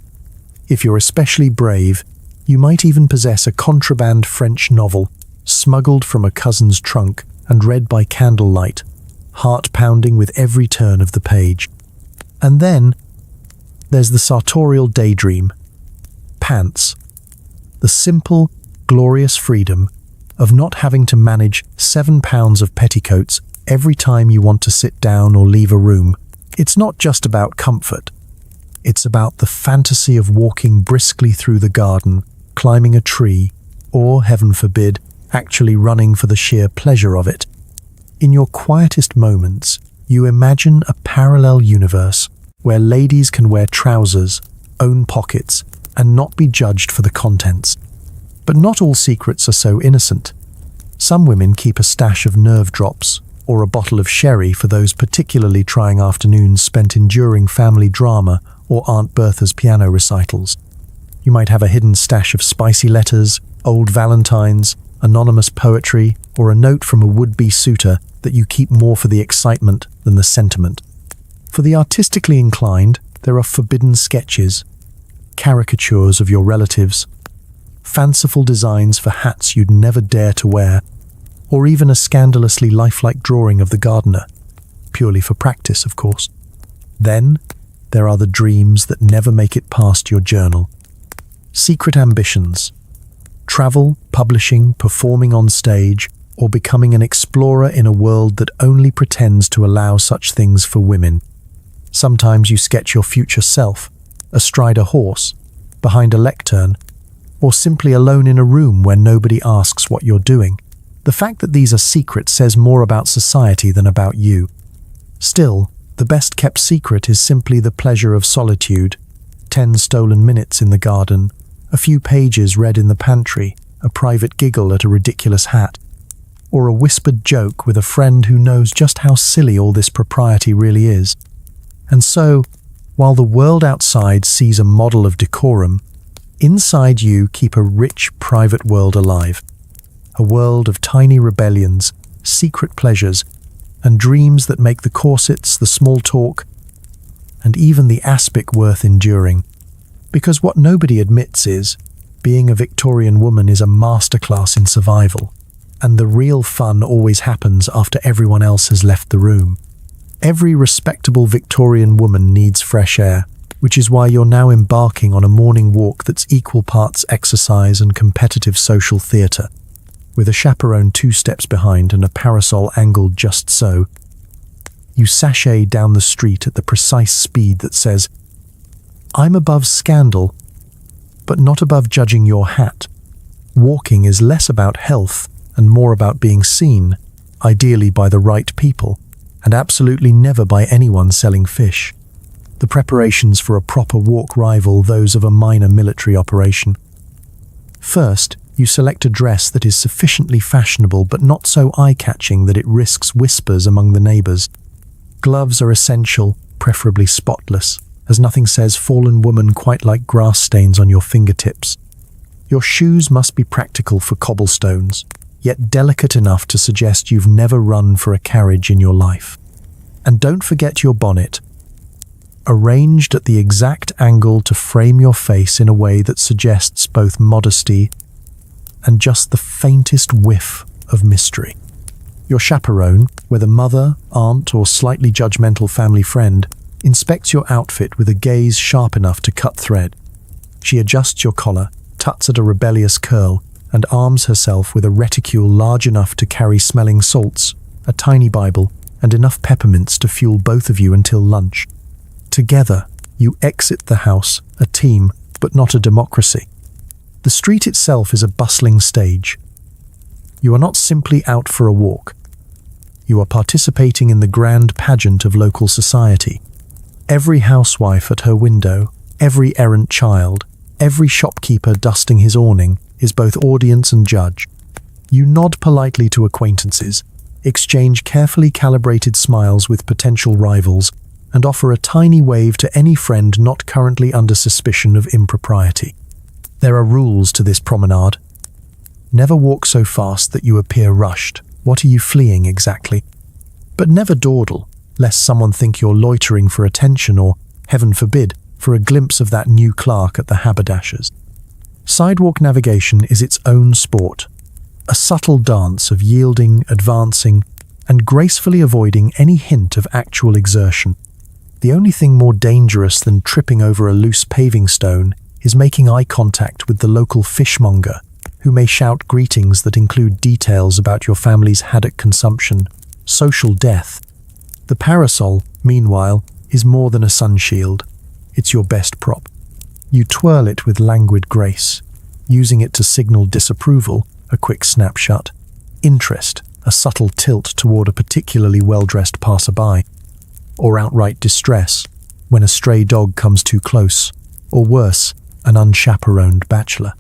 If you're especially brave, you might even possess a contraband French novel, smuggled from a cousin's trunk and read by candlelight, heart-pounding with every turn of the page. And then, there's the sartorial daydream. Pants. The simple, glorious freedom of not having to manage 7 pounds of petticoats every time you want to sit down or leave a room. It's not just about comfort. It's about the fantasy of walking briskly through the garden, climbing a tree, or, heaven forbid, actually running for the sheer pleasure of it. In your quietest moments, you imagine a parallel universe where ladies can wear trousers, own pockets, and not be judged for the contents. But not all secrets are so innocent. Some women keep a stash of nerve drops or a bottle of sherry for those particularly trying afternoons spent enduring family drama or Aunt Bertha's piano recitals. You might have a hidden stash of spicy letters, old valentines, anonymous poetry, or a note from a would-be suitor that you keep more for the excitement than the sentiment. For the artistically inclined, there are forbidden sketches, caricatures of your relatives, fanciful designs for hats you'd never dare to wear, or even a scandalously lifelike drawing of the gardener, purely for practice, of course. Then, there are the dreams that never make it past your journal. Secret ambitions. Travel, publishing, performing on stage, or becoming an explorer in a world that only pretends to allow such things for women. Sometimes you sketch your future self, astride a horse, behind a lectern, or simply alone in a room where nobody asks what you're doing. The fact that these are secrets says more about society than about you. Still, the best-kept secret is simply the pleasure of solitude, 10 stolen minutes in the garden, a few pages read in the pantry, a private giggle at a ridiculous hat, or a whispered joke with a friend who knows just how silly all this propriety really is. And so, while the world outside sees a model of decorum, inside you keep a rich private world alive, a world of tiny rebellions, secret pleasures, and dreams that make the corsets, the small talk, and even the aspic worth enduring. Because what nobody admits is, being a Victorian woman is a masterclass in survival, and the real fun always happens after everyone else has left the room. Every respectable Victorian woman needs fresh air, which is why you're now embarking on a morning walk that's equal parts exercise and competitive social theatre, with a chaperone 2 steps behind and a parasol angled just so. You sashay down the street at the precise speed that says, "I'm above scandal, but not above judging your hat." Walking is less about health and more about being seen, ideally by the right people, and absolutely never by anyone selling fish. The preparations for a proper walk rival those of a minor military operation. First, you select a dress that is sufficiently fashionable but not so eye-catching that it risks whispers among the neighbours. Gloves are essential, preferably spotless, as nothing says fallen woman quite like grass stains on your fingertips. Your shoes must be practical for cobblestones, yet delicate enough to suggest you've never run for a carriage in your life. And don't forget your bonnet, arranged at the exact angle to frame your face in a way that suggests both modesty and just the faintest whiff of mystery. Your chaperone, whether mother, aunt, or slightly judgmental family friend, inspects your outfit with a gaze sharp enough to cut thread. She adjusts your collar, tuts at a rebellious curl, and arms herself with a reticule large enough to carry smelling salts, a tiny Bible, and enough peppermints to fuel both of you until lunch. Together, you exit the house, a team, but not a democracy. The street itself is a bustling stage. You are not simply out for a walk. You are participating in the grand pageant of local society. Every housewife at her window, every errant child, every shopkeeper dusting his awning is both audience and judge. You nod politely to acquaintances, exchange carefully calibrated smiles with potential rivals, and offer a tiny wave to any friend not currently under suspicion of impropriety. There are rules to this promenade. Never walk so fast that you appear rushed. What are you fleeing exactly? But never dawdle, lest someone think you're loitering for attention or, heaven forbid, for a glimpse of that new clerk at the haberdasher's. Sidewalk navigation is its own sport, a subtle dance of yielding, advancing, and gracefully avoiding any hint of actual exertion. The only thing more dangerous than tripping over a loose paving stone is making eye contact with the local fishmonger, who may shout greetings that include details about your family's haddock consumption, social death. The parasol, meanwhile, is more than a sunshield. It's your best prop. You twirl it with languid grace, using it to signal disapproval, a quick snapshot, interest, a subtle tilt toward a particularly well-dressed passerby, or outright distress when a stray dog comes too close, or worse, an unchaperoned bachelor.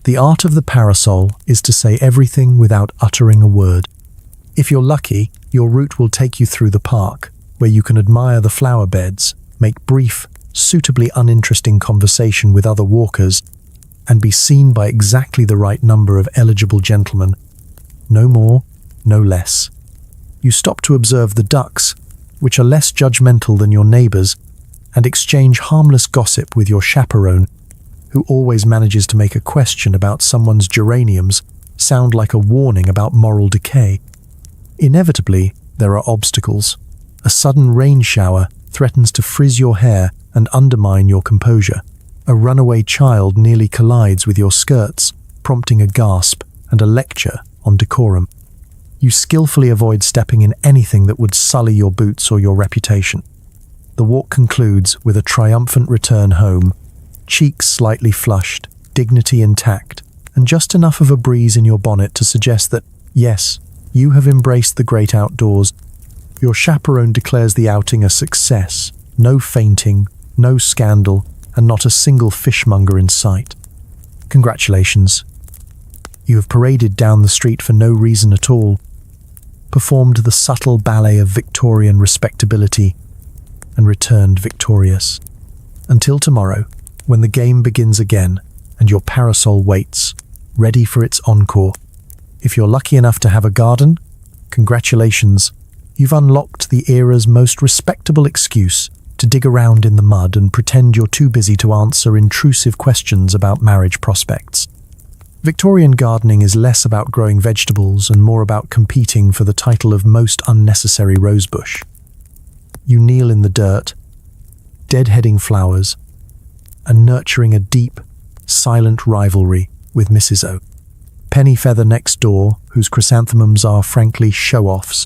The art of the parasol is to say everything without uttering a word. If you're lucky, your route will take you through the park, where you can admire the flower beds, make brief, suitably uninteresting conversation with other walkers, and be seen by exactly the right number of eligible gentlemen. No more, no less. You stop to observe the ducks, which are less judgmental than your neighbors, and exchange harmless gossip with your chaperone, who always manages to make a question about someone's geraniums sound like a warning about moral decay. Inevitably, there are obstacles. A sudden rain shower threatens to frizz your hair and undermine your composure. A runaway child nearly collides with your skirts, prompting a gasp and a lecture on decorum. You skillfully avoid stepping in anything that would sully your boots or your reputation. The walk concludes with a triumphant return home, cheeks slightly flushed, dignity intact, and just enough of a breeze in your bonnet to suggest that, yes, you have embraced the great outdoors. Your chaperone declares the outing a success. No fainting, no scandal, and not a single fishmonger in sight. Congratulations. You have paraded down the street for no reason at all, performed the subtle ballet of Victorian respectability, and returned victorious. Until tomorrow, when the game begins again and your parasol waits, ready for its encore. If you're lucky enough to have a garden, congratulations, you've unlocked the era's most respectable excuse to dig around in the mud and pretend you're too busy to answer intrusive questions about marriage prospects. Victorian gardening is less about growing vegetables and more about competing for the title of most unnecessary rosebush. You kneel in the dirt, deadheading flowers, and nurturing a deep, silent rivalry with Mrs. O. Pennyfeather next door, whose chrysanthemums are frankly show-offs.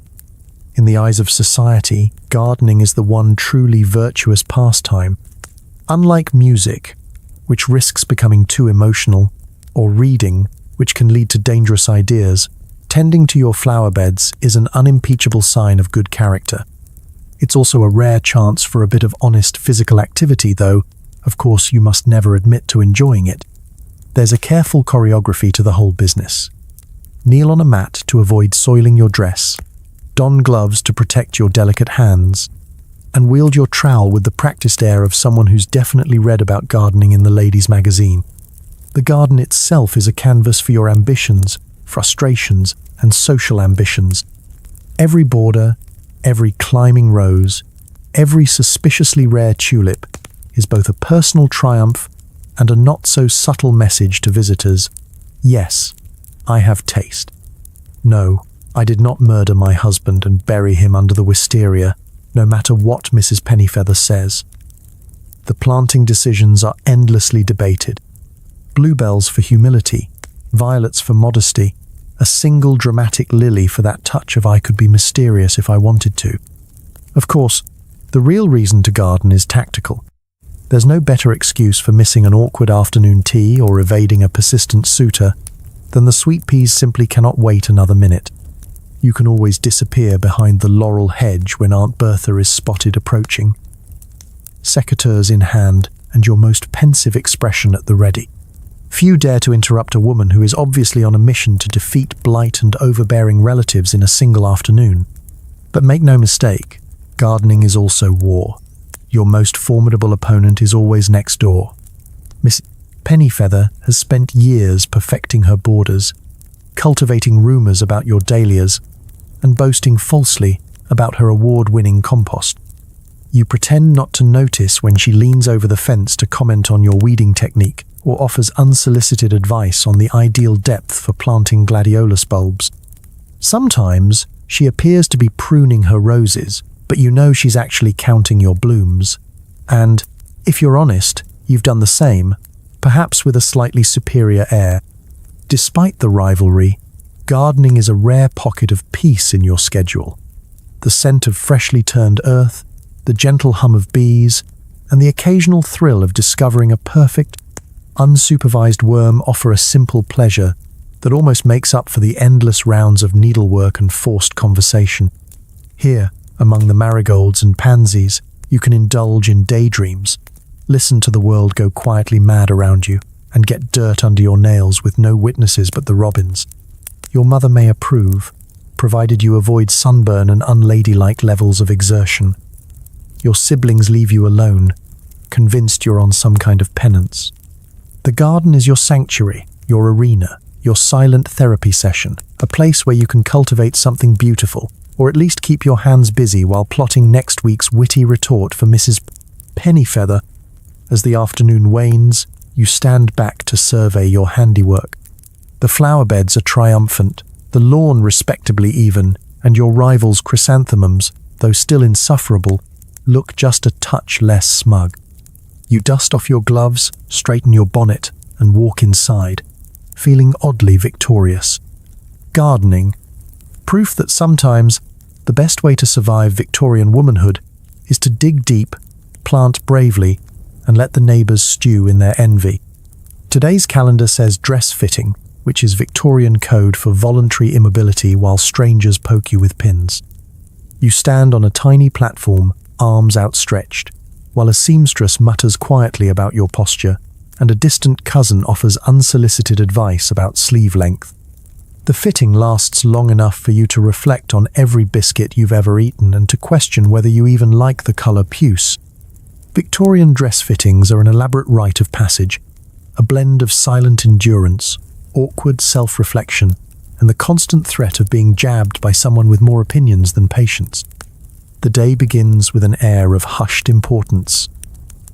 In the eyes of society, gardening is the one truly virtuous pastime. Unlike music, which risks becoming too emotional, or reading, which can lead to dangerous ideas, tending to your flower beds is an unimpeachable sign of good character. It's also a rare chance for a bit of honest physical activity, though, of course, you must never admit to enjoying it. There's a careful choreography to the whole business. Kneel on a mat to avoid soiling your dress, don gloves to protect your delicate hands, and wield your trowel with the practiced air of someone who's definitely read about gardening in the ladies' magazine. The garden itself is a canvas for your ambitions, frustrations, and social ambitions. Every border, every climbing rose, every suspiciously rare tulip is both a personal triumph and a not-so-subtle message to visitors. Yes, I have taste. No, I did not murder my husband and bury him under the wisteria, no matter what Mrs. Pennyfeather says. The planting decisions are endlessly debated. Bluebells for humility, violets for modesty, a single dramatic lily for that touch of I could be mysterious if I wanted to. Of course, the real reason to garden is tactical. There's no better excuse for missing an awkward afternoon tea or evading a persistent suitor than the sweet peas simply cannot wait another minute. You can always disappear behind the laurel hedge when Aunt Bertha is spotted approaching. Secateurs in hand and your most pensive expression at the ready. Few dare to interrupt a woman who is obviously on a mission to defeat blight and overbearing relatives in a single afternoon. But make no mistake, gardening is also war. Your most formidable opponent is always next door. Miss Pennyfeather has spent years perfecting her borders, cultivating rumours about your dahlias, and boasting falsely about her award-winning compost. You pretend not to notice when she leans over the fence to comment on your weeding technique or offers unsolicited advice on the ideal depth for planting gladiolus bulbs. Sometimes she appears to be pruning her roses, but you know she's actually counting your blooms. And, if you're honest, you've done the same, perhaps with a slightly superior air. Despite the rivalry, gardening is a rare pocket of peace in your schedule. The scent of freshly turned earth, the gentle hum of bees, and the occasional thrill of discovering a perfect, unsupervised worm offer a simple pleasure that almost makes up for the endless rounds of needlework and forced conversation. Here, among the marigolds and pansies, you can indulge in daydreams, listen to the world go quietly mad around you, and get dirt under your nails with no witnesses but the robins. Your mother may approve, provided you avoid sunburn and unladylike levels of exertion. Your siblings leave you alone, convinced you're on some kind of penance. The garden is your sanctuary, your arena, your silent therapy session, a place where you can cultivate something beautiful, or at least keep your hands busy while plotting next week's witty retort for Mrs. Pennyfeather. As the afternoon wanes, you stand back to survey your handiwork. The flower beds are triumphant, the lawn respectably even, and your rival's chrysanthemums, though still insufferable, look just a touch less smug. You dust off your gloves, straighten your bonnet, and walk inside, feeling oddly victorious. Gardening, proof that sometimes the best way to survive Victorian womanhood is to dig deep, plant bravely, and let the neighbours stew in their envy. Today's calendar says dress fitting, which is Victorian code for voluntary immobility while strangers poke you with pins. You stand on a tiny platform, arms outstretched, while a seamstress mutters quietly about your posture, and a distant cousin offers unsolicited advice about sleeve length. The fitting lasts long enough for you to reflect on every biscuit you've ever eaten and to question whether you even like the colour puce. Victorian dress fittings are an elaborate rite of passage, a blend of silent endurance, awkward self-reflection, and the constant threat of being jabbed by someone with more opinions than patience. The day begins with an air of hushed importance.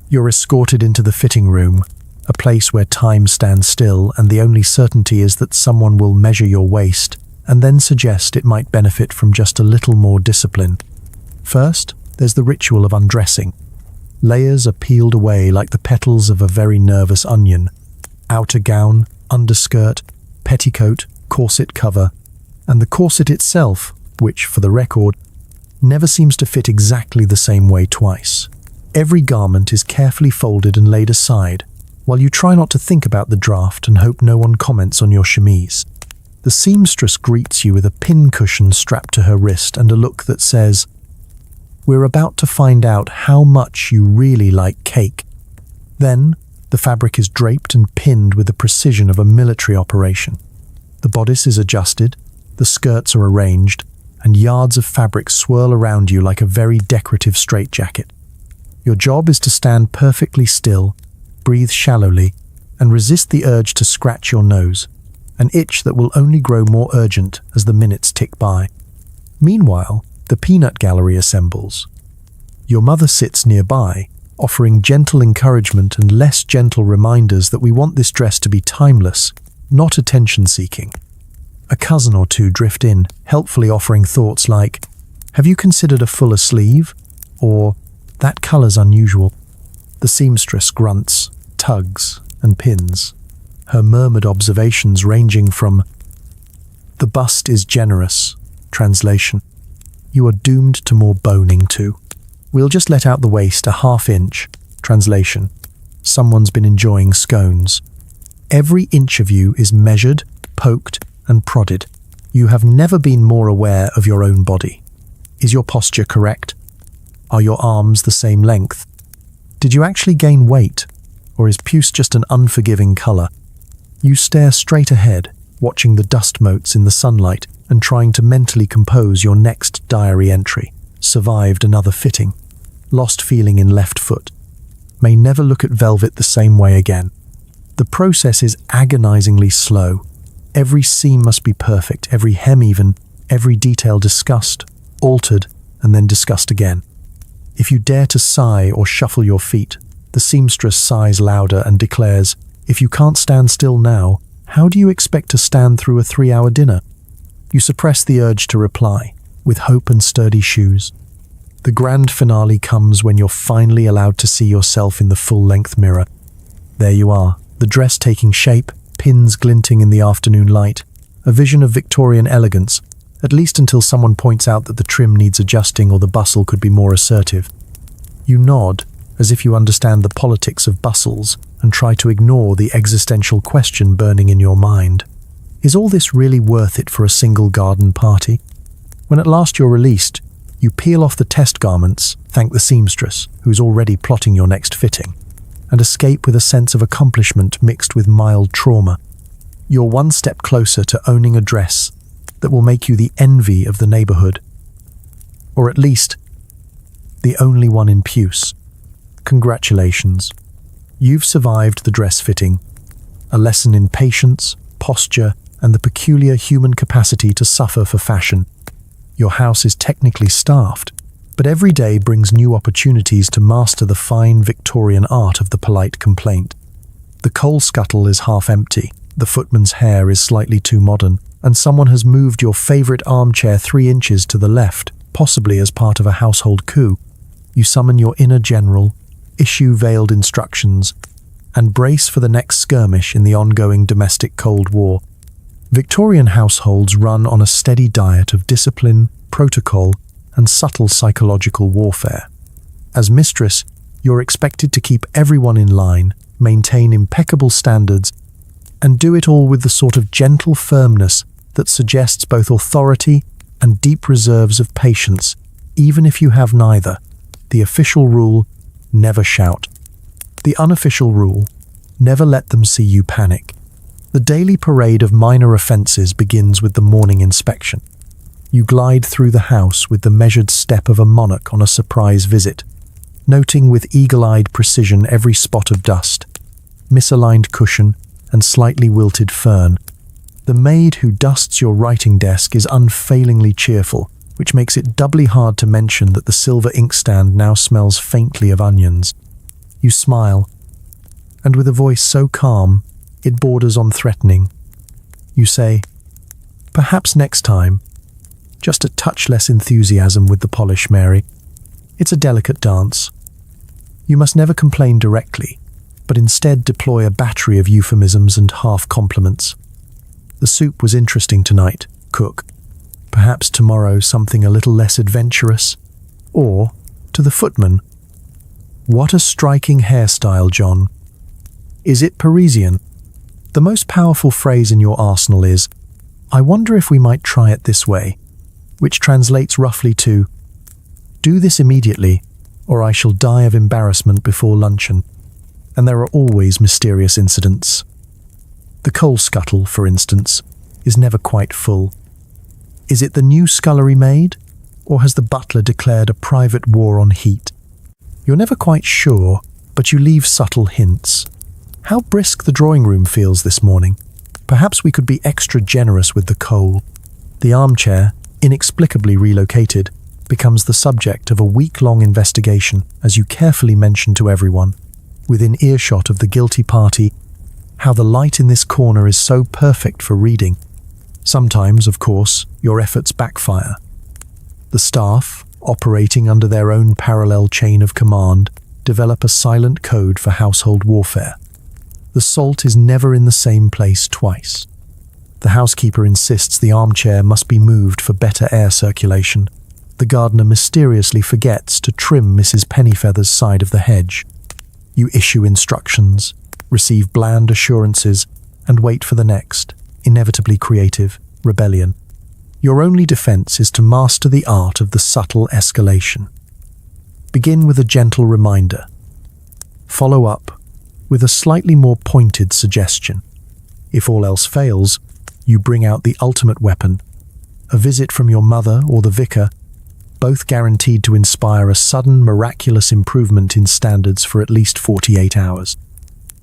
You're escorted into the fitting room, a place where time stands still and the only certainty is that someone will measure your waist and then suggest it might benefit from just a little more discipline. First, there's the ritual of undressing. Layers are peeled away like the petals of a very nervous onion. Outer gown, underskirt, petticoat, corset cover, and the corset itself, which, for the record, never seems to fit exactly the same way twice. Every garment is carefully folded and laid aside, while you try not to think about the draft and hope no one comments on your chemise. The seamstress greets you with a pincushion strapped to her wrist and a look that says, "We're about to find out how much you really like cake." Then, the fabric is draped and pinned with the precision of a military operation. The bodice is adjusted, the skirts are arranged, and yards of fabric swirl around you like a very decorative straitjacket. Your job is to stand perfectly still, breathe shallowly, and resist the urge to scratch your nose, an itch that will only grow more urgent as the minutes tick by. Meanwhile, the peanut gallery assembles. Your mother sits nearby, offering gentle encouragement and less gentle reminders that we want this dress to be timeless, not attention-seeking. A cousin or two drift in, helpfully offering thoughts like, "Have you considered a fuller sleeve?" Or, "That color's unusual." The seamstress grunts, tugs, and pins, her murmured observations ranging from, "The bust is generous," translation, "You are doomed to more boning too. We'll just let out the waist a half-inch," translation, "Someone's been enjoying scones." Every inch of you is measured, poked, and prodded. You have never been more aware of your own body. Is your posture correct? Are your arms the same length? Did you actually gain weight? Or is puce just an unforgiving color? You stare straight ahead, watching the dust motes in the sunlight and trying to mentally compose your next diary entry. Survived another fitting. Lost feeling in left foot. May never look at velvet the same way again. The process is agonizingly slow. Every seam must be perfect, every hem even, every detail discussed, altered, and then discussed again. If you dare to sigh or shuffle your feet, the seamstress sighs louder and declares, "If you can't stand still now, how do you expect to stand through a 3-hour dinner?" You suppress the urge to reply, with hope and sturdy shoes. The grand finale comes when you're finally allowed to see yourself in the full-length mirror. There you are, the dress taking shape, pins glinting in the afternoon light, a vision of Victorian elegance, at least until someone points out that the trim needs adjusting or the bustle could be more assertive. You nod, as if you understand the politics of bustles, and try to ignore the existential question burning in your mind. Is all this really worth it for a single garden party? When at last you're released, you peel off the test garments, thank the seamstress, who's already plotting your next fitting, and escape with a sense of accomplishment mixed with mild trauma. You're one step closer to owning a dress that will make you the envy of the neighborhood. Or at least, the only one in puce. Congratulations. You've survived the dress fitting, a lesson in patience, posture, and the peculiar human capacity to suffer for fashion. Your house is technically staffed, but every day brings new opportunities to master the fine Victorian art of the polite complaint. The coal scuttle is half empty, the footman's hair is slightly too modern, and someone has moved your favorite armchair 3 inches to the left, possibly as part of a household coup. You summon your inner general, issue veiled instructions, and brace for the next skirmish in the ongoing domestic Cold War. Victorian households run on a steady diet of discipline, protocol, and subtle psychological warfare. As mistress, you're expected to keep everyone in line, maintain impeccable standards, and do it all with the sort of gentle firmness that suggests both authority and deep reserves of patience, even if you have neither. The official rule, never shout. The unofficial rule, never let them see you panic. The daily parade of minor offences begins with the morning inspection. You glide through the house with the measured step of a monarch on a surprise visit, noting with eagle-eyed precision every spot of dust, misaligned cushion, and slightly wilted fern. The maid who dusts your writing desk is unfailingly cheerful, which makes it doubly hard to mention that the silver inkstand now smells faintly of onions. You smile, and with a voice so calm, it borders on threatening. You say, "Perhaps next time. Just a touch less enthusiasm with the polish, Mary. It's a delicate dance." You must never complain directly, but instead deploy a battery of euphemisms and half-compliments. "The soup was interesting tonight, cook. Perhaps tomorrow something a little less adventurous." Or, to the footman, "What a striking hairstyle, John. Is it Parisian?" The most powerful phrase in your arsenal is, "I wonder if we might try it this way," which translates roughly to, "Do this immediately, or I shall die of embarrassment before luncheon." And there are always mysterious incidents. The coal scuttle, for instance, is never quite full. Is it the new scullery maid, or has the butler declared a private war on heat? You're never quite sure, but you leave subtle hints. How brisk the drawing room feels this morning. Perhaps we could be extra generous with the coal. The armchair, inexplicably relocated, becomes the subject of a week-long investigation as you carefully mention to everyone, within earshot of the guilty party, how the light in this corner is so perfect for reading. Sometimes, of course, your efforts backfire. The staff, operating under their own parallel chain of command, develop a silent code for household warfare. The salt is never in the same place twice. The housekeeper insists the armchair must be moved for better air circulation. The gardener mysteriously forgets to trim Mrs. Pennyfeather's side of the hedge. You issue instructions, receive bland assurances, and wait for the next, inevitably creative, rebellion. Your only defense is to master the art of the subtle escalation. Begin with a gentle reminder. Follow up with a slightly more pointed suggestion. If all else fails, you bring out the ultimate weapon, a visit from your mother or the vicar, both guaranteed to inspire a sudden, miraculous improvement in standards for at least 48 hours.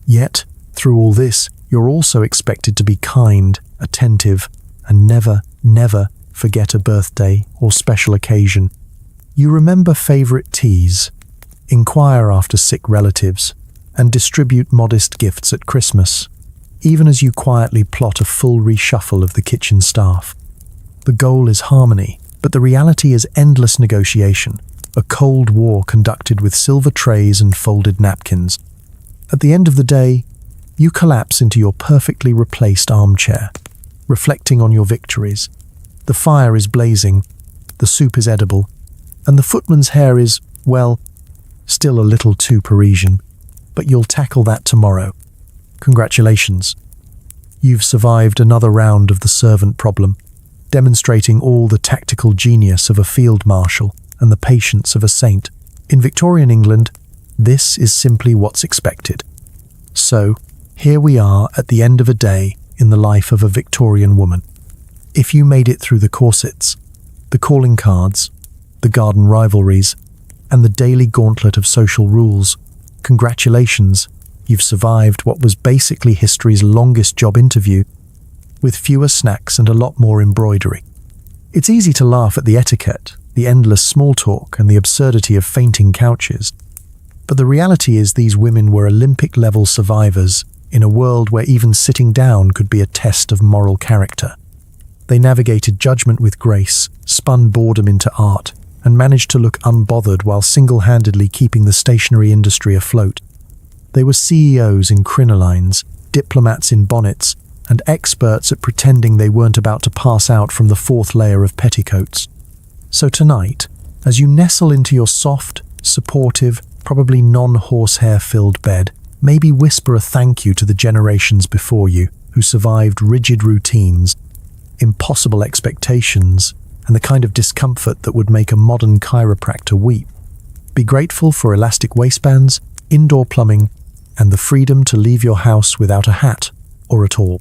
Yet, through all this, you're also expected to be kind, attentive, and never forget a birthday or special occasion. You remember favorite teas, inquire after sick relatives, and distribute modest gifts at Christmas, even as you quietly plot a full reshuffle of the kitchen staff. The goal is harmony, but the reality is endless negotiation, a cold war conducted with silver trays and folded napkins. At the end of the day, you collapse into your perfectly replaced armchair, reflecting on your victories. The fire is blazing, the soup is edible, and the footman's hair is, well, still a little too Parisian. But you'll tackle that tomorrow. Congratulations. You've survived another round of the servant problem, demonstrating all the tactical genius of a field marshal and the patience of a saint. In Victorian England, this is simply what's expected. So, here we are at the end of a day in the life of a Victorian woman. If you made it through the corsets, the calling cards, the garden rivalries, and the daily gauntlet of social rules, congratulations, you've survived what was basically history's longest job interview, with fewer snacks and a lot more embroidery. It's easy to laugh at the etiquette, the endless small talk, and the absurdity of fainting couches. But the reality is these women were Olympic-level survivors in a world where even sitting down could be a test of moral character. They navigated judgment with grace, spun boredom into art, and managed to look unbothered while single-handedly keeping the stationery industry afloat. They were CEOs in crinolines, diplomats in bonnets, and experts at pretending they weren't about to pass out from the fourth layer of petticoats. So tonight, as you nestle into your soft, supportive, probably non-horsehair-filled bed, maybe whisper a thank you to the generations before you who survived rigid routines, impossible expectations, and the kind of discomfort that would make a modern chiropractor weep. Be grateful for elastic waistbands, indoor plumbing, and the freedom to leave your house without a hat, or at all.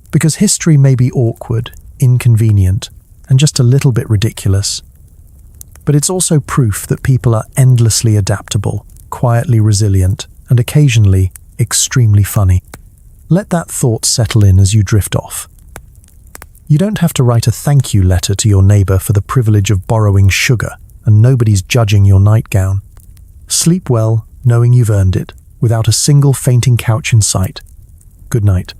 Because history may be awkward, inconvenient, and just a little bit ridiculous, but it's also proof that people are endlessly adaptable, quietly resilient, and occasionally extremely funny. Let that thought settle in as you drift off. You don't have to write a thank you letter to your neighbor for the privilege of borrowing sugar, and nobody's judging your nightgown. Sleep well, knowing you've earned it, without a single fainting couch in sight. Good night.